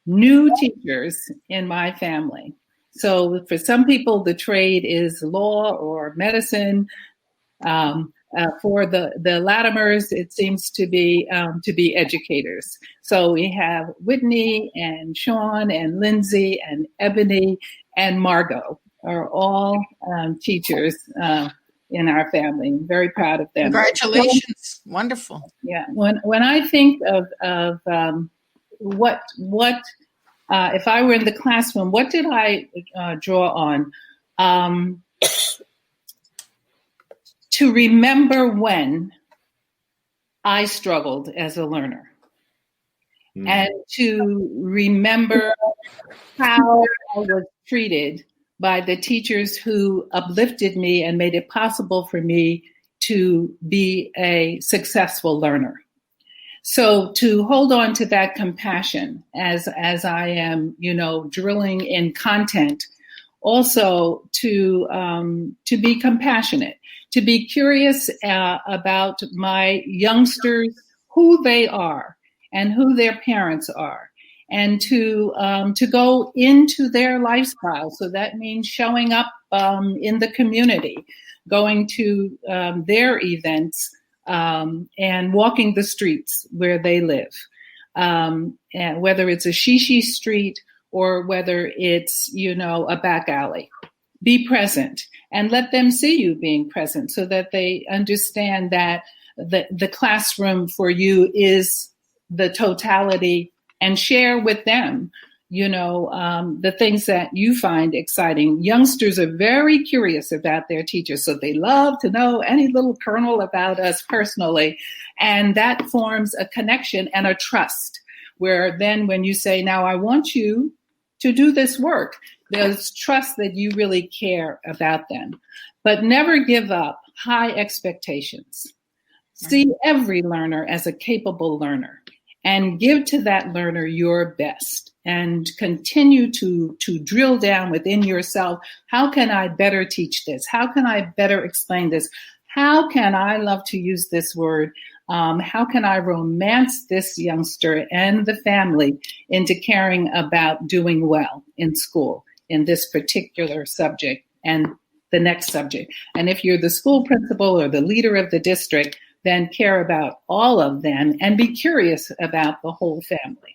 new teachers in my family. So for some people, the trade is law or medicine. For the Latimers, it seems to be educators. So we have Whitney and Sean and Lindsay and Ebony and Margot are all teachers in our family. I'm very proud of them. Congratulations! Wonderful. Yeah. When I think of what if I were in the classroom, what did I draw on? To remember when I struggled as a learner, and to remember how I was treated by the teachers who uplifted me and made it possible for me to be a successful learner. So to hold on to that compassion as I am, drilling in content, also to be compassionate, to be curious about my youngsters, who they are and who their parents are, and to go into their lifestyle. So that means showing up in the community, going to their events, and walking the streets where they live, and whether it's a shishi street or whether it's, a back alley. Be present and let them see you being present so that they understand that the classroom for you is the totality, and share with them, the things that you find exciting. Youngsters are very curious about their teachers, so they love to know any little kernel about us personally. And that forms a connection and a trust, where then when you say, now I want you to do this work, there's trust that you really care about them. But never give up high expectations. See every learner as a capable learner, and give to that learner your best and continue to drill down within yourself. How can I better teach this? How can I better explain this? How can I love to use this word? How can I romance this youngster and the family into caring about doing well in school in this particular subject and the next subject? And if you're the school principal or the leader of the district, then care about all of them and be curious about the whole family.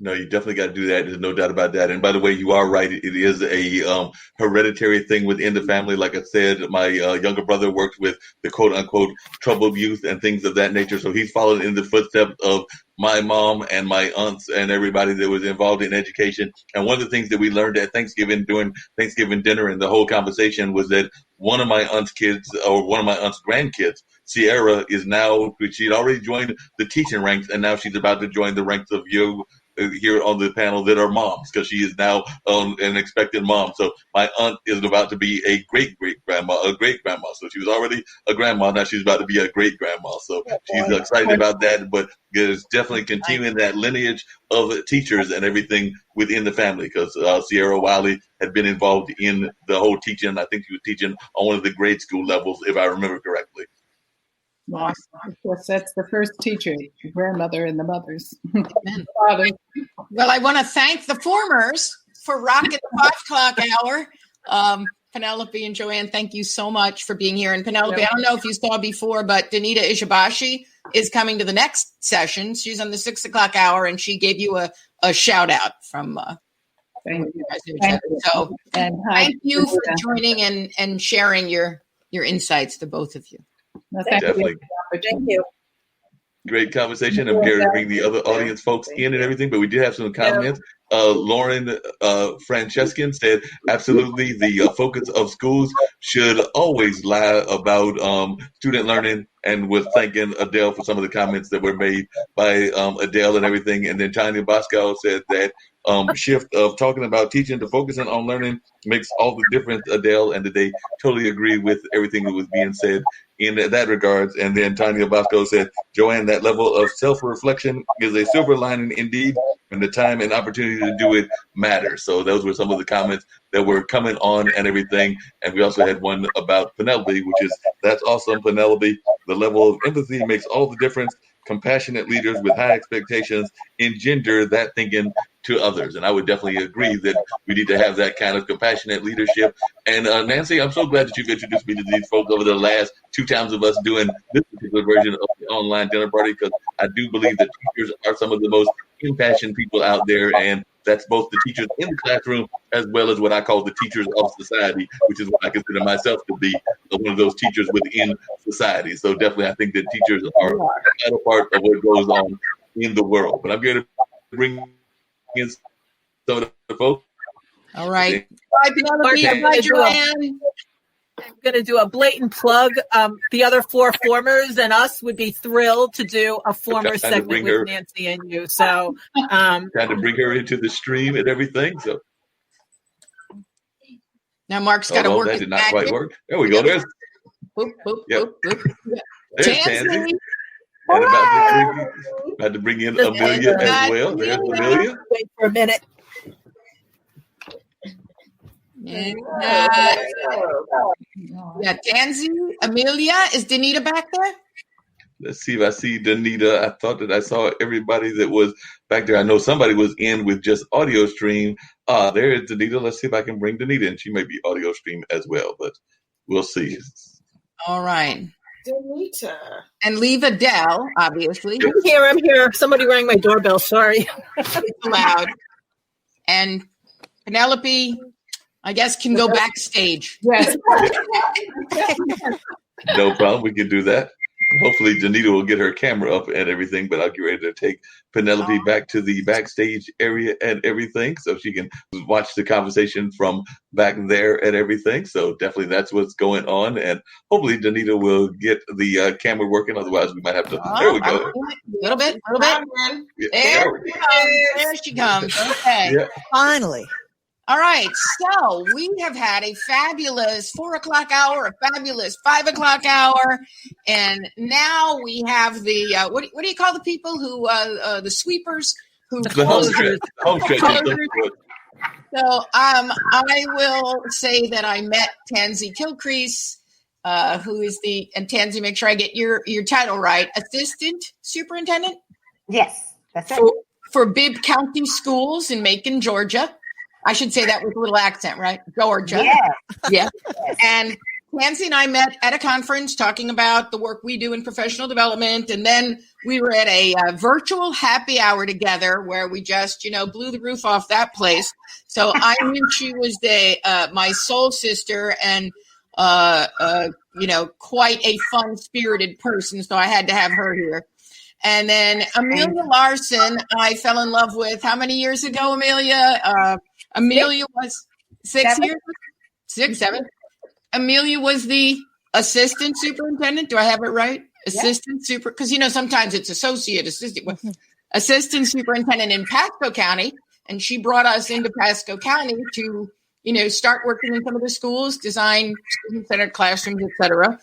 No, you definitely got to do that. There's no doubt about that. And by the way, you are right. It is a hereditary thing within the family. Like I said, my younger brother worked with the quote unquote troubled youth and things of that nature. So he's followed in the footsteps of my mom and my aunts and everybody that was involved in education. And one of the things that we learned at Thanksgiving, during Thanksgiving dinner and the whole conversation, was that one of my aunt's kids, or one of my aunt's grandkids, Sierra, is now, she'd already joined the teaching ranks, and now she's about to join the ranks of you here on the panel that are moms, because she is now an expected mom. So my aunt is about to be a great grandma. So she was already a grandma. Now she's about to be a great grandma. So she's excited about that, but is definitely continuing that lineage of teachers and everything within the family, because Sierra Wiley had been involved in the whole teaching. I think she was teaching on one of the grade school levels, if I remember correctly. Well, of course, that's the first teacher, the grandmother and the mothers. Well, I want to thank the formers for rocking the 5 o'clock hour. Penelope and Joanne, thank you so much for being here. And Penelope, I don't know if you saw before, but Danita Ishibashi is coming to the next session. She's on the 6 o'clock hour, and she gave you a shout out from thank you. So thank you for joining and sharing your insights to both of you. No, thank Definitely. Thank you. Great conversation. I'm going to bring the other audience folks in and everything, but we did have some comments. Lauren Francescan said, absolutely, the focus of schools should always lie about student learning, and was thanking Adele for some of the comments that were made by Adele and everything. And then Tanya Bosco said that shift of talking about teaching to focusing on learning makes all the difference, Adele, and that they totally agree with everything that was being said in that regards. And then Tanya Bosco said, Joanne, that level of self-reflection is a silver lining indeed, and the time and opportunity to do it matters. So those were some of the comments that were coming on and everything. And we also had one about Penelope, which is, that's awesome, Penelope. The level of empathy makes all the difference. Compassionate leaders with high expectations engender that thinking to others. And I would definitely agree that we need to have that kind of compassionate leadership. And Nancy, I'm so glad that you've introduced me to these folks over the last 2 times of us doing this particular version of the online dinner party, because I do believe that teachers are some of the most impassioned people out there. And that's both the teachers in the classroom as well as what I call the teachers of society, which is what I consider myself to be, one of those teachers within society. So definitely I think that teachers are a vital part of what goes on in the world. But I'm going to bring in some of the folks. All right. Bye, Penelope. Bye, Joanne. I'm going to do a blatant plug. The other 4 formers and us would be thrilled to do a former segment with Nancy and you. So trying to bring her into the stream and everything. So now Marc's got to work. That did not quite work. There we go. There's boop, boop, yep. boop, boop. There's Tansy. And about to bring in Amelia as well. There's Amelia. Wait for a minute. Yeah, Tansy, Amelia, is Danita back there? Let's see if I see Danita. I thought that I saw everybody that was back there. I know somebody was in with just audio stream. There is Danita. Let's see if I can bring Danita in. She may be audio stream as well, but we'll see. All right. Danita. And leave Adele, obviously. I'm here. Somebody rang my doorbell. Sorry. It's loud. And Penelope, I guess, can go backstage. Yes. No problem. We can do that. Hopefully, Danita will get her camera up and everything, but I'll get ready to take Penelope back to the backstage area and everything so she can watch the conversation from back there and everything. So definitely that's what's going on. And hopefully, Danita will get the camera working. Otherwise, we might have to. There we go. A little bit. There she comes. Okay. Yeah. Finally. All right, so we have had a fabulous 4 o'clock hour, a fabulous 5 o'clock hour, and now we have the what do you call the people who the sweepers who The home stretch. So I will say that I met Tansy Kilcrease, who is and Tansy, make sure I get your title right, Assistant Superintendent. Yes, that's it. For Bibb County Schools in Macon, Georgia. I should say that with a little accent, right? Georgia. Yeah. And Nancy and I met at a conference talking about the work we do in professional development. And then we were at a virtual happy hour together where we just, blew the roof off that place. So I knew she was my soul sister and, quite a fun-spirited person. So I had to have her here. And then Amelia Larson, I fell in love with how many years ago, Amelia? Amelia was 6 years? 6, 7. Amelia was the assistant superintendent. Do I have it right? Assistant super, because sometimes it's assistant superintendent in Pasco County, and she brought us into Pasco County to start working in some of the schools, design student-centered classrooms, etc.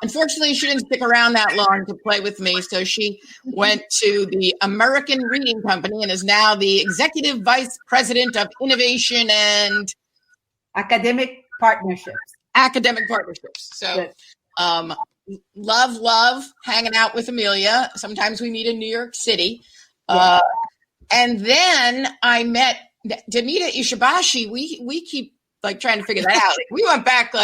Unfortunately, she didn't stick around that long to play with me, so she went to the American Reading Company and is now the Executive Vice President of Innovation and Academic Partnerships. So, love hanging out with Amelia. Sometimes we meet in New York City. And then I met Danita Ishibashi. We keep trying to figure that out. We went back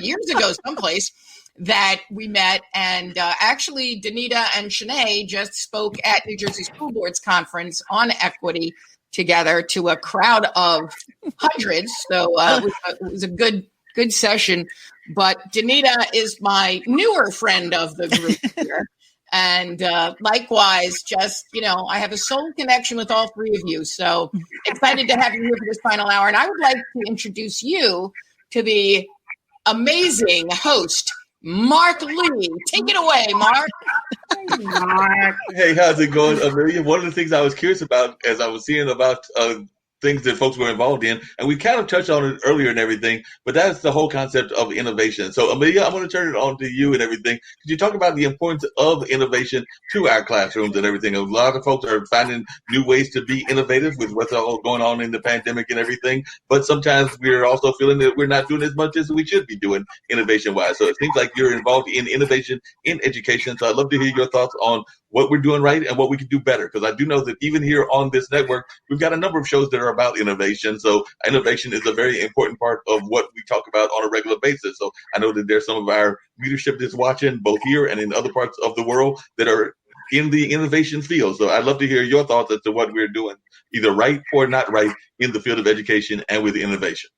years ago someplace that we met, and actually Danita and Shanae just spoke at New Jersey School Board's conference on equity together to a crowd of hundreds. So it was a good session. But Danita is my newer friend of the group here. And likewise, just, I have a soul connection with all three of you. So excited to have you here for this final hour. And I would like to introduce you to the amazing host, Marc Lee. Take it away, Marc. Hey, Marc. Hey, how's it going, Amelia? One of the things I was curious about as I was seeing about things that folks were involved in, and we kind of touched on it earlier and everything, but that's the whole concept of innovation. So, Amelia, I'm going to turn it on to you and everything. Could you talk about the importance of innovation to our classrooms and everything? A lot of folks are finding new ways to be innovative with what's all going on in the pandemic and everything, but sometimes we're also feeling that we're not doing as much as we should be doing innovation-wise. So it seems like you're involved in innovation in education. So I'd love to hear your thoughts on what we're doing right and what we can do better, because I do know that even here on this network, we've got a number of shows that are about innovation. So innovation is a very important part of what we talk about on a regular basis. So I know that there's some of our leadership that's watching both here and in other parts of the world that are in the innovation field. So I'd love to hear your thoughts as to what we're doing, either right or not right, in the field of education and with innovation.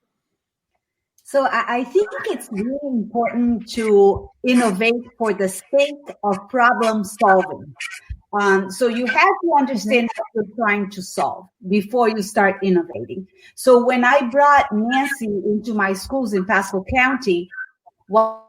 So I think it's really important to innovate for the sake of problem solving. So you have to understand what you're trying to solve before you start innovating. So when I brought Nancy into my schools in Pasco County, what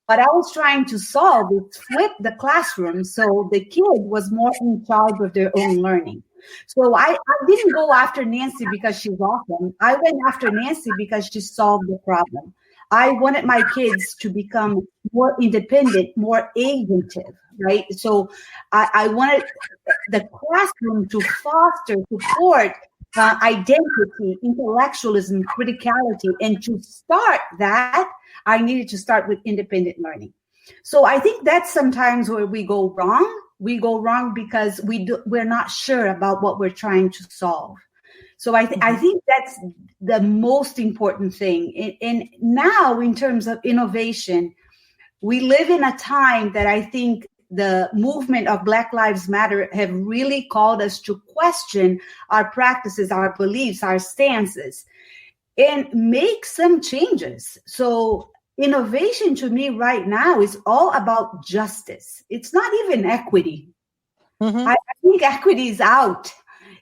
I was trying to solve is flip the classroom so the kid was more in charge of their own learning. So I didn't go after Nancy because she's awesome. I went after Nancy because she solved the problem. I wanted my kids to become more independent, more agentive, right? So I wanted the classroom to foster, support identity, intellectualism, criticality. And to start that, I needed to start with independent learning. So I think that's sometimes where we go wrong. We go wrong because we're not sure about what we're trying to solve. So I think that's the most important thing. And now, in terms of innovation, we live in a time that I think the movement of Black Lives Matter have really called us to question our practices, our beliefs, our stances, and make some changes. So innovation to me right now is all about justice. It's not even equity. Mm-hmm. I think equity is out.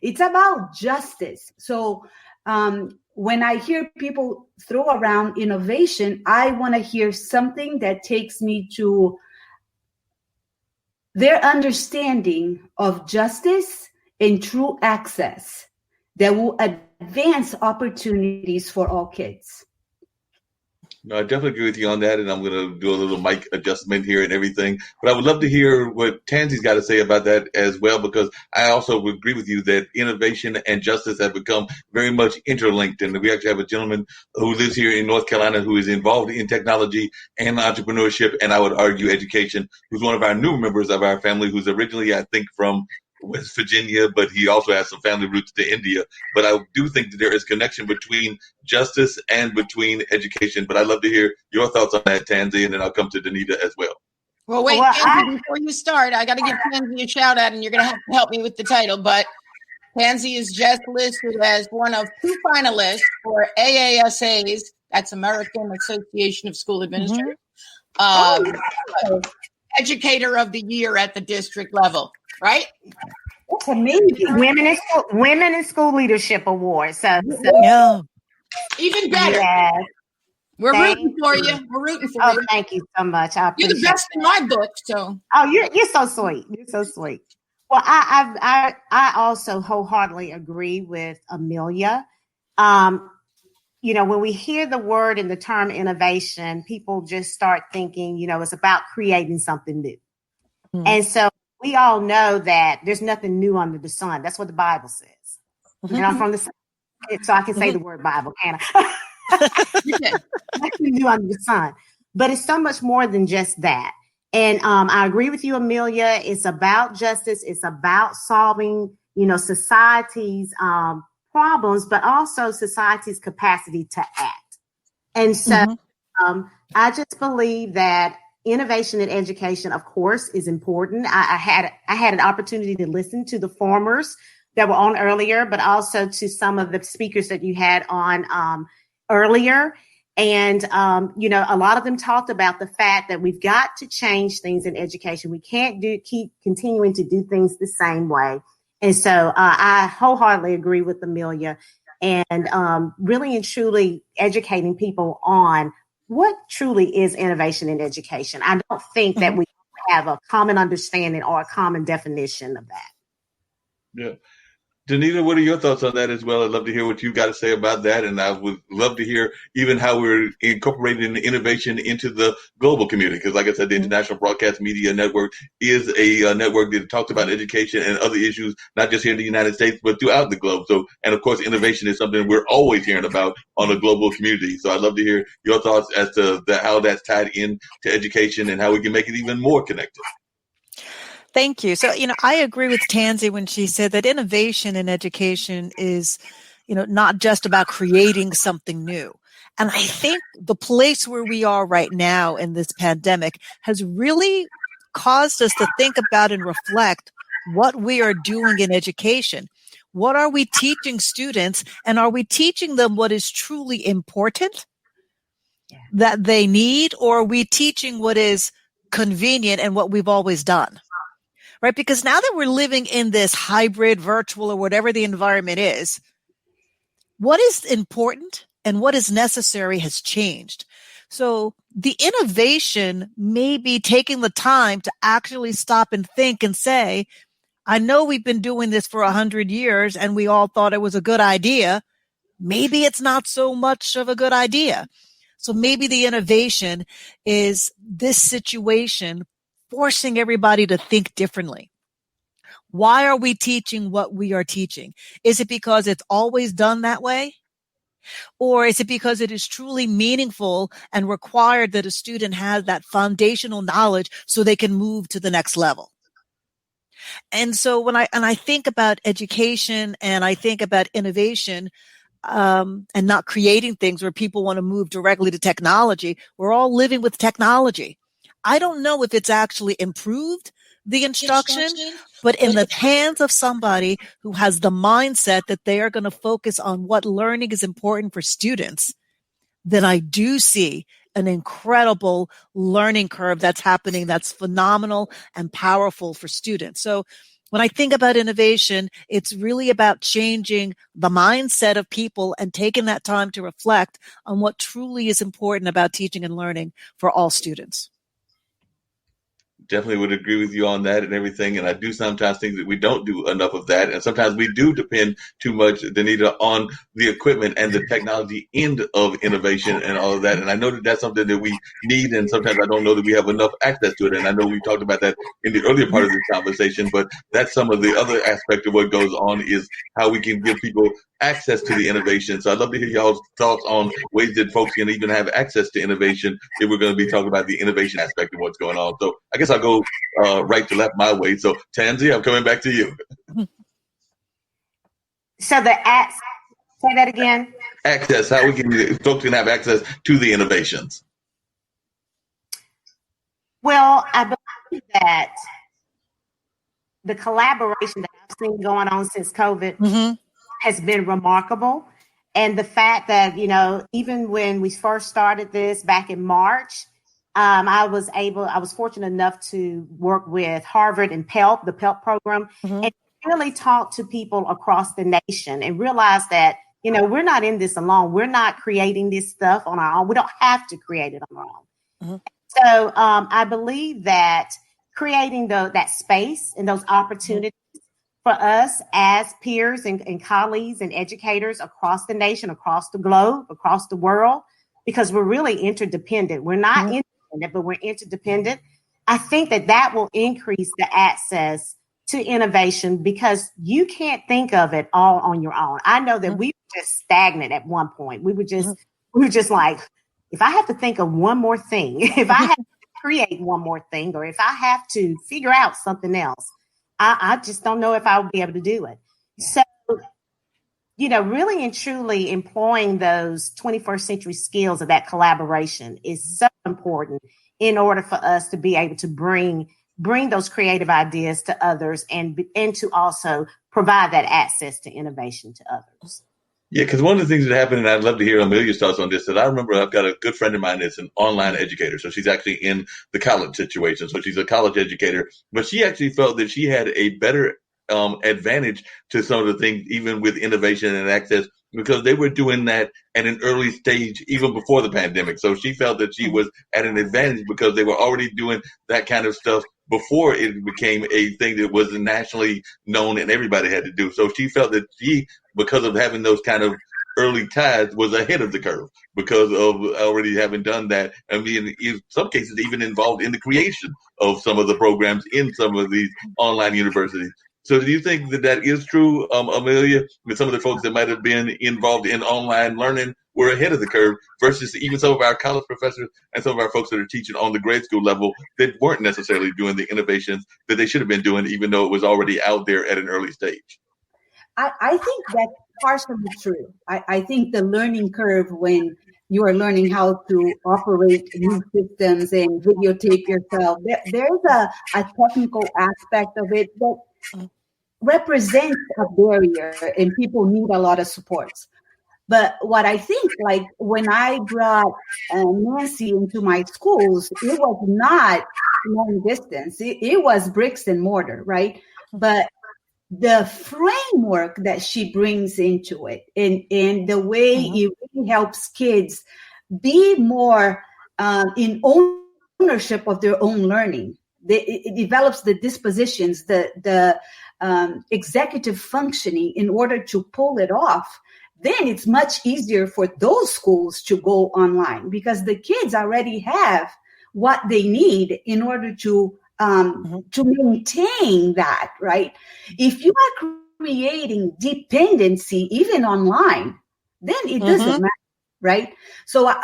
It's about justice. So when I hear people throw around innovation, I want to hear something that takes me to their understanding of justice and true access that will advance opportunities for all kids. No, I definitely agree with you on that, and I'm going to do a little mic adjustment here and everything. But I would love to hear what Tansy's got to say about that as well, because I also would agree with you that innovation and justice have become very much interlinked. And we actually have a gentleman who lives here in North Carolina who is involved in technology and entrepreneurship, and I would argue education, who's one of our new members of our family, who's originally, I think, from West Virginia, but he also has some family roots to India. But I do think that there is connection between justice and between education. But I'd love to hear your thoughts on that, Tansy, and then I'll come to Danita as well. Well, wait, Tansy, before you start, I got to give Tansy a shout out, and you're going to have to help me with the title. But Tansy is just listed as one of 2 finalists for AASA's, that's American Association of School Administrators, Educator of the Year at the district level. Right? That's amazing. Women in School Leadership Award. So yeah. Even better. Yes. We're rooting for you. We're rooting for you. Thank you so much. I appreciate You're the best in my book. So. Oh, you're so sweet. You're so sweet. Well, I also wholeheartedly agree with Amelia. When we hear the word and the term innovation, people just start thinking, it's about creating something new. Mm-hmm. And so we all know that there's nothing new under the sun. That's what the Bible says. Mm-hmm. And I'm from the sun, so I can say the word Bible, can I? Nothing new under the sun. But it's so much more than just that. And I agree with you, Amelia. It's about justice. It's about solving, society's problems, but also society's capacity to act. And so I just believe that innovation in education, of course, is important. I had an opportunity to listen to the formers that were on earlier, but also to some of the speakers that you had on earlier. And, a lot of them talked about the fact that we've got to change things in education. We can't keep continuing to do things the same way. And so I wholeheartedly agree with Amelia and really and truly educating people on what truly is innovation in education. I don't think that we have a common understanding or a common definition of that. Yeah. Danita, what are your thoughts on that as well? I'd love to hear what you've got to say about that. And I would love to hear even how we're incorporating innovation into the global community. Because like I said, the International Broadcast Media Network is a network that talks about education and other issues, not just here in the United States, but throughout the globe. So, and of course, innovation is something we're always hearing about on a global community. So I'd love to hear your thoughts as to how that's tied in to education and how we can make it even more connected. Thank you. So, I agree with Tansy when she said that innovation in education is, not just about creating something new. And I think the place where we are right now in this pandemic has really caused us to think about and reflect what we are doing in education. What are we teaching students? And are we teaching them what is truly important that they need? Or are we teaching what is convenient and what we've always done? Right? Because now that we're living in this hybrid, virtual, or whatever the environment is, what is important and what is necessary has changed. So the innovation may be taking the time to actually stop and think and say, I know we've been doing this for 100 years and we all thought it was a good idea. Maybe it's not so much of a good idea. So maybe the innovation is this situation forcing everybody to think differently. Why are we teaching what we are teaching? Is it because it's always done that way? Or is it because it is truly meaningful and required that a student has that foundational knowledge so they can move to the next level? And so when I think about education and I think about innovation, and not creating things where people want to move directly to technology, we're all living with technology. I don't know if it's actually improved the instruction, but in the hands of somebody who has the mindset that they are going to focus on what learning is important for students, then I do see an incredible learning curve that's happening that's phenomenal and powerful for students. So when I think about innovation, it's really about changing the mindset of people and taking that time to reflect on what truly is important about teaching and learning for all students. Definitely would agree with you on that and everything. And I do sometimes think that we don't do enough of that. And sometimes we do depend too much, Danita, on the equipment and the technology end of innovation and all of that. And I know that that's something that we need. And sometimes I don't know that we have enough access to it. And I know we talked about that in the earlier part of this conversation, but that's some of the other aspect of what goes on is how we can give people access to the innovation. So I'd love to hear y'all's thoughts on ways that folks can even have access to innovation if we're going to be talking about the innovation aspect of what's going on. So I guess I'll go right to left my way. So Tansy, I'm coming back to you. So say that again. Access, how folks can have access to the innovations. Well, I believe that the collaboration that I've seen going on since COVID has been remarkable. And the fact that, even when we first started this back in March, I was fortunate enough to work with Harvard and PELP, the PELP program, and really talk to people across the nation and realize that, we're not in this alone. We're not creating this stuff on our own. We don't have to create it on our own. So I believe that creating that space and those opportunities for us as peers and colleagues and educators across the nation, across the globe, across the world, because we're really interdependent. We're not independent, but we're interdependent. I think that will increase the access to innovation because you can't think of it all on your own. I know that we were just stagnant at one point. We were just like, if I have to think of one more thing, if I have to create one more thing, or if I have to figure out something else, I just don't know if I would be able to do it. So, really and truly employing those 21st century skills of that collaboration is so important in order for us to be able to bring those creative ideas to others and to also provide that access to innovation to others. Yeah, because one of the things that happened, and I'd love to hear Amelia's thoughts on this, that I remember I've got a good friend of mine that's an online educator. So she's actually in the college situation. So she's a college educator, but she actually felt that she had a better advantage to some of the things, even with innovation and access, because they were doing that at an early stage, even before the pandemic. So she felt that she was at an advantage because they were already doing that kind of stuff before it became a thing that was nationally known and everybody had to do. So she felt that she, because of having those kind of early ties, was ahead of the curve because of already having done that. I mean, in some cases, even involved in the creation of some of the programs in some of these online universities. So do you think that is true, Amelia, with some of the folks that might have been involved in online learning were ahead of the curve versus even some of our college professors and some of our folks that are teaching on the grade school level that weren't necessarily doing the innovations that they should have been doing, even though it was already out there at an early stage? I think that's partially true. I think the learning curve when you are learning how to operate new systems and videotape yourself, there's a technical aspect of it that represents a barrier and people need a lot of supports. But what I think, like when I brought Nancy into my schools, it was not long distance. It was bricks and mortar, right? But the framework that she brings into it and the way it really helps kids be more in ownership of their own learning. It develops the dispositions, the executive functioning in order to pull it off. Then it's much easier for those schools to go online because the kids already have what they need in order to maintain that, right? If you are creating dependency even online, then it doesn't matter, right? So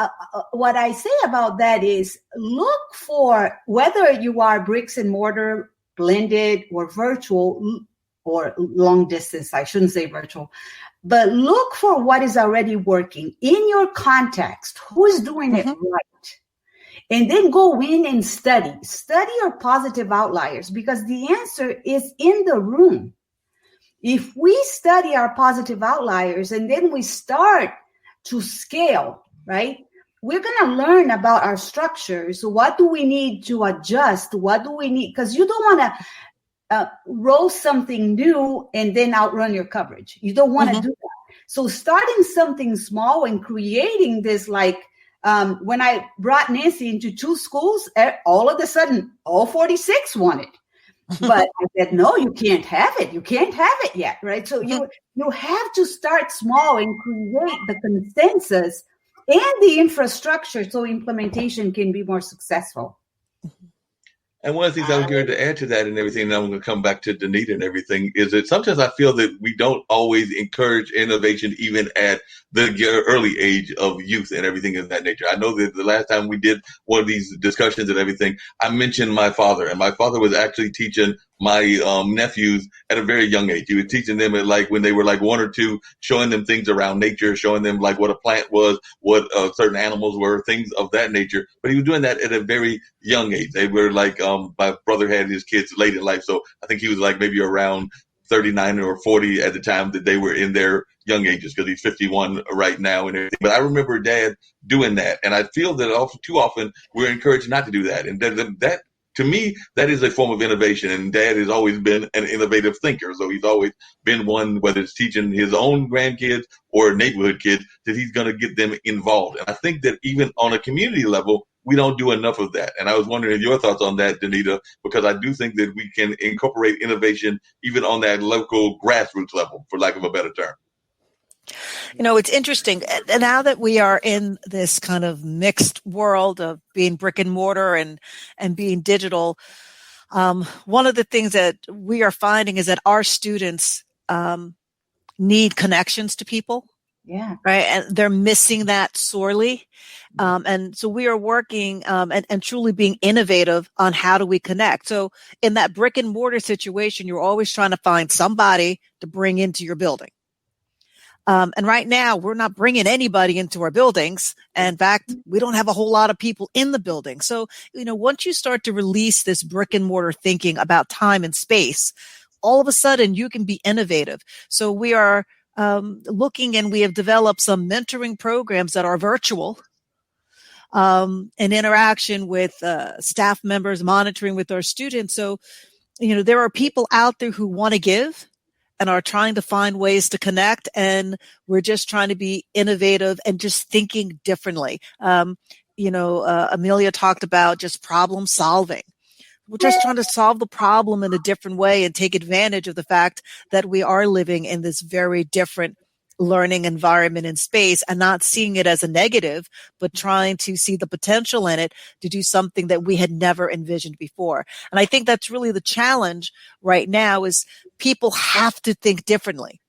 what I say about that is look for whether you are bricks and mortar, blended, or virtual, or long distance. I shouldn't say virtual. But look for what is already working in your context. Who is doing it right? And then go in and study your positive outliers because the answer is in the room. If we study our positive outliers and then we start to scale, right? We're going to learn about our structures. What do we need to adjust? What do we need? Because you don't want to roll something new and then outrun your coverage. You don't want to do that. So starting something small and creating this like When I brought Nancy into 2 schools, all of a sudden, all 46 wanted. But I said, no, you can't have it. You can't have it yet, right? So you have to start small and create the consensus and the infrastructure so implementation can be more successful. And one of the things I was going to add to that and everything, and I'm going to come back to Danita and everything, is that sometimes I feel that we don't always encourage innovation even at the early age of youth and everything of that nature. I know that the last time we did one of these discussions and everything, I mentioned my father, and my father was actually teaching my nephews at a very young age. He was teaching them at like when they were like 1 or 2, showing them things around nature, showing them like what a plant was, what certain animals were, things of that nature. But he was doing that at a very young age. They were like, my brother had his kids late in life. So I think he was like maybe around 39 or 40 at the time that they were in their young ages, because he's 51 right now and everything. But I remember Dad doing that. And I feel that too often we're encouraged not to do that. And that to me, that is a form of innovation. And Dad has always been an innovative thinker. So he's always been one, whether it's teaching his own grandkids or neighborhood kids, that he's going to get them involved. And I think that even on a community level, we don't do enough of that. And I was wondering your thoughts on that, Danita, because I do think that we can incorporate innovation even on that local grassroots level, for lack of a better term. You know, it's interesting. And now that we are in this kind of mixed world of being brick and mortar and being digital, one of the things that we are finding is that our students need connections to people. Yeah. Right. And they're missing that sorely. And so we are working and truly being innovative on how do we connect. So in that brick and mortar situation, you're always trying to find somebody to bring into your building. And right now, we're not bringing anybody into our buildings. And in fact, we don't have a whole lot of people in the building. So, you know, once you start to release this brick and mortar thinking about time and space, all of a sudden you can be innovative. So we are looking, and we have developed some mentoring programs that are virtual, and interaction with staff members, monitoring with our students. So, you know, there are people out there who want to give and are trying to find ways to connect. And we're just trying to be innovative and just thinking differently. Amelia talked about just problem solving. We're just trying to solve the problem in a different way and take advantage of the fact that we are living in this very different learning environment and space, and not seeing it as a negative, but trying to see the potential in it to do something that we had never envisioned before. And I think that's really the challenge right now, is people have to think differently.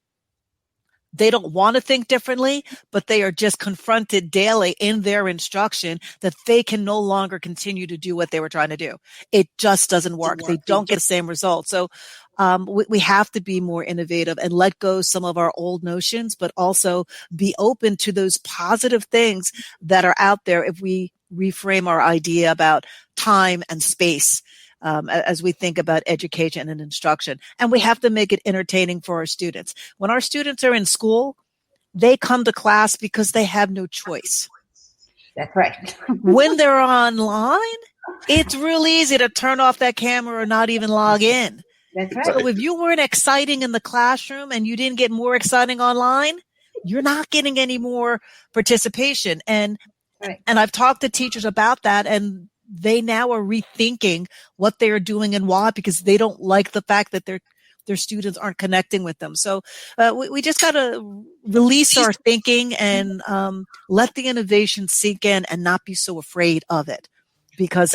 They don't want to think differently, but they are just confronted daily in their instruction that they can no longer continue to do what they were trying to do. It just doesn't work. They don't get the same results. So we have to be more innovative and let go some of our old notions, but also be open to those positive things that are out there if we reframe our idea about time and space. As we think about education and instruction. And we have to make it entertaining for our students. When our students are in school, they come to class because they have no choice. That's right. When they're online, it's real easy to turn off that camera or not even log in. That's right. So if you weren't exciting in the classroom and you didn't get more exciting online, you're not getting any more participation. And I've talked to teachers about that, and they now are rethinking what they are doing and why, because they don't like the fact that their students aren't connecting with them. So we just got to release our thinking and let the innovation sink in and not be so afraid of it. Because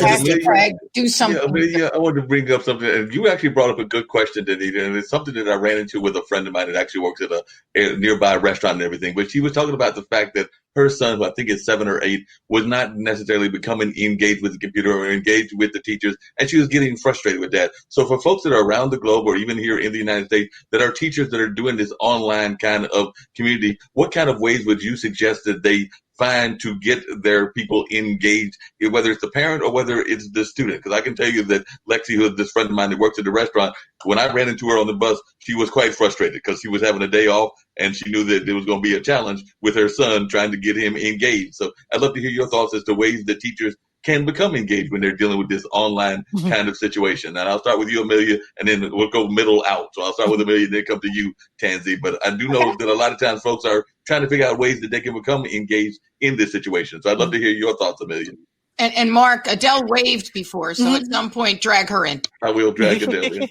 do something. Yeah, I wanted to bring up something, and you actually brought up a good question, Danita, and it's something that I ran into with a friend of mine that actually works at a nearby restaurant and everything. But she was talking about the fact that her son, who I think is 7 or 8, was not necessarily becoming engaged with the computer or engaged with the teachers, and she was getting frustrated with that. So for folks that are around the globe or even here in the United States that are teachers that are doing this online kind of community, what kind of ways would you suggest that they find to get their people engaged, whether it's the parent or whether it's the student? Because I can tell you that Lexi, who is this friend of mine that works at the restaurant, when I ran into her on the bus, she was quite frustrated because she was having a day off and she knew that there was going to be a challenge with her son trying to get him engaged. So I'd love to hear your thoughts as to ways that teachers can become engaged when they're dealing with this online kind of situation. And I'll start with you, Amelia, and then we'll go middle out. So I'll start with Amelia, then come to you, Tansy. But I do know that a lot of times folks are trying to figure out ways that they can become engaged in this situation. So I'd love to hear your thoughts, Amelia. And Mark, Adele waved before, so at some point, drag her in. I will drag Adele in.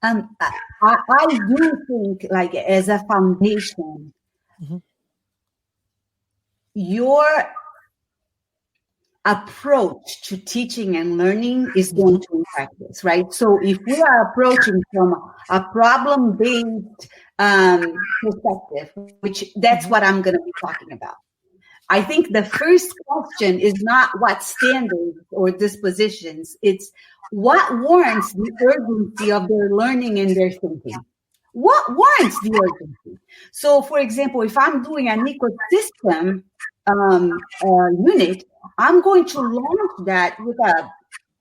I do think, like, as a foundation, your approach to teaching and learning is going to impact this, right? So if we are approaching from a problem-based perspective, which that's what I'm going to be talking about. I think the first question is not what standards or dispositions, it's what warrants the urgency of their learning and their thinking. What warrants the urgency? So, for example, if I'm doing an ecosystem unit, I'm going to launch that with a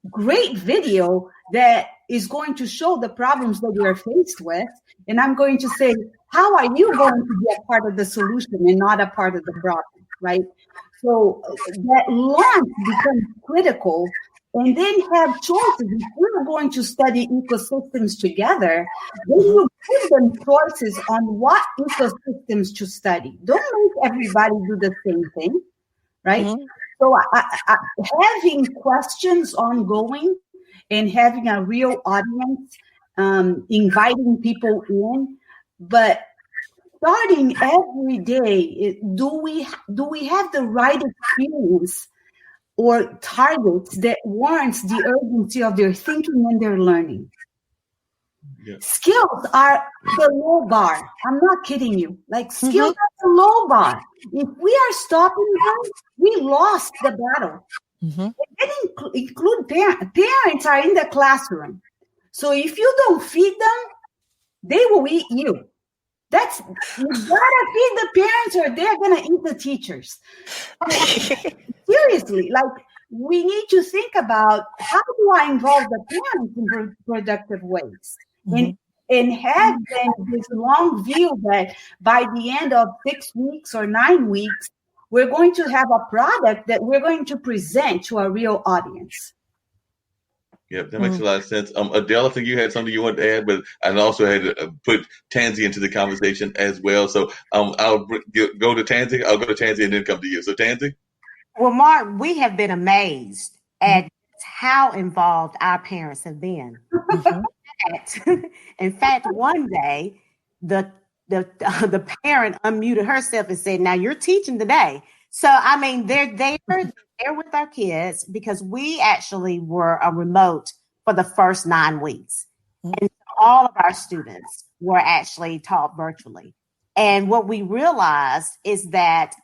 great video that is going to show the problems that we are faced with. And I'm going to say, how are you going to be a part of the solution and not a part of the problem, right? So that launch becomes critical, and then have choices. If we're going to study ecosystems together, then you give them choices on what ecosystems to study. Don't make everybody do the same thing, right? So having questions ongoing and having a real audience, inviting people in, but starting every day, do we have the right experience or targets that warrants the urgency of their thinking and their learning? Yeah. Skills are the low bar. I'm not kidding you. Like, skills are the low bar. If we are stopping them, we lost the battle. And include parents. Parents are in the classroom. So if you don't feed them, they will eat you. You gotta feed the parents or they're gonna eat the teachers. Seriously, like, we need to think about, how do I involve the parents in productive ways? And have them this long view that by the end of 6 weeks or 9 weeks, we're going to have a product that we're going to present to a real audience. Yeah, that makes a lot of sense. Adele, I think you had something you wanted to add, but I also had to put Tansy into the conversation as well. So I'll go to Tansy. I'll go to Tansy and then come to you. So Tansy? Well, Mark, we have been amazed at how involved our parents have been. In fact, one day, the parent unmuted herself and said, "Now you're teaching today." So, I mean, they're with our kids, because we actually were a remote for the first 9 weeks. And all of our students were actually taught virtually. And what we realized is that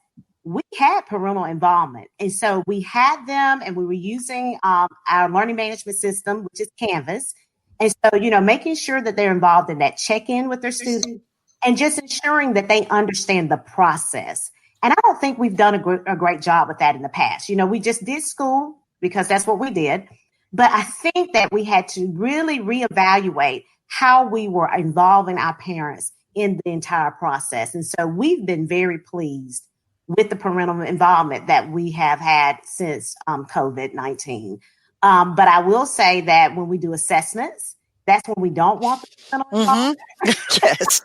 we had parental involvement. And so we had them, and we were using our learning management system, which is Canvas. And so, making sure that they're involved in that check-in with their students, and just ensuring that they understand the process. And I don't think we've done a great job with that in the past. We just did school because that's what we did. But I think that we had to really reevaluate how we were involving our parents in the entire process. And so we've been very pleased with the parental involvement that we have had since COVID-19. But I will say that when we do assessments, that's when we don't want the parental involvement. Yes.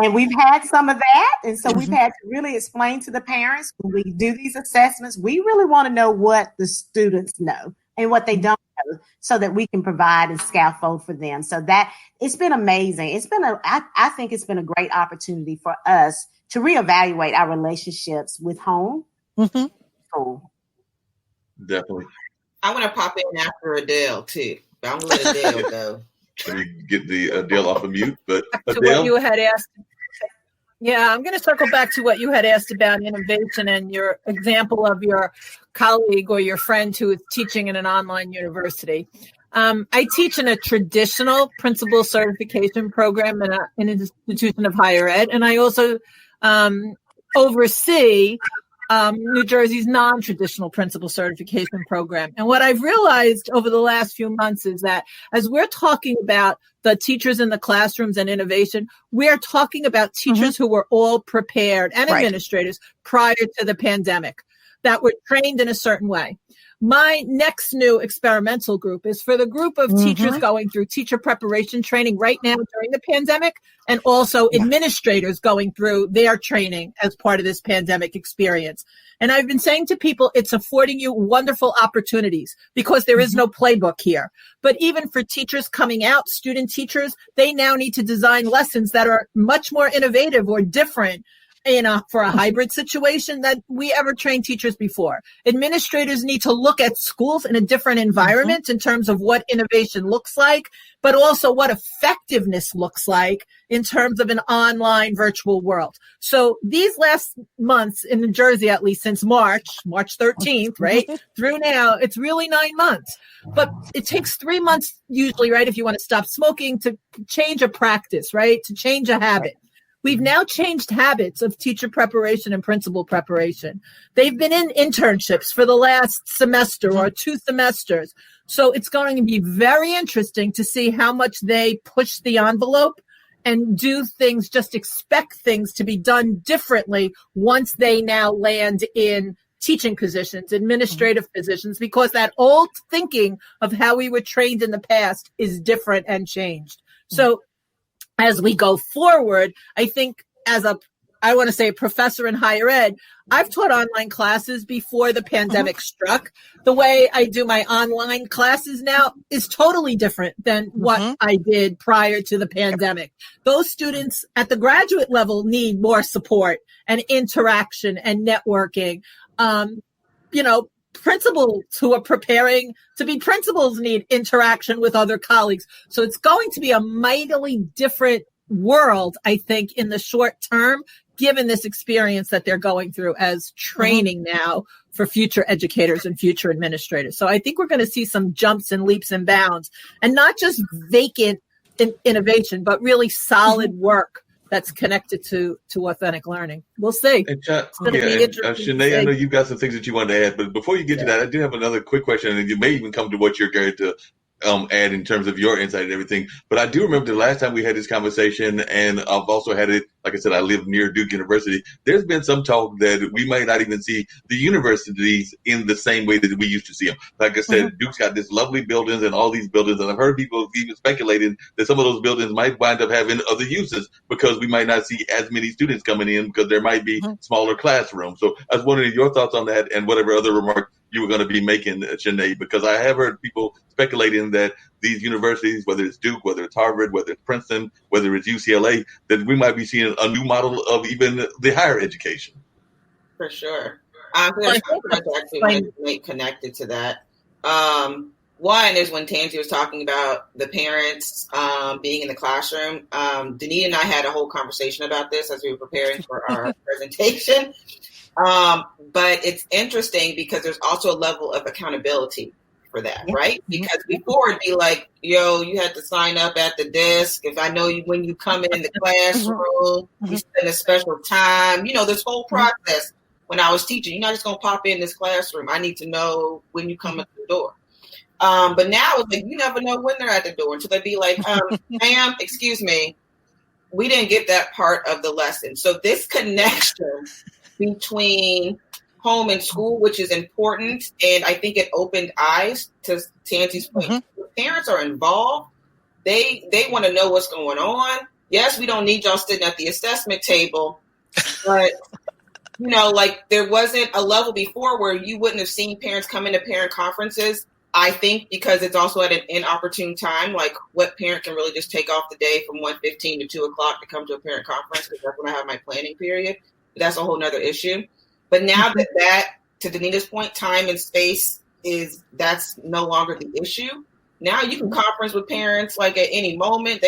And we've had some of that. And so we've had to really explain to the parents, when we do these assessments, we really want to know what the students know and what they don't know, so that we can provide and scaffold for them. So that it's been amazing. I think it's been a great opportunity for us to reevaluate our relationships with home. School. Definitely. I want to pop in after Adele too, but I'm going to let Adele go. Let me get the Adele off of mute. But to Adele? what you had asked. Yeah, I'm going to circle back to what you had asked about innovation and your example of your colleague or your friend who is teaching in an online university. I teach in a traditional principal certification program in an institution of higher ed, and I also oversee New Jersey's non-traditional principal certification program. And what I've realized over the last few months is that as we're talking about the teachers in the classrooms and innovation, we're talking about teachers who were all prepared, and administrators prior to the pandemic. that were trained in a certain way. My next new experimental group is for the group of teachers going through teacher preparation training right now during the pandemic, and also administrators going through their training as part of this pandemic experience. And I've been saying to people, it's affording you wonderful opportunities because there is no playbook here. But even for teachers coming out, student teachers, they now need to design lessons that are much more innovative or different for a hybrid situation that we ever trained teachers before. Administrators need to look at schools in a different environment in terms of what innovation looks like, but also what effectiveness looks like in terms of an online virtual world. So these last months in New Jersey, at least since March 13th, right, through now, it's really 9 months. But it takes 3 months usually, right, if you want to stop smoking, to change a practice, right, to change a habit. We've now changed habits of teacher preparation and principal preparation. They've been in internships for the last semester or 2 semesters. So it's going to be very interesting to see how much they push the envelope and do things, just expect things to be done differently once they now land in teaching positions, administrative positions, because that old thinking of how we were trained in the past is different and changed. So as we go forward, I think I want to say a professor in higher ed, I've taught online classes before the pandemic struck. The way I do my online classes now is totally different than what I did prior to the pandemic. Those students at the graduate level need more support and interaction and networking. Principals who are preparing to be principals need interaction with other colleagues. So it's going to be a mightily different world, I think, in the short term, given this experience that they're going through as training now for future educators and future administrators. So I think we're going to see some jumps and leaps and bounds, and not just vacant innovation, but really solid work that's connected to authentic learning. We'll see. And Shanae, I know you've got some things that you wanted to add, but before you get to that, I do have another quick question, and you may even come to what you're going to add in terms of your insight and everything. But I do remember the last time we had this conversation, and I've also had it, like I said, I live near Duke University. There's been some talk that we might not even see the universities in the same way that we used to see them. Like I said, Duke's got this lovely buildings and all these buildings, and I've heard people even speculating that some of those buildings might wind up having other uses because we might not see as many students coming in because there might be smaller classrooms. So I was wondering your thoughts on that and whatever other remarks you were going to be making, Shanae, because I have heard people speculating that these universities, whether it's Duke, whether it's Harvard, whether it's Princeton, whether it's UCLA, that we might be seeing a new model of even the higher education. For sure. There's something I actually want to make connected to that. One is when Tansy was talking about the parents being in the classroom. Danita and I had a whole conversation about this as we were preparing for our presentation. But it's interesting because there's also a level of accountability for that, right? Because before it'd be like, yo, you had to sign up at the desk. If I know you when you come in the classroom, you spend a special time. This whole process when I was teaching, you're not just going to pop in this classroom. I need to know when you come in the door. But now it's like, you never know when they're at the door until they'd be like, ma'am, excuse me, we didn't get that part of the lesson. So this connection between home and school, which is important, and I think it opened eyes to Tansy's point. Parents are involved. They want to know what's going on. Yes, we don't need y'all sitting at the assessment table, but there wasn't a level before where you wouldn't have seen parents come into parent conferences. I think because it's also at an inopportune time, like what parent can really just take off the day from 1:15 to 2 o'clock to come to a parent conference, because that's when I have my planning period. But that's a whole nother issue. But now that, to Danita's point, time and space that's no longer the issue. Now you can conference with parents like at any moment.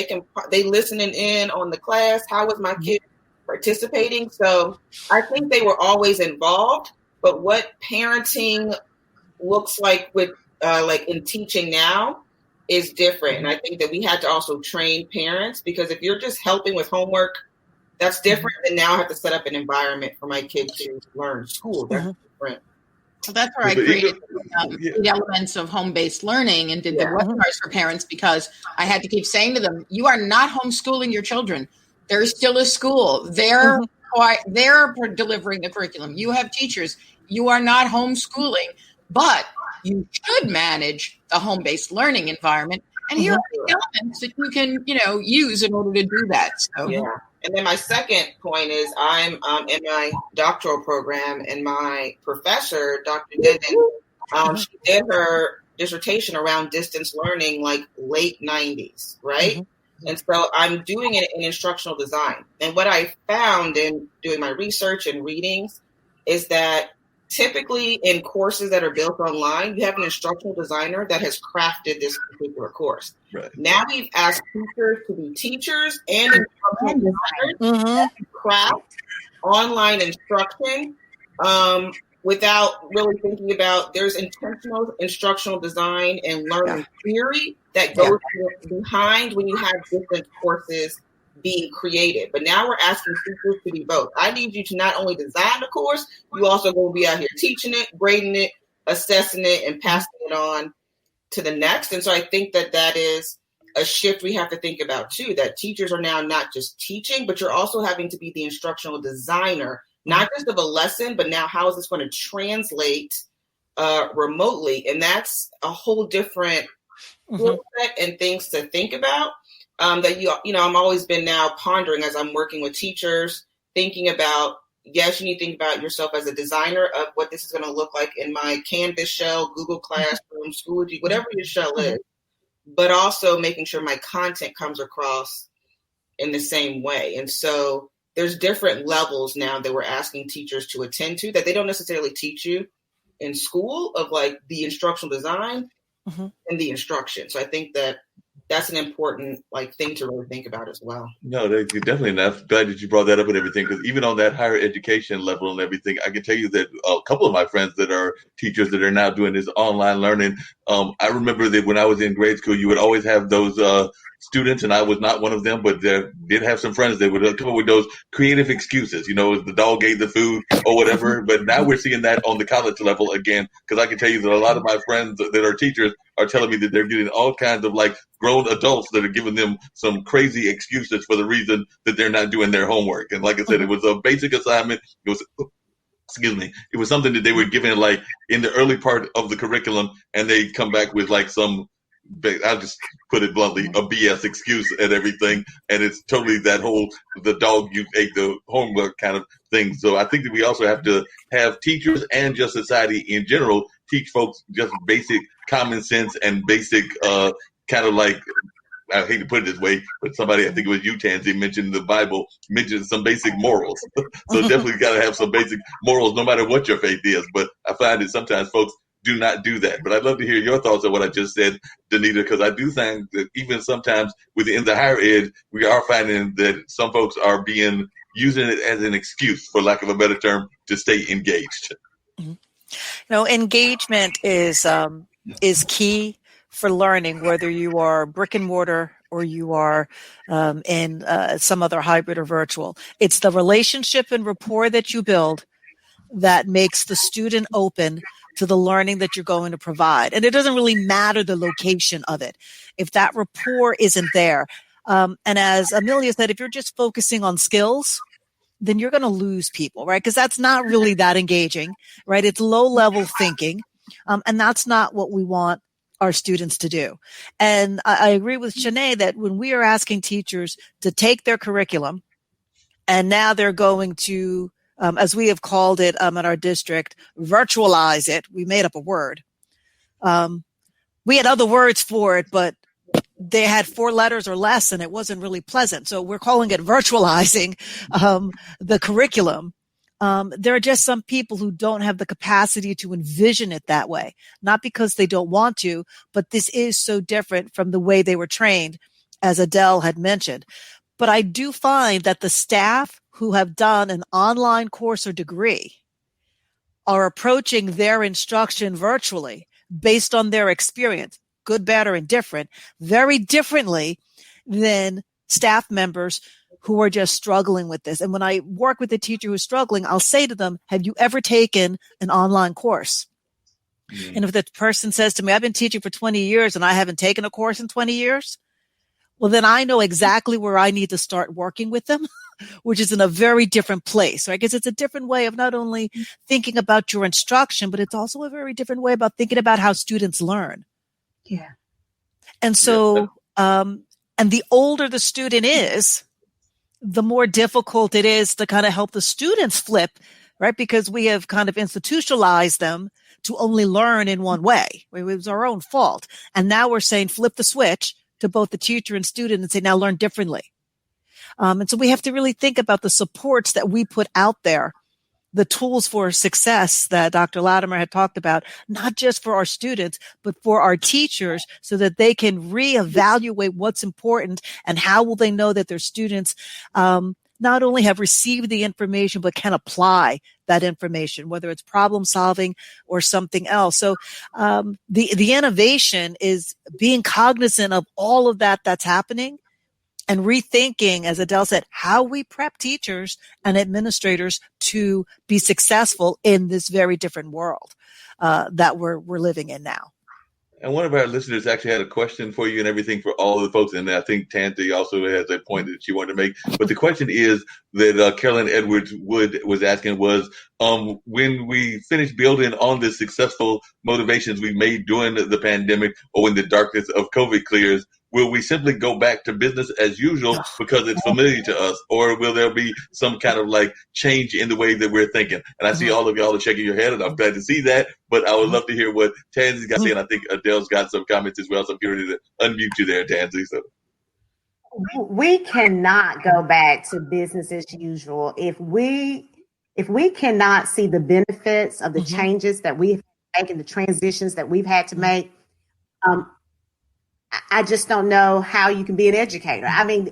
They listening in on the class. How was my kid participating? So I think they were always involved. But what parenting looks like with like in teaching now is different. And I think that we had to also train parents, because if you're just helping with homework, that's different than now I have to set up an environment for my kid to learn school. That's different. So that's where I created the elements of home-based learning and did the webinars for parents, because I had to keep saying to them, you are not homeschooling your children. There is still a school. They're delivering the curriculum. You have teachers. you are not homeschooling, but you should manage a home-based learning environment. And here are the elements that you can, use in order to do that. So. Yeah. And then my second point is I'm in my doctoral program, and my professor, Dr. Denton, she did her dissertation around distance learning like late 90s, right? Mm-hmm. And so I'm doing it in instructional design. And what I found in doing my research and readings is that typically in courses that are built online, you have an instructional designer that has crafted this particular course. Right. Now we've asked teachers to be teachers and instructional designers to craft online instruction without really thinking about there's intentional instructional design and learning theory that goes behind when you have different courses being created. But now we're asking teachers to be both. I need you to not only design the course, you also going to be out here teaching it, grading it, assessing it, and passing it on to the next. And so I think that is a shift we have to think about too, that teachers are now not just teaching, but you're also having to be the instructional designer, not just of a lesson, but now how is this going to translate remotely? And that's a whole different skill set and things to think about. That I'm always been now pondering as I'm working with teachers, thinking about, yes, you need to think about yourself as a designer of what this is going to look like in my Canvas shell, Google Classroom, Schoology, whatever your shell is, but also making sure my content comes across in the same way. And so there's different levels now that we're asking teachers to attend to that they don't necessarily teach you in school, of like the instructional design and the instruction. So I think that's an important thing to really think about as well. No, definitely not. Glad that you brought that up and everything, because even on that higher education level and everything, I can tell you that a couple of my friends that are teachers that are now doing this online learning, I remember that when I was in grade school, you would always have those students, and I was not one of them, but did have some friends that would come up with those creative excuses, the dog ate the food or whatever. But now we're seeing that on the college level again, because I can tell you that a lot of my friends that are teachers are telling me that they're getting all kinds of grown adults that are giving them some crazy excuses for the reason that they're not doing their homework. And like I said, it was a basic assignment. It was something that they were given in the early part of the curriculum, and they come back with some, I'll just put it bluntly, a BS excuse and everything. And it's totally that whole, the dog you ate the homework kind of thing. So I think that we also have to have teachers and just society in general teach folks just basic common sense and basic I hate to put it this way, but somebody, I think it was you, Tansy, mentioned the Bible, mentioned some basic morals. So definitely got to have some basic morals no matter what your faith is. But I find that sometimes folks do not do that. But I'd love to hear your thoughts on what I just said, Danita, because I do think that even sometimes within the higher ed, we are finding that some folks are using it as an excuse, for lack of a better term, to stay engaged. Engagement is key for learning, whether you are brick and mortar or you are in some other hybrid or virtual. It's the relationship and rapport that you build that makes the student open to the learning that you're going to provide. And it doesn't really matter the location of it if that rapport isn't there. And as Amelia said, if you're just focusing on skills, then you're going to lose people, right? Because that's not really that engaging, right? It's low-level thinking, and that's not what we want our students to do. And I agree with Shanae that when we are asking teachers to take their curriculum, and now they're going to, as we have called it at our district, virtualize it. We made up a word. We had other words for it, but they had 4 letters or less, and it wasn't really pleasant. So we're calling it virtualizing the curriculum. There are just some people who don't have the capacity to envision it that way, not because they don't want to, but this is so different from the way they were trained, as Adele had mentioned. But I do find that the staff who have done an online course or degree are approaching their instruction virtually based on their experience, good, bad, or indifferent, very differently than staff members who are just struggling with this. And when I work with a teacher who's struggling, I'll say to them, have you ever taken an online course? Mm-hmm. And if the person says to me, I've been teaching for 20 years and I haven't taken a course in 20 years, well, then I know exactly where I need to start working with them which is in a very different place, right? Because it's a different way of not only thinking about your instruction, but it's also a very different way about thinking about how students learn. Yeah. And so, and the older the student is, the more difficult it is to kind of help the students flip, right? Because we have kind of institutionalized them to only learn in one way. It was our own fault. And now we're saying flip the switch to both the teacher and student and say, now learn differently. And so we have to really think about the supports that we put out there, the tools for success that Dr. Latimer had talked about, not just for our students, but for our teachers, so that they can reevaluate what's important and how will they know that their students not only have received the information, but can apply that information, whether it's problem solving or something else. So the innovation is being cognizant of all of that that's happening and rethinking, as Adele said, how we prep teachers and administrators to be successful in this very different world that we're living in now. And one of our listeners actually had a question for you and everything for all of the folks. And I think Tansy also has a point that she wanted to make. But the question is that Carolyn Edwards was asking was, when we finish building on the successful motivations we made during the pandemic or when the darkness of COVID clears, will we simply go back to business as usual because it's familiar to us? Or will there be some kind of like change in the way that we're thinking? And I see all of y'all are shaking your head, and I'm glad to see that. But I would love to hear what Tansy's got to say. And I think Adele's got some comments as well. So I'm getting ready to unmute you there, Tansy. So we cannot go back to business as usual if we cannot see the benefits of the changes that we've made and the transitions that we've had to make. I just don't know how you can be an educator. I mean,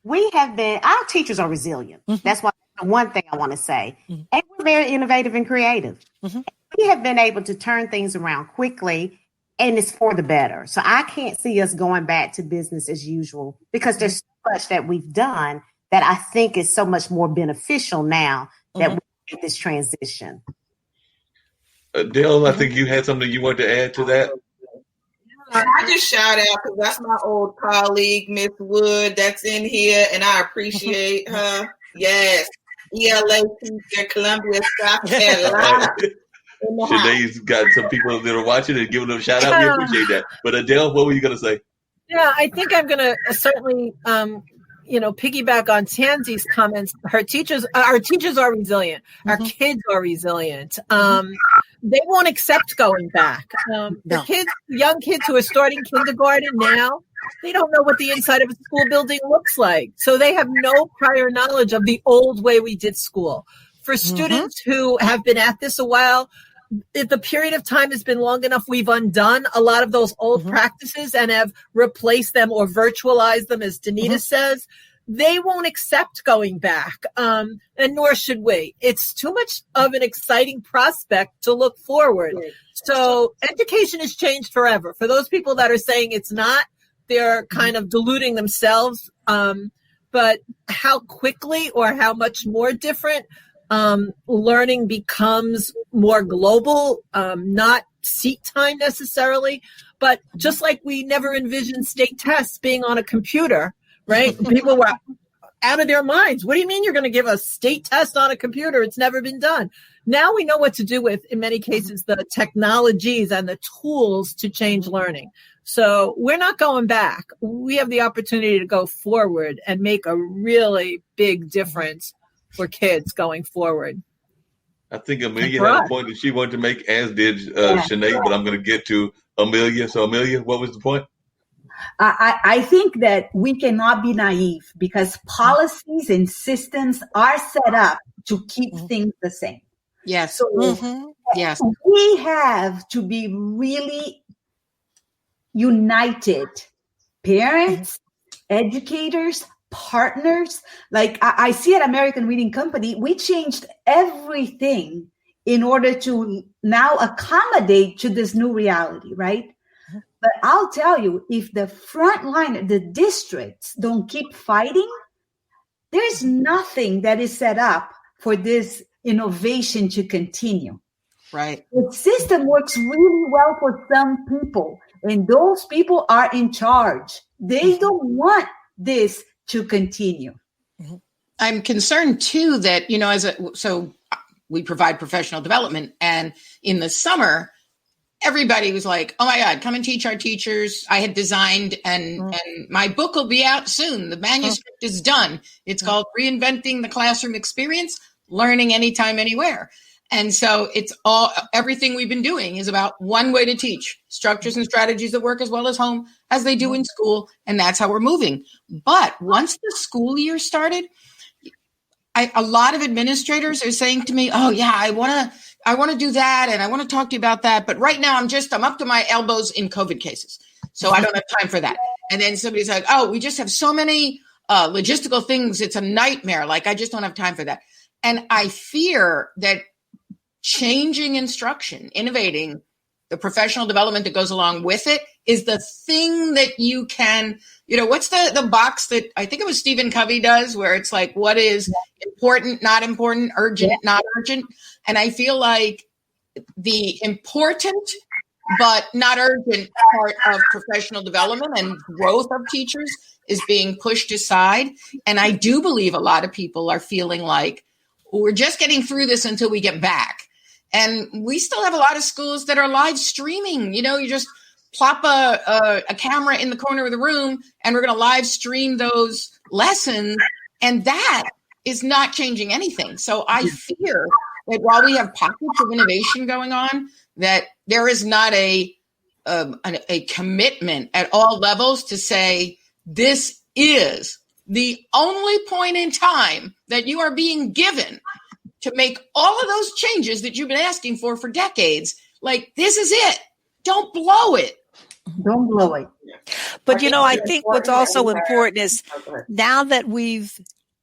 we have been, our teachers are resilient. That's one thing I want to say. And we're very innovative and creative. We have been able to turn things around quickly, and it's for the better. So I can't see us going back to business as usual because there's so much that we've done that I think is so much more beneficial now that we make this transition. Adele, I think you had something you wanted to add to that. I just shout out because that's my old colleague, Miss Wood, that's in here, and I appreciate her. Yes, ELA teacher, Columbia, South Carolina. Shanae's got some people that are watching and giving them a shout out. We appreciate that. But Adele, what were you going to say? Yeah, I think I'm going to certainly, piggyback on Tansy's comments. Our teachers are resilient. Our kids are resilient. They won't accept going back. The young kids who are starting kindergarten now, they don't know what the inside of a school building looks like. So they have no prior knowledge of the old way we did school. For students who have been at this a while, if the period of time has been long enough, we've undone a lot of those old practices and have replaced them or virtualized them, as Danita says. They won't accept going back, and nor should we. It's too much of an exciting prospect to look forward. So education has changed forever. For those people that are saying it's not, they're kind of deluding themselves. But how quickly or how much more different learning becomes more global, not seat time necessarily, but just like we never envisioned state tests being on a computer, right? People were out of their minds. What do you mean you're going to give a state test on a computer? It's never been done. Now we know what to do with, in many cases, the technologies and the tools to change learning. So we're not going back. We have the opportunity to go forward and make a really big difference for kids going forward. I think Amelia had a point that she wanted to make, as did Shanae, but I'm going to get to Amelia. So Amelia, what was the point? I think that we cannot be naive because policies and systems are set up to keep things the same. Yes. So yes. We have to be really united. Parents, educators, partners. Like I see at American Reading Company, we changed everything in order to now accommodate to this new reality, right? But I'll tell you, if the front line, the districts don't keep fighting, there's nothing that is set up for this innovation to continue. Right. The system works really well for some people, and those people are in charge. They don't want this to continue. I'm concerned too that, so we provide professional development, and in the summer, everybody was like, oh my God, come and teach our teachers. I had designed and my book will be out soon. The manuscript is done. It's called Reinventing the Classroom Experience, Learning Anytime, Anywhere. And so everything we've been doing is about one way to teach, structures and strategies that work as well as home as they do in school. And that's how we're moving. But once the school year started, a lot of administrators are saying to me, oh yeah, I want to do that. And I want to talk to you about that. But right now I'm up to my elbows in COVID cases. So I don't have time for that. And then somebody's like, oh, we just have so many logistical things. It's a nightmare. Like, I just don't have time for that. And I fear that changing instruction, innovating the professional development that goes along with it is the thing that you can, what's the box that I think it was Stephen Covey does, where it's like, what is important, not important, urgent, not urgent. And I feel like the important but not urgent part of professional development and growth of teachers is being pushed aside. And I do believe a lot of people are feeling like we're just getting through this until we get back. And we still have a lot of schools that are live streaming. You just plop a camera in the corner of the room and we're going to live stream those lessons. And that is not changing anything. So I fear that while we have pockets of innovation going on, that there is not a commitment at all levels to say, this is the only point in time that you are being given to make all of those changes that you've been asking for decades. Like, this is it. Don't blow it. Don't blow it. But, I think what's also important is now that we've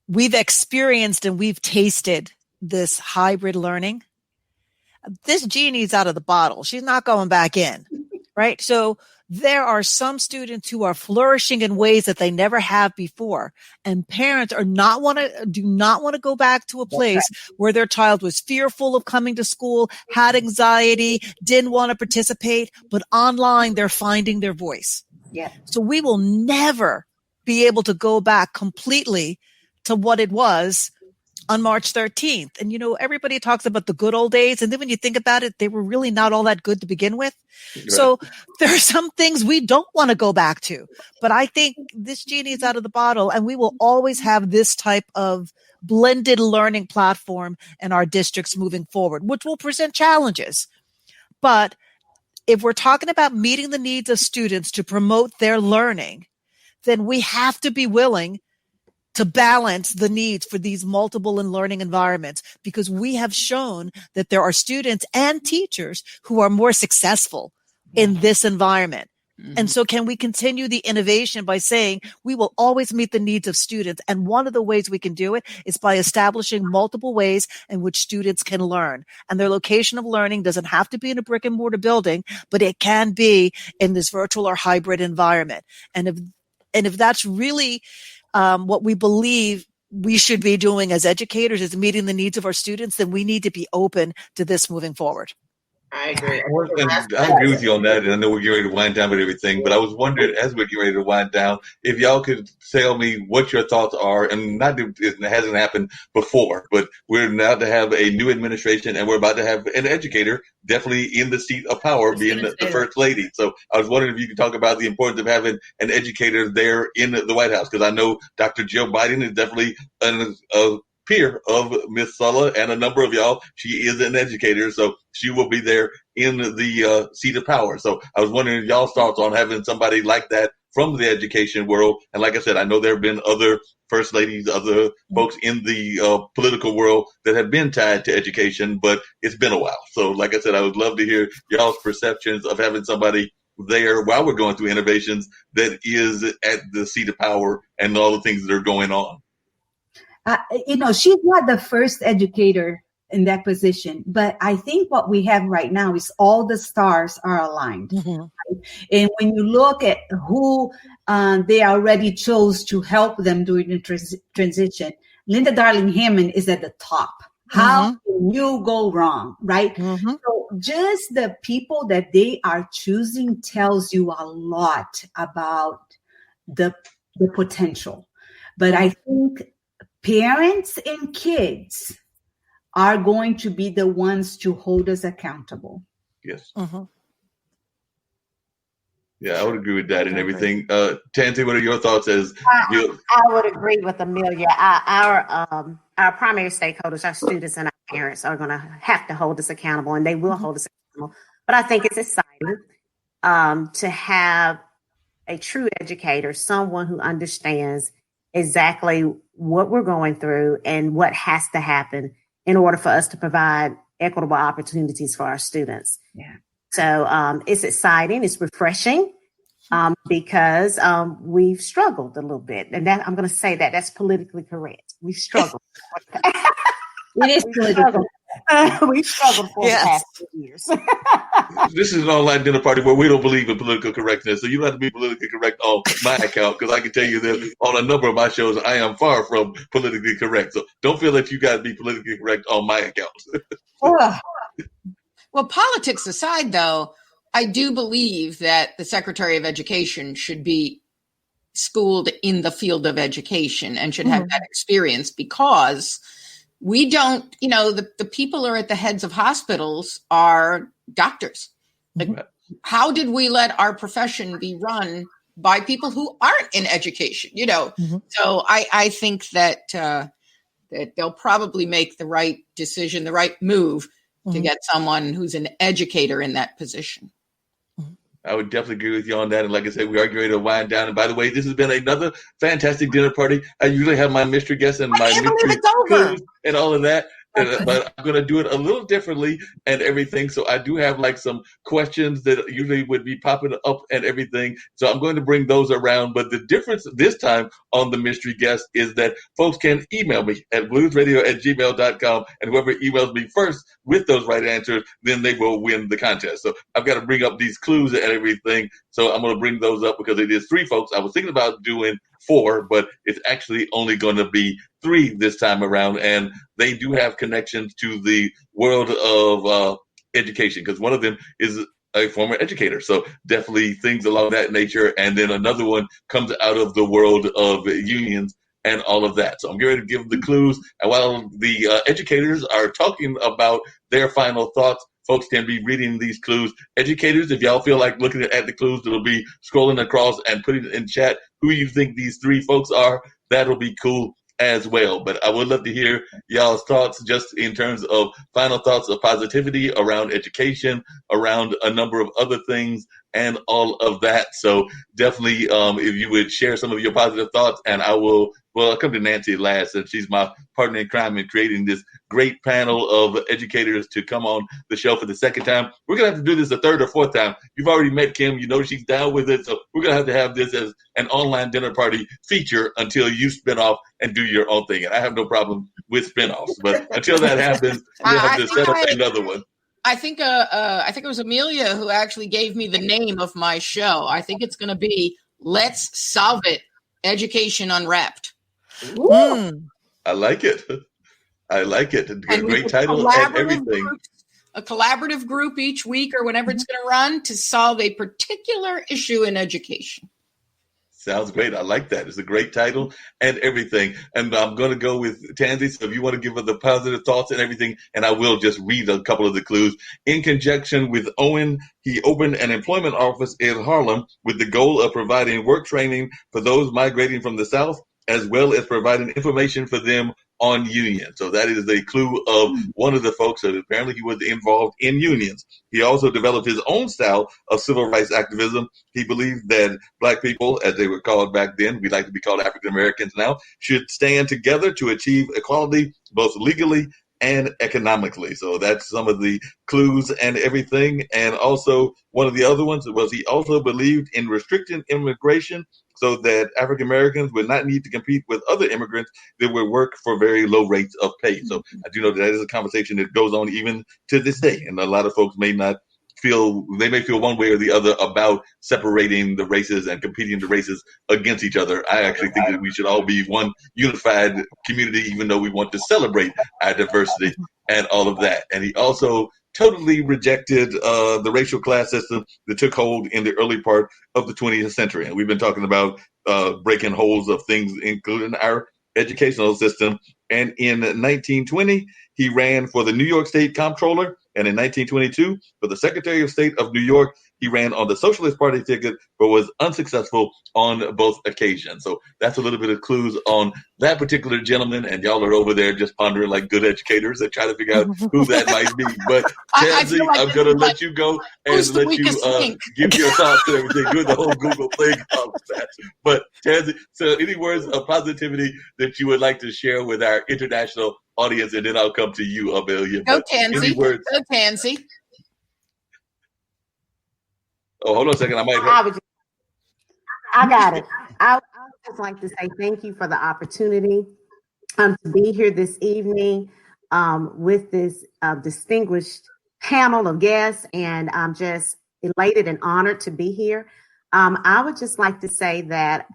experienced and we've tasted this hybrid learning, this genie's out of the bottle. She's not going back in, right? So there are some students who are flourishing in ways that they never have before. And parents do not want to go back to a place where their child was fearful of coming to school, had anxiety, didn't want to participate, but online they're finding their voice. Yeah. So we will never be able to go back completely to what it was on March 13th. And, everybody talks about the good old days. And then when you think about it, they were really not all that good to begin with. Right. So there are some things we don't want to go back to. But I think this genie is out of the bottle, and we will always have this type of blended learning platform in our districts moving forward, which will present challenges. But if we're talking about meeting the needs of students to promote their learning, then we have to be willing to balance the needs for these multiple and learning environments, because we have shown that there are students and teachers who are more successful in this environment. Mm-hmm. And so can we continue the innovation by saying we will always meet the needs of students? And one of the ways we can do it is by establishing multiple ways in which students can learn. And their location of learning doesn't have to be in a brick and mortar building, but it can be in this virtual or hybrid environment. And if that's really what we believe we should be doing as educators, is meeting the needs of our students, then we need to be open to this moving forward. I agree. I agree with you on that, and I know we're getting ready to wind down with everything, but I was wondering, as we're getting ready to wind down, if y'all could tell me what your thoughts are, and not that it hasn't happened before, but we're now to have a new administration, and we're about to have an educator definitely in the seat of power, being the first lady. So I was wondering if you could talk about the importance of having an educator there in the White House, because I know Dr. Jill Biden is definitely a peer of Miss Sulla and a number of y'all. She is an educator, so she will be there in the seat of power. So I was wondering if y'all's thoughts on having somebody like that from the education world. And like I said, I know there have been other first ladies, other folks in the political world that have been tied to education, but it's been a while. So like I said, I would love to hear y'all's perceptions of having somebody there while we're going through innovations that is at the seat of power and all the things that are going on. She's not the first educator in that position, but I think what we have right now is all the stars are aligned. Mm-hmm. Right? And when you look at who they already chose to help them during the transition, Linda Darling-Hammond is at the top. How can you go wrong, right? Mm-hmm. So just the people that they are choosing tells you a lot about the potential. But I think parents and kids are going to be the ones to hold us accountable. Yes. Mm-hmm. Yeah, I would agree with that and everything. Tansy, what are your thoughts as you? I would agree with Amelia. Our primary stakeholders, our students and our parents, are going to have to hold us accountable, and they will hold us accountable. But I think it's exciting to have a true educator, someone who understands exactly what we're going through and what has to happen in order for us to provide equitable opportunities for our students. Yeah. So it's exciting, it's refreshing, because we've struggled a little bit. And that I'm going to say that's politically correct. We've struggled. It is political. We've struggled for the past 2 years. This is an online dinner party where we don't believe in political correctness, so you don't have to be politically correct on my account, because I can tell you that on a number of my shows, I am far from politically correct. So don't feel that you got to be politically correct on my account. Well, politics aside, though, I do believe that the Secretary of Education should be schooled in the field of education and should have that experience, because we don't, the people who are at the heads of hospitals are doctors. Like, how did we let our profession be run by people who aren't in education? So I think that that they'll probably make the right decision, the right move to get someone who's an educator in that position. I would definitely agree with you on that. And like I said, we are going to wind down. And by the way, this has been another fantastic dinner party. I usually have my mystery guests and my mystery clues and all of that. But I'm going to do it a little differently and everything. So I do have like some questions that usually would be popping up and everything. So I'm going to bring those around. But the difference this time on the mystery guest is that folks can email me at bluesradio@gmail.com. And whoever emails me first with those right answers, then they will win the contest. So I've got to bring up these clues and everything. So I'm going to bring those up because it is 3 folks. I was thinking about doing 4, but it's actually only going to be 3 this time around, and they do have connections to the world of education, because one of them is a former educator, so definitely things along that nature, and then another one comes out of the world of unions and all of that. So I'm going to give the clues, and while the educators are talking about their final thoughts, folks can be reading these clues. Educators, if y'all feel like looking at the clues, it'll be scrolling across and putting it in chat who you think these 3 folks are. That'll be cool as well. But I would love to hear y'all's thoughts just in terms of final thoughts of positivity around education, around a number of other things, and all of that. So definitely, if you would share some of your positive thoughts, and I'll come to Nancy last, and she's my partner in crime in creating this great panel of educators to come on the show for the second time. We're going to have to do this a 3rd or 4th time. You've already met Kim. You know she's down with it. So we're going to have this as an online dinner party feature until you spin off and do your own thing. And I have no problem with spinoffs. But until that happens, we'll have to set up another one. I think it was Amelia who actually gave me the name of my show. I think it's going to be Let's Solve It, Education Unwrapped. I like it. I like it. Great title and everything. A collaborative group each week or whenever it's going to run to solve a particular issue in education. Sounds great. I like that. It's a great title and everything. And I'm going to go with Tansy. So if you want to give her the positive thoughts and everything, and I will just read a couple of the clues. In conjunction with Owen, he opened an employment office in Harlem with the goal of providing work training for those migrating from the South, as well as providing information for them on unions. So that is a clue of one of the folks that apparently he was involved in unions. He also developed his own style of civil rights activism. He believed that Black people, as they were called back then, we like to be called African Americans now, should stand together to achieve equality, both legally and economically. So that's some of the clues and everything. And also one of the other ones was he also believed in restricting immigration so that African Americans would not need to compete with other immigrants that would work for very low rates of pay. So I do know that is a conversation that goes on even to this day. And a lot of folks may feel one way or the other about separating the races and competing the races against each other. I actually think that we should all be one unified community, even though we want to celebrate our diversity and all of that. And he also totally rejected the racial class system that took hold in the early part of the 20th century. And we've been talking about breaking holes of things, including our educational system. And in 1920, he ran for the New York State Comptroller. And in 1922, for the Secretary of State of New York, he ran on the Socialist Party ticket, but was unsuccessful on both occasions. So that's a little bit of clues on that particular gentleman. And y'all are over there just pondering like good educators and trying to figure out who that might be. But Tansy, I'm going to let you go and let you give your thoughts and everything. Doing the whole Google thing of that. But Tansy, so any words of positivity that you would like to share with our international audience, and then I'll come to you, Amelia. Go Tansy. Go Tansy. Oh, hold on a second. I got it. I would just like to say thank you for the opportunity to be here this evening with this distinguished panel of guests, and I'm just elated and honored to be here. I would just like to say that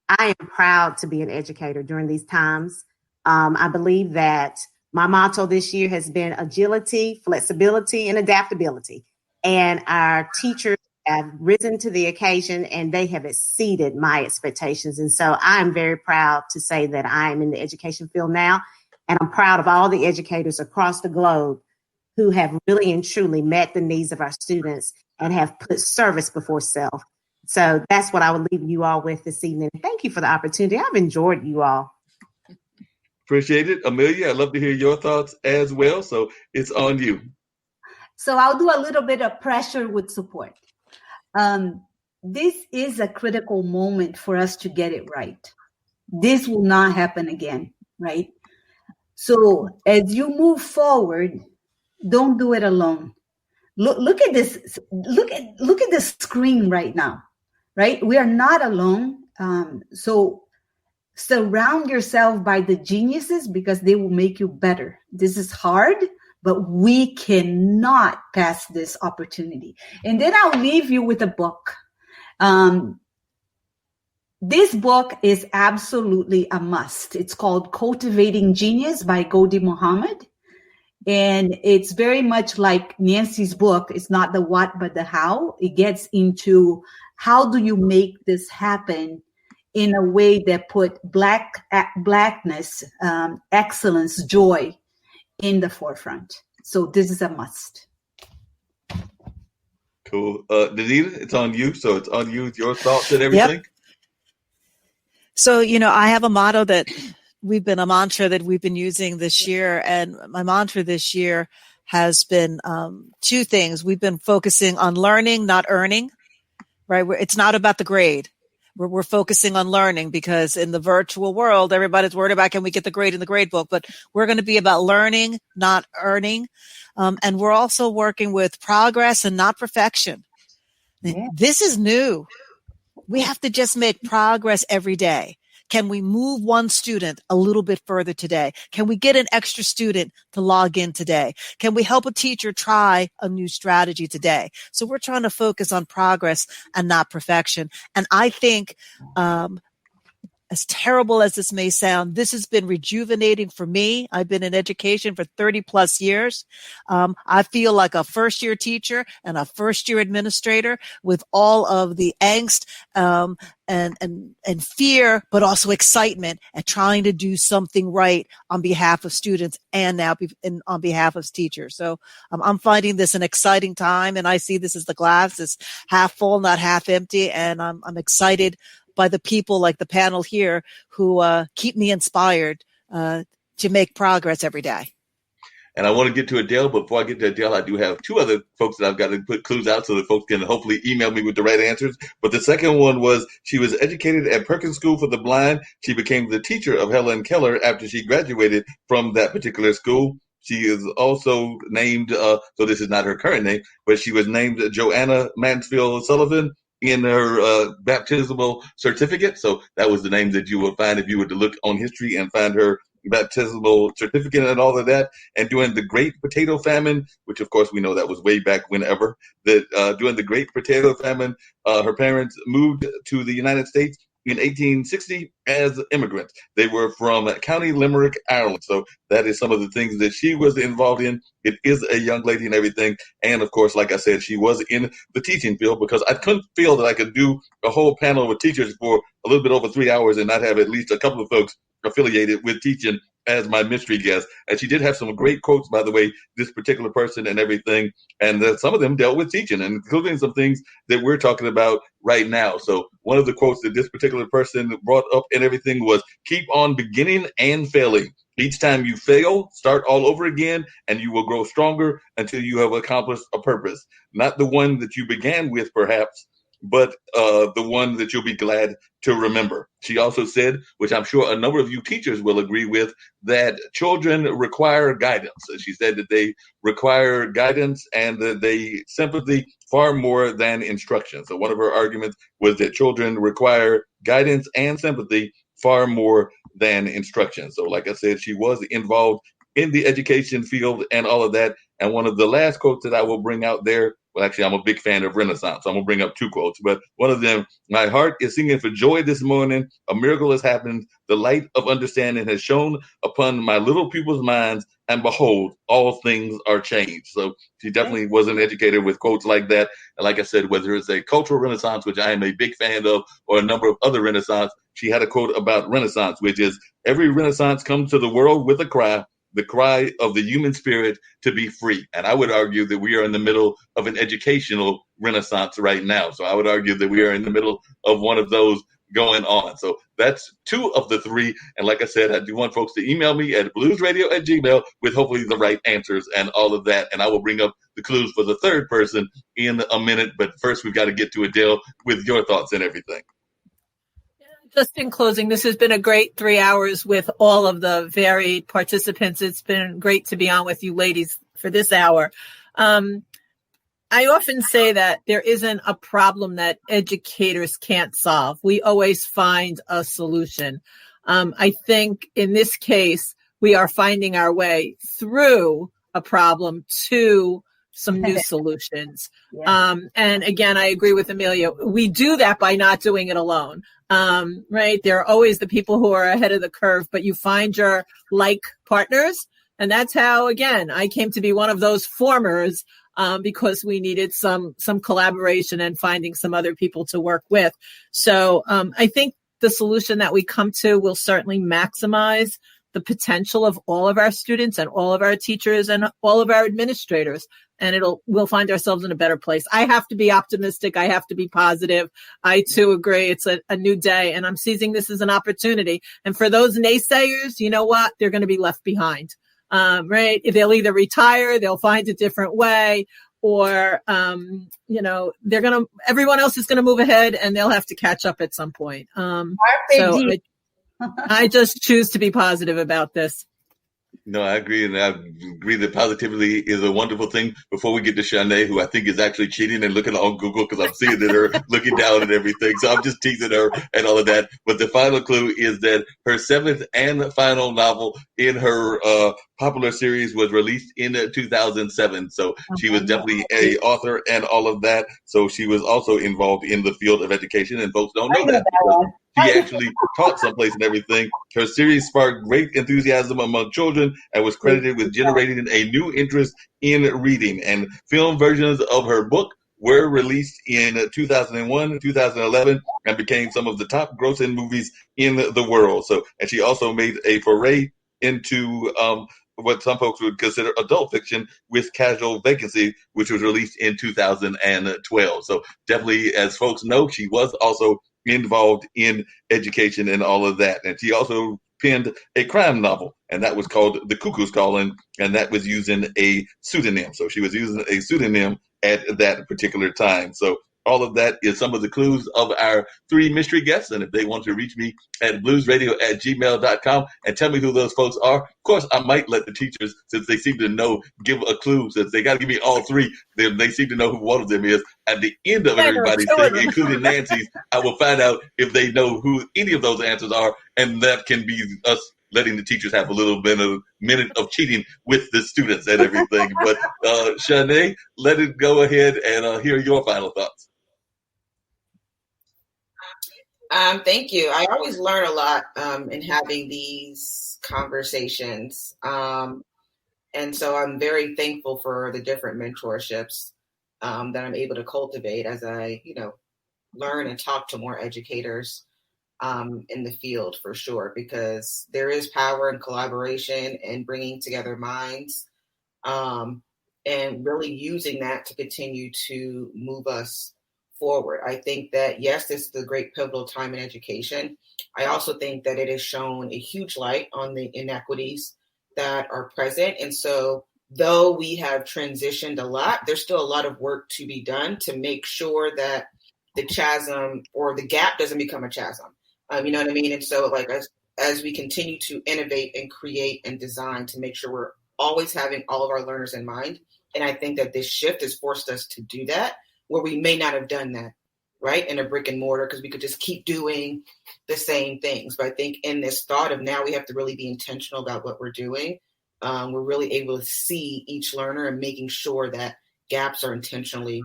I am proud to be an educator during these times. I believe that my motto this year has been agility, flexibility, and adaptability. And our teachers have risen to the occasion and they have exceeded my expectations. And so I'm very proud to say that I'm in the education field now. And I'm proud of all the educators across the globe who have really and truly met the needs of our students and have put service before self. So that's what I would leave you all with this evening. Thank you for the opportunity. I've enjoyed you all. Appreciate it. Amelia, I'd love to hear your thoughts as well. So it's on you. So I'll do a little bit of pressure with support. This is a critical moment for us to get it right. This will not happen again, right? So as you move forward, don't do it alone. Look at this. Look at the screen right now, right? We are not alone. So surround yourself by the geniuses because they will make you better. This is hard, but we cannot pass this opportunity. And then I'll leave you with a book. This book is absolutely a must. It's called Cultivating Genius by Gholdy Muhammad. And it's very much like Nancy's book. It's not the what, but the how. It gets into how do you make this happen in a way that put blackness, excellence, joy in the forefront. So this is a must. Cool. Danita, it's on you. So it's on you, your thoughts and everything. Yep. So, I have a mantra that we've been using this year. And my mantra this year has been two things. We've been focusing on learning, not earning, right? It's not about the grade. We're focusing on learning because in the virtual world, everybody's worried about can we get the grade in the grade book, but we're going to be about learning, not earning. And we're also working with progress and not perfection. Yeah. This is new. We have to just make progress every day. Can we move one student a little bit further today? Can we get an extra student to log in today? Can we help a teacher try a new strategy today? So we're trying to focus on progress and not perfection. And I think, as terrible as this may sound, this has been rejuvenating for me. I've been in education for 30 plus years. I feel like a first year teacher and a first year administrator with all of the angst, and fear, but also excitement at trying to do something right on behalf of students and now on behalf of teachers. So I'm finding this an exciting time, and I see this as the glass is half full, not half empty. And I'm excited by the people like the panel here who keep me inspired to make progress every day. And I want to get to Adele, but before I get to Adele, I do have two other folks that I've got to put clues out so that folks can hopefully email me with the right answers. But the second one was she was educated at Perkins School for the Blind. She became the teacher of Helen Keller after she graduated from that particular school. She is also named, so this is not her current name, but she was named Joanna Mansfield Sullivan in her baptismal certificate. So that was the name that you would find if you were to look on history and find her baptismal certificate and all of that. And during the Great Potato Famine, which of course we know that was way back whenever, that during the Great Potato Famine, her parents moved to the United States in 1860 as immigrants. They were from County Limerick, Ireland. So that is some of the things that she was involved in. It is a young lady and everything. And of course, like I said, she was in the teaching field because I couldn't feel that I could do a whole panel with teachers for a little bit over 3 hours and not have at least a couple of folks affiliated with teaching as my mystery guest. And she did have some great quotes, by the way, this particular person and everything. And some of them dealt with teaching, including some things that we're talking about right now. So one of the quotes that this particular person brought up and everything was, keep on beginning and failing. Each time you fail, start all over again, and you will grow stronger until you have accomplished a purpose. Not the one that you began with, perhaps, but the one that you'll be glad to remember. She also said, which I'm sure a number of you teachers will agree with, that children require guidance. She said that they require guidance and that they sympathy far more than instruction. So one of her arguments was that children require guidance and sympathy far more than instruction. So like I said, she was involved in the education field and all of that. And one of the last quotes that I will bring out there, well, actually, I'm a big fan of Renaissance, so I'm going to bring up two quotes. But one of them, my heart is singing for joy this morning. A miracle has happened. The light of understanding has shone upon my little people's minds. And behold, all things are changed. So she definitely was an educator with quotes like that. And like I said, whether it's a cultural Renaissance, which I am a big fan of, or a number of other Renaissance, she had a quote about Renaissance, which is, every Renaissance comes to the world with a cry, the cry of the human spirit to be free. And I would argue that we are in the middle of an educational renaissance right now. So I would argue that we are in the middle of one of those going on. So that's two of the three. And like I said, I do want folks to email me at bluesradio@gmail with hopefully the right answers and all of that. And I will bring up the clues for the third person in a minute. But first, we've got to get to Adele with your thoughts and everything. Just in closing, this has been a great 3 hours with all of the varied participants. It's been great to be on with you ladies for this hour. I often say that there isn't a problem that educators can't solve. We always find a solution. I think in this case, we are finding our way through a problem to some new solutions. Yeah. And again, I agree with Amelia. We do that by not doing it alone. Right? There are always the people who are ahead of the curve, but you find your like partners. And that's how, again, I came to be one of those formers, because we needed some collaboration and finding some other people to work with. So, I think the solution that we come to will certainly maximize the potential of all of our students and all of our teachers and all of our administrators. And we'll find ourselves in a better place. I have to be optimistic. I have to be positive. I too agree. It's a new day, and I'm seizing this as an opportunity. And for those naysayers, you know what? They're going to be left behind. Right? They'll either retire, they'll find a different way, or, everyone else is going to move ahead and they'll have to catch up at some point. I just choose to be positive about this. No, I agree. And I agree that positivity is a wonderful thing. Before we get to Shanae, who I think is actually cheating and looking on Google because I'm seeing that her looking down and everything. So I'm just teasing her and all of that. But the final clue is that her seventh and final novel in her popular series was released in 2007. So she was definitely an author and all of that. So she was also involved in the field of education. And folks don't know that. She actually taught someplace and everything. Her series sparked great enthusiasm among children and was credited with generating a new interest in reading. And film versions of her book were released in 2001, 2011, and became some of the top grossing movies in the world. So, and she also made a foray into what some folks would consider adult fiction with Casual Vacancy, which was released in 2012. So definitely, as folks know, she was also involved in education and all of that. And she also penned a crime novel, and that was called The Cuckoo's Calling, and that was using a pseudonym. So she was using a pseudonym at that particular time. So all of that is some of the clues of our three mystery guests. And if they want to reach me at bluesradio@gmail.com and tell me who those folks are, of course, I might let the teachers, since they seem to know, give a clue. Since they got to give me all three, they seem to know who one of them is. At the end of everybody's thing, including Nancy's, I will find out if they know who any of those answers are. And that can be us letting the teachers have a little bit of minute of cheating with the students and everything. But Shanae, let it go ahead and hear your final thoughts. Thank you. I always learn a lot in having these conversations. And so I'm very thankful for the different mentorships that I'm able to cultivate as I, learn and talk to more educators in the field, for sure, because there is power in collaboration and bringing together minds and really using that to continue to move us forward. I think that, yes, this is a great pivotal time in education. I also think that it has shown a huge light on the inequities that are present. And so though we have transitioned a lot, there's still a lot of work to be done to make sure that the chasm or the gap doesn't become a chasm. You know what I mean? And so like as we continue to innovate and create and design to make sure we're always having all of our learners in mind. And I think that this shift has forced us to do that where we may not have done that, right, in a brick and mortar, because we could just keep doing the same things. But I think in this thought of now we have to really be intentional about what we're doing. We're really able to see each learner and making sure that gaps are intentionally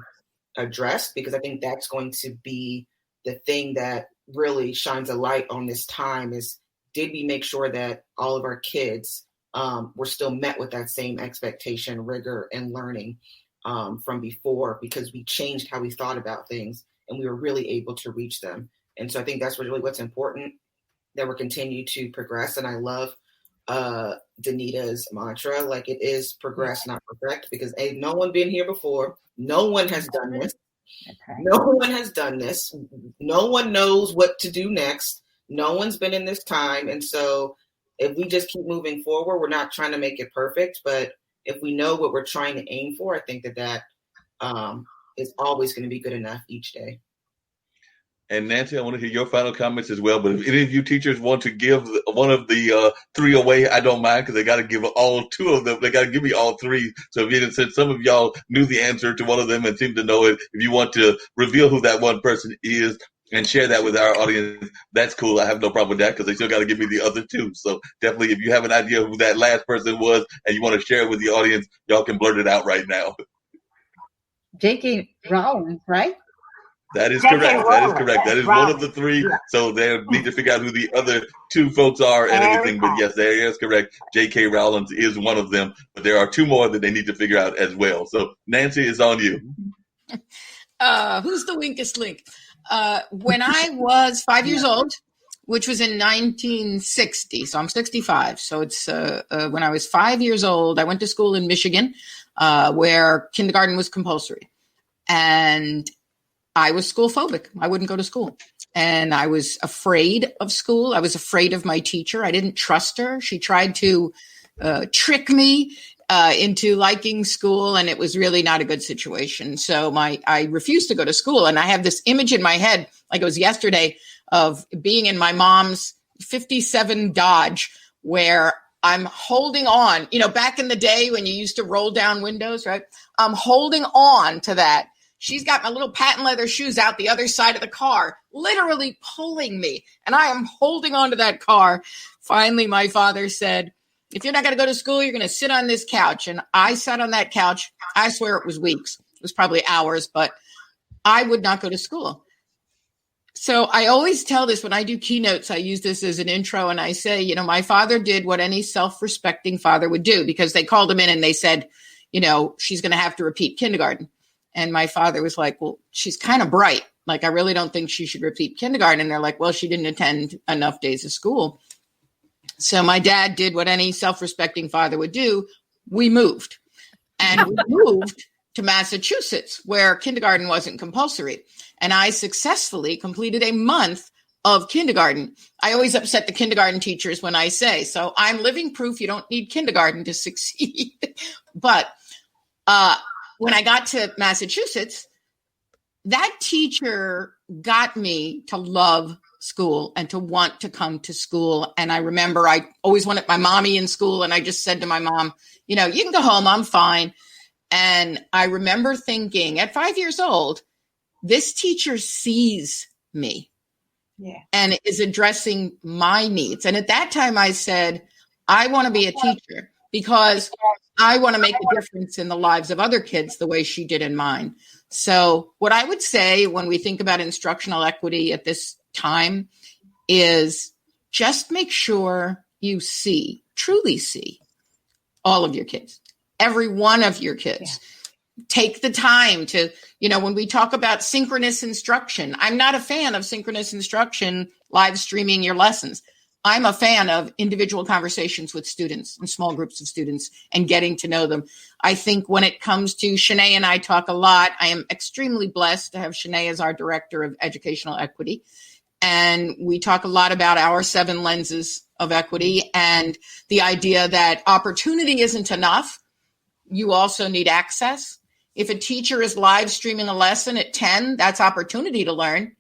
addressed, because I think that's going to be the thing that really shines a light on this time is, did we make sure that all of our kids were still met with that same expectation, rigor, and learning from before, because we changed how we thought about things and we were really able to reach them. And so I think that's really what's important, that we're continue to progress. And I love Danita's mantra, like it is progress, not perfect, because ain't no one been here before. No one has done this. Okay. No one has done this. No one knows what to do next. No one's been in this time. And so if we just keep moving forward, we're not trying to make it perfect, but if we know what we're trying to aim for, I think that is always going to be good enough each day. And Nancy, I want to hear your final comments as well. But if any of you teachers want to give one of the three away, I don't mind, because they got to give all two of them. They got to give me all three. So since some of y'all knew the answer to one of them and seem to know it, if you want to reveal who that one person is and share that with our audience, that's cool. I have no problem with that, because they still got to give me the other two. So definitely, if you have an idea who that last person was and you want to share it with the audience, y'all can blurt it out right now. J.K. Rowling, right? That is correct. That is correct. That is one of the three. Yeah. So they need to figure out who the other two folks are and everything. But yes, that is correct. J.K. Rowling is one of them. But there are two more that they need to figure out as well. So Nancy, it's on you. Who's the weakest link? When I was 5 years old, which was in 1960, so I'm 65. So it's when I was 5 years old, I went to school in Michigan, where kindergarten was compulsory. And I was school phobic. I wouldn't go to school. And I was afraid of school. I was afraid of my teacher. I didn't trust her. She tried to trick me into liking school, and it was really not a good situation. So I refused to go to school. And I have this image in my head, like it was yesterday, of being in my mom's 57 Dodge, where I'm holding on, back in the day when you used to roll down windows, right? I'm holding on to that. She's got my little patent leather shoes out the other side of the car, literally pulling me. And I am holding on to that car. Finally, my father said, if you're not going to go to school, you're going to sit on this couch. And I sat on that couch. I swear it was weeks. It was probably hours, but I would not go to school. So I always tell this when I do keynotes. I use this as an intro, and I say, my father did what any self-respecting father would do, because they called him in and they said, she's going to have to repeat kindergarten. And my father was like, well, she's kind of bright. Like, I really don't think she should repeat kindergarten. And they're like, well, she didn't attend enough days of school. So my dad did what any self-respecting father would do. We moved. And we moved to Massachusetts, where kindergarten wasn't compulsory. And I successfully completed a month of kindergarten. I always upset the kindergarten teachers when I say, so I'm living proof you don't need kindergarten to succeed. But when I got to Massachusetts, that teacher got me to love school and to want to come to school. And I remember I always wanted my mommy in school. And I just said to my mom, you can go home, I'm fine. And I remember thinking at 5 years old, this teacher sees me and is addressing my needs. And at that time I said, I want to be a teacher because I want to make a difference in the lives of other kids the way she did in mine. So what I would say when we think about instructional equity at this time is just make sure you truly see all of your kids, every one of your kids. Yeah. Take the time to, when we talk about synchronous instruction, I'm not a fan of synchronous instruction, live streaming your lessons. I'm a fan of individual conversations with students and small groups of students and getting to know them. I think when it comes to Shanae and I talk a lot, I am extremely blessed to have Shanae as our Director of Educational Equity. And we talk a lot about our 7 lenses of equity and the idea that opportunity isn't enough. You also need access. If a teacher is live streaming a lesson at 10, that's opportunity to learn.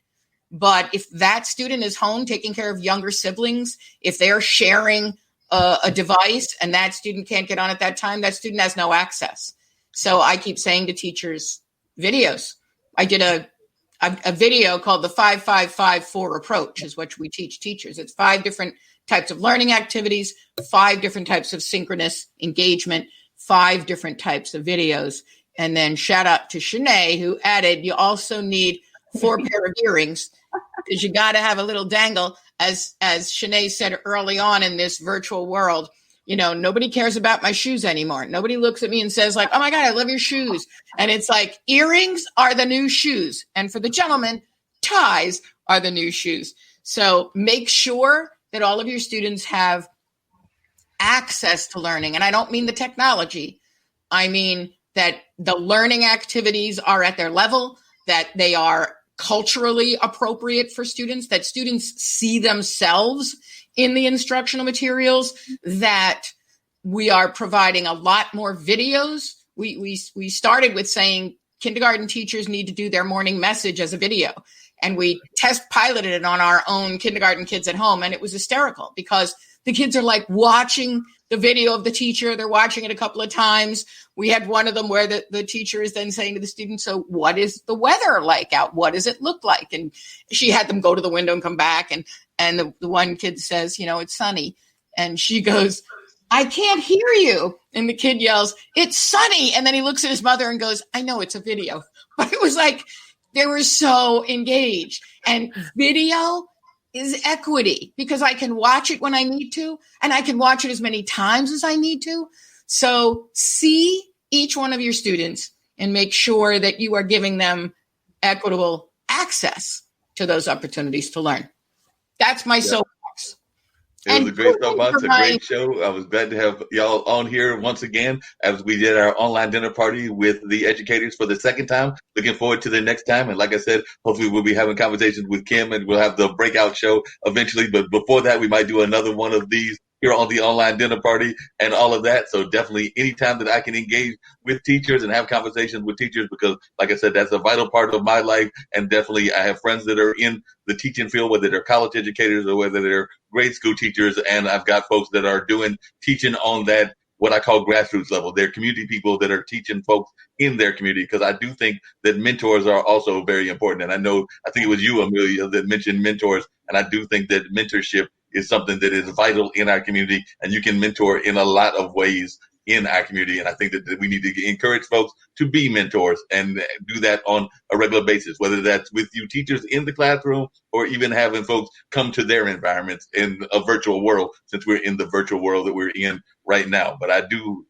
But if that student is home taking care of younger siblings, if they're sharing a device and that student can't get on at that time, that student has no access. So I keep saying to teachers, videos. I did a video called the 5-5-5-4 approach is what we teach teachers. It's 5 different types of learning activities, 5 different types of synchronous engagement, 5 different types of videos. And then shout out to Shanae, who added, you also need 4 pair of earrings because you got to have a little dangle. As Shanae said early on in this virtual world, nobody cares about my shoes anymore. Nobody looks at me and says like, oh my God, I love your shoes. And it's like earrings are the new shoes. And for the gentlemen, ties are the new shoes. So make sure that all of your students have access to learning. And I don't mean the technology. I mean that the learning activities are at their level, that they are culturally appropriate for students, that students see themselves in the instructional materials, that we are providing a lot more videos. We started with saying kindergarten teachers need to do their morning message as a video. And we test piloted it on our own kindergarten kids at home. And it was hysterical because the kids are like watching the video of the teacher. They're watching it a couple of times. We had one of them where the teacher is then saying to the students, so what is the weather like out? What does it look like? And she had them go to the window and come back. And the one kid says, it's sunny. And she goes, I can't hear you. And the kid yells, it's sunny. And then he looks at his mother and goes, I know it's a video. But it was like, they were so engaged. And video is equity because I can watch it when I need to, and I can watch it as many times as I need to. So see each one of your students and make sure that you are giving them equitable access to those opportunities to learn. That's my soapbox. It was a great soapbox, a great show. I was glad to have y'all on here once again as we did our online dinner party with the educators for the second time. Looking forward to the next time. And like I said, hopefully we'll be having conversations with Kim and we'll have the breakout show eventually. But before that, we might do another one of these here on the online dinner party and all of that. So definitely anytime that I can engage with teachers and have conversations with teachers, because like I said, that's a vital part of my life. And definitely I have friends that are in the teaching field, whether they're college educators or whether they're grade school teachers. And I've got folks that are doing teaching on that, what I call grassroots level. They're community people that are teaching folks in their community, because I do think that mentors are also very important. And I think it was you, Amelia, that mentioned mentors. And I do think that mentorship is something that is vital in our community, and you can mentor in a lot of ways in our community. And I think that we need to encourage folks to be mentors and do that on a regular basis, whether that's with you teachers in the classroom or even having folks come to their environments in a virtual world, since we're in the virtual world that we're in right now. But I do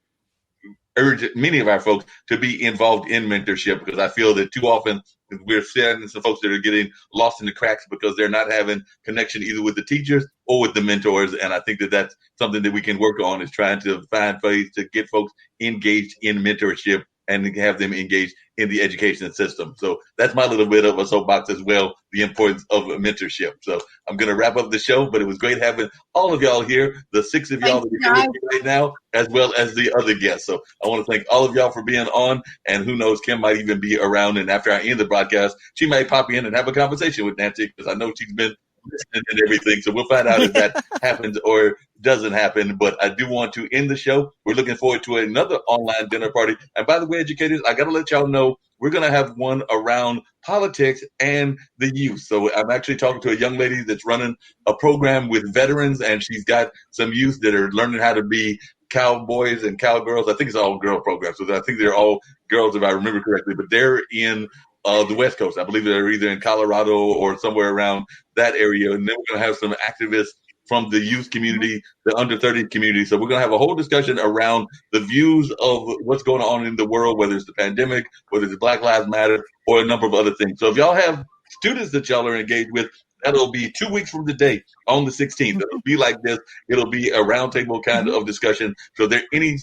urge many of our folks to be involved in mentorship, because I feel that too often we're seeing some folks that are getting lost in the cracks because they're not having connection either with the teachers or with the mentors. And I think that that's something that we can work on, is trying to find ways to get folks engaged in mentorship and have them engaged in the education system. So that's my little bit of a soapbox as well, the importance of mentorship. So I'm going to wrap up the show, but it was great having all of y'all here, the 6 of y'all that are here with me right now, as well as the other guests. So I want to thank all of y'all for being on, and who knows, Kim might even be around, and after I end the broadcast, she might pop in and have a conversation with Nancy, because I know she's been listening and everything. So we'll find out if that happens or doesn't happen. But I do want to end the show. We're looking forward to another online dinner party. And by the way, educators, I got to let y'all know, we're going to have one around politics and the youth. So I'm actually talking to a young lady that's running a program with veterans, and she's got some youth that are learning how to be cowboys and cowgirls. I think it's all girl programs. So I think they're all girls, if I remember correctly, but they're in the West Coast. I believe they're either in Colorado or somewhere around that area. And then we're going to have some activists from the youth community, the under 30 community. So we're going to have a whole discussion around the views of what's going on in the world, whether it's the pandemic, whether it's Black Lives Matter, or a number of other things. So if y'all have students that y'all are engaged with, that'll be 2 weeks from today on the 16th. It'll be like this. It'll be a roundtable kind of discussion. So if there are any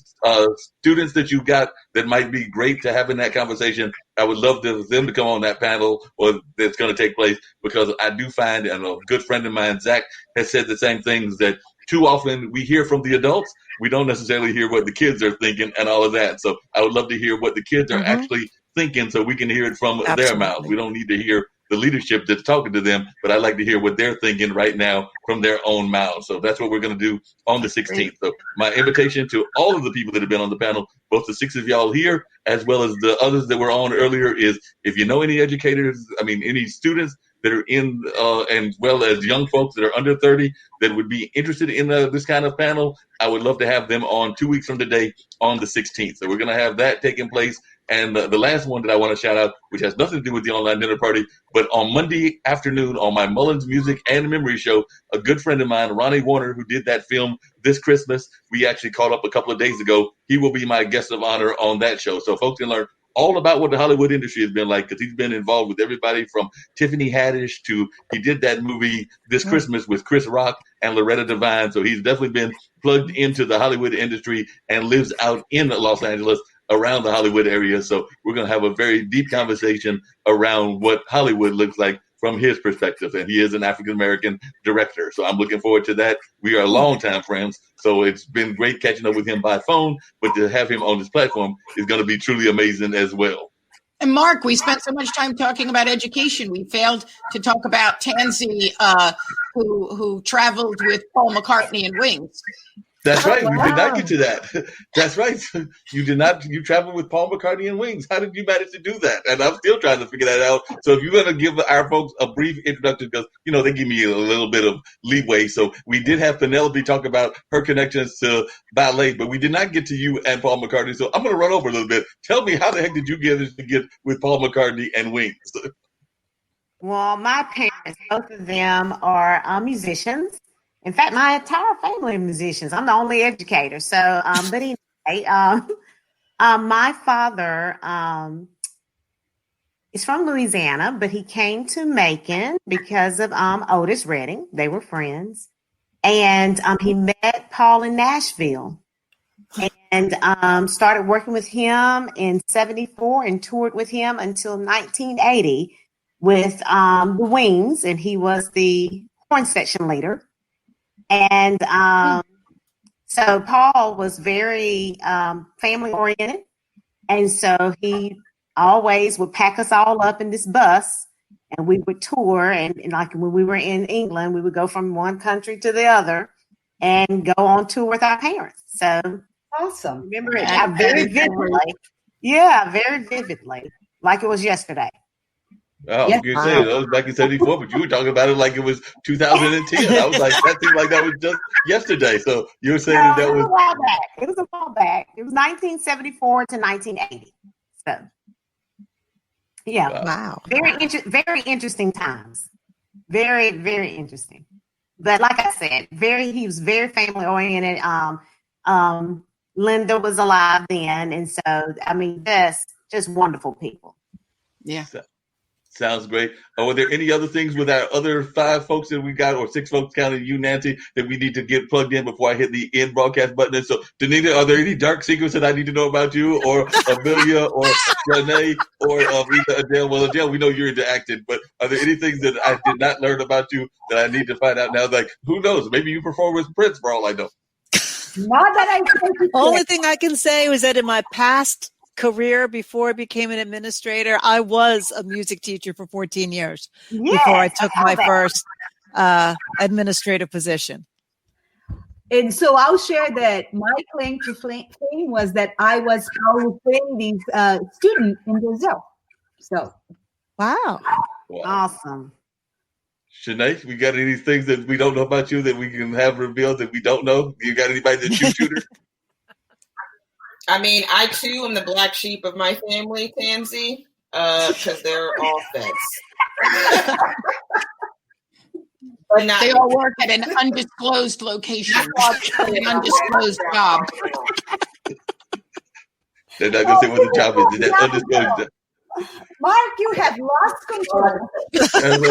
students that you got that might be great to have in that conversation, I would love them to come on that panel or that's going to take place, because I do find, and a good friend of mine, Zach, has said the same things, that too often we hear from the adults. We don't necessarily hear what the kids are thinking and all of that. So I would love to hear what the kids are actually thinking so we can hear it from their mouths. We don't need to hear the leadership that's talking to them, but I'd like to hear what they're thinking right now from their own mouths. So that's what we're going to do on the 16th. So my invitation to all of the people that have been on the panel, both the 6 of y'all here, as well as the others that were on earlier, is if you know any educators, any students that are in, and well as young folks that are under 30 that would be interested in this kind of panel, I would love to have them on 2 weeks from today on the 16th. So we're going to have that taking place. And the last one that I want to shout out, which has nothing to do with the online dinner party, but on Monday afternoon on my Mullins Music and Memory Show, a good friend of mine, Ronnie Warner, who did that film This Christmas, we actually caught up a couple of days ago. He will be my guest of honor on that show. So folks can learn all about what the Hollywood industry has been like, because he's been involved with everybody from Tiffany Haddish to, he did that movie This Christmas with Chris Rock and Loretta Devine. So he's definitely been plugged into the Hollywood industry and lives out in Los Angeles, around the Hollywood area. So we're going to have a very deep conversation around what Hollywood looks like from his perspective. And he is an African-American director. So I'm looking forward to that. We are longtime friends. So it's been great catching up with him by phone, but to have him on this platform is going to be truly amazing as well. And Mark, we spent so much time talking about education. We failed to talk about Tansy, who traveled with Paul McCartney and Wings. That's right. We did not get to that. That's right. You did not. You traveled with Paul McCartney and Wings. How did you manage to do that? And I'm still trying to figure that out. So if you're going to give our folks a brief introduction, because, they give me a little bit of leeway. So we did have Penelope talk about her connections to ballet, but we did not get to you and Paul McCartney. So I'm going to run over a little bit. Tell me, how the heck did you get with Paul McCartney and Wings? Well, my parents, both of them are musicians. In fact, my entire family are musicians. I'm the only educator. So, but anyway, my father is from Louisiana, but he came to Macon because of Otis Redding. They were friends. And he met Paul in Nashville and started working with him in 1974 and toured with him until 1980 with the Wings. And he was the horn section leader. And so Paul was very family oriented. And so he always would pack us all up in this bus and we would tour. And like when we were in England, we would go from one country to the other and go on tour with our parents. So awesome. Remember it very vividly. Yeah, very vividly. Like it was yesterday. Oh, yes. You say that was back in 1974, but you were talking about it like it was 2010. I was like, that seemed like that was just yesterday. So you were saying that was a while back. It was a while back. It was 1974 to 1980. So, yeah, wow, very interesting times. Very, very interesting. But like I said, he was very family oriented. Linda was alive then, and so just wonderful people. Yeah. Sounds great. Were there any other things with our other 5 folks that we got, or 6 folks counting you, Nancy, that we need to get plugged in before I hit the end broadcast button? And so, Danita, are there any dark secrets that I need to know about you, or Amelia, or Renee, or either Adele? Well, Adele, we know you're into acting, but are there any things that I did not learn about you that I need to find out now? Like, who knows? Maybe you perform with Prince for all I know. Not that I Only thing I can say was that in my past career, before I became an administrator, I was a music teacher for 14 years before I took my first administrative position. And so I'll share that my claim to fame was that I was training these students in Brazil. So, wow. Awesome. Shanae, we got any things that we don't know about you that we can have revealed that we don't know? You got anybody that you tutor? I mean, I too am the black sheep of my family, Tansy. because they're all feds. But not they all work at an undisclosed location, an undisclosed job. They're not going to say what the job is. That's undisclosed. Mark, you have lost control.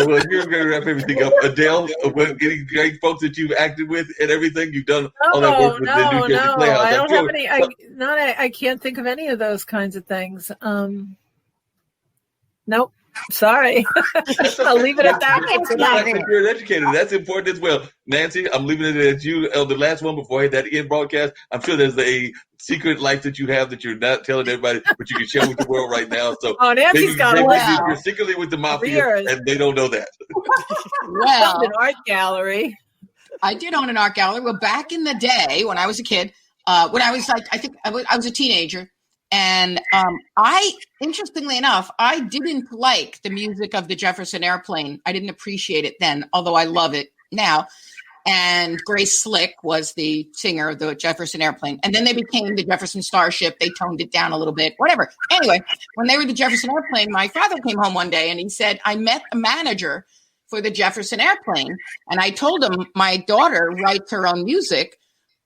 Well, you're going to wrap everything up. Adele, any great folks that you've acted with and everything, you've done all that work with the New Jersey Playhouse. I don't have any. I can't think of any of those kinds of things. Nope. Sorry. I'll leave it at that. The fact that you're an educator, that's important as well. Nancy, I'm leaving it at you. The last one before I hit that end broadcast. I'm sure there's a secret life that you have that you're not telling everybody, but you can share with the world right now. So Nancy's got you're secretly with the mafia, and they don't know that. Well, an art gallery. I did own an art gallery. Well, back in the day when I was a kid, when I was like, I think I was a teenager. And interestingly enough, I didn't like the music of the Jefferson Airplane. I didn't appreciate it then, although I love it now. And Grace Slick was the singer of the Jefferson Airplane. And then they became the Jefferson Starship. They toned it down a little bit, whatever. Anyway, when they were the Jefferson Airplane, my father came home one day and he said, I met the manager for the Jefferson Airplane. And I told him my daughter writes her own music.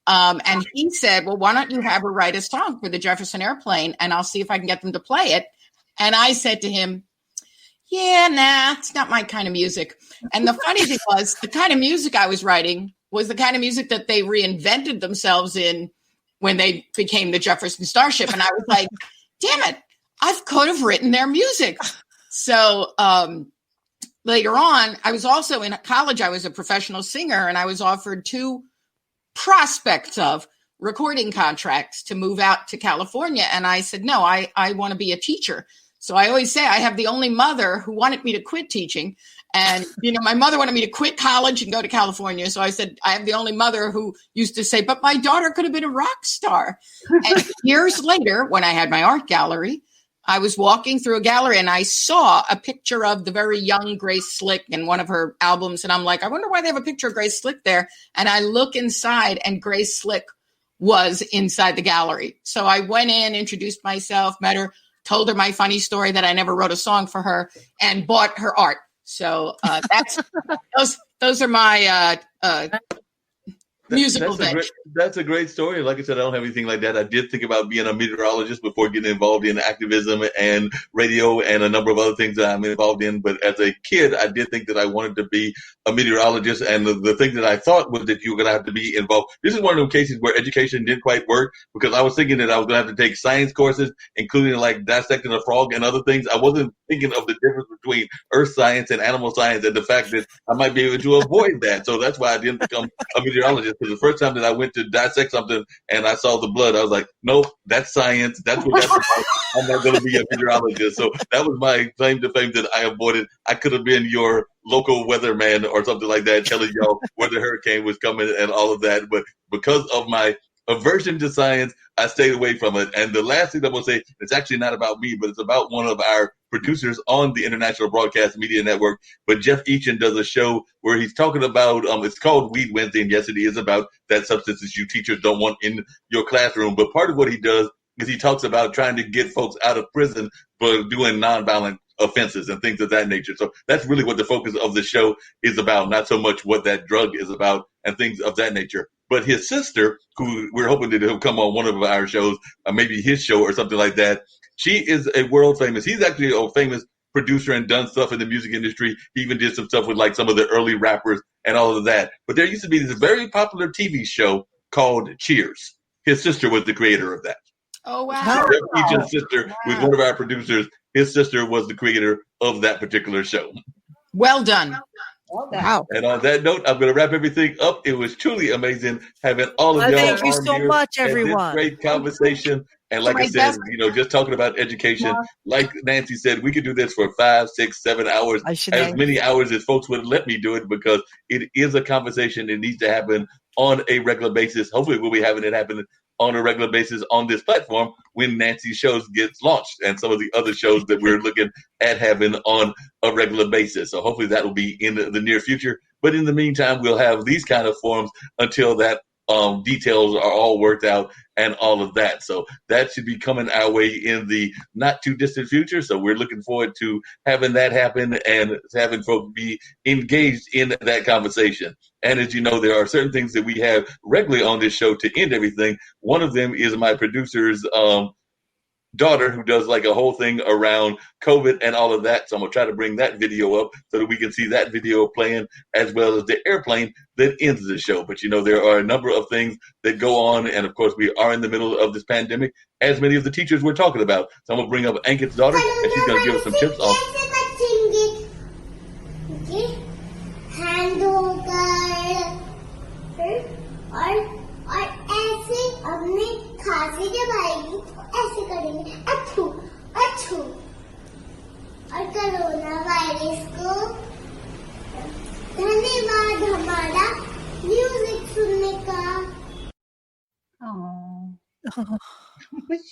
And he said, well, why don't you have her write a song for the Jefferson Airplane and I'll see if I can get them to play it. And I said to him, yeah, nah, it's not my kind of music. And the funny thing was the kind of music I was writing was the kind of music that they reinvented themselves in when they became the Jefferson Starship. And I was like, damn it, I could have written their music. So later on, I was also in college. I was a professional singer and I was offered 2 prospects of recording contracts to move out to California. And I said, no, I want to be a teacher. So I always say I have the only mother who wanted me to quit teaching. And, my mother wanted me to quit college and go to California. So I said, I have the only mother who used to say, but my daughter could have been a rock star. And years later, when I had my art gallery, I was walking through a gallery and I saw a picture of the very young Grace Slick in one of her albums. And I'm like, I wonder why they have a picture of Grace Slick there. And I look inside and Grace Slick was inside the gallery. So I went in, introduced myself, met her, told her my funny story that I never wrote a song for her and bought her art. So those are my musical that's a great story. Like I said, I don't have anything like that. I did think about being a meteorologist before getting involved in activism and radio and a number of other things that I'm involved in. But as a kid, I did think that I wanted to be a meteorologist. And the thing that I thought was that you were going to have to be involved. This is one of those cases where education didn't quite work because I was thinking that I was going to have to take science courses, including like dissecting a frog and other things. I wasn't thinking of the difference between earth science and animal science and the fact that I might be able to avoid that. So that's why I didn't become a meteorologist. Because the first time that I went to dissect something and I saw the blood, I was like, nope, that's science. That's what that's about. I'm not going to be a meteorologist. So that was my claim to fame that I avoided. I could have been your local weatherman or something like that, telling y'all where the hurricane was coming and all of that. But because of my aversion to science, I stayed away from it. And the last thing I'm going to say, it's actually not about me, but it's about one of our producers on the International Broadcast Media Network. But Jeff Eachin does a show where he's talking about, it's called Weed Wednesday, and yes, it is about that substances you teachers don't want in your classroom. But part of what he does is he talks about trying to get folks out of prison for doing nonviolent offenses and things of that nature. So that's really what the focus of the show is about, not so much what that drug is about and things of that nature. But his sister, who we're hoping that he'll come on one of our shows, maybe his show or something like that, she is a world famous. He's actually a famous producer and done stuff in the music industry. He even did some stuff with like some of the early rappers and all of that. But there used to be this very popular TV show called Cheers. His sister was the creator of that. Oh, wow. Jeff Eachin's sister was one of our producers. His sister was the creator of that particular show. Well done. Wow. And on that note, I'm going to wrap everything up. It was truly amazing having all of y'all. Thank you so much, everyone. Great conversation. And like I said, just talking about education, like Nancy said, we could do this for 5, 6, 7 hours, as many hours as folks would let me do it, because it is a conversation that needs to happen on a regular basis. Hopefully we'll be having it happen on a regular basis on this platform when Nancy's shows gets launched and some of the other shows that we're looking at having on a regular basis. So hopefully that will be in the near future. But in the meantime, we'll have these kind of forums until that details are all worked out and all of that. So that should be coming our way in the not too distant future. So we're looking forward to having that happen and having folks be engaged in that conversation. And as you know, there are certain things that we have regularly on this show to end everything. One of them is my producer's daughter, who does like a whole thing around COVID and all of that. So I'm going to try to bring that video up so that we can see that video playing, as well as the airplane that ends the show. But, you know, there are a number of things that go on. And of course, we are in the middle of this pandemic, as many of the teachers we're talking about. So I'm going to bring up Ankit's daughter, and she's going to give us some tips on. और ऐसे अपने खांसी जब आएगी तो ऐसे करेंगे अच्छू अच्छू और कोरोना वायरस को धन्यवाद हमारा म्यूजिक सुनने का।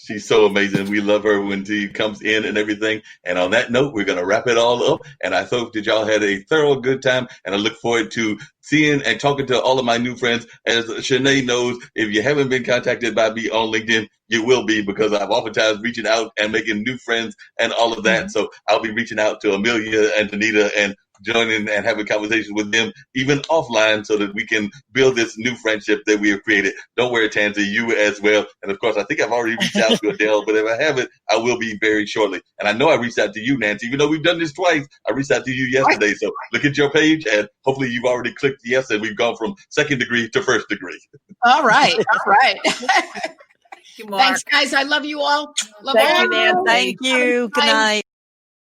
She's so amazing. We love her when she comes in and everything. And on that note, we're going to wrap it all up. And I hope that y'all had a thorough good time. And I look forward to seeing and talking to all of my new friends. As Shanae knows, if you haven't been contacted by me on LinkedIn, you will be, because I'm oftentimes reaching out and making new friends and all of that. So I'll be reaching out to Amelia and Danita and joining and having conversations with them even offline, so that we can build this new friendship that we have created. Don't worry, Tansy, you as well. And of course, I think I've already reached out to Adele, but if I haven't, I will be very shortly. And I know I reached out to you, Nancy, even though we've done this twice. I reached out to you yesterday. So look at your page, and hopefully you've already clicked yes, and we've gone from second degree to first degree. All right. All right. Thank you, Marc. Thanks, guys. I love you all. Love Thank all. you, Nancy. Thank you. Good night.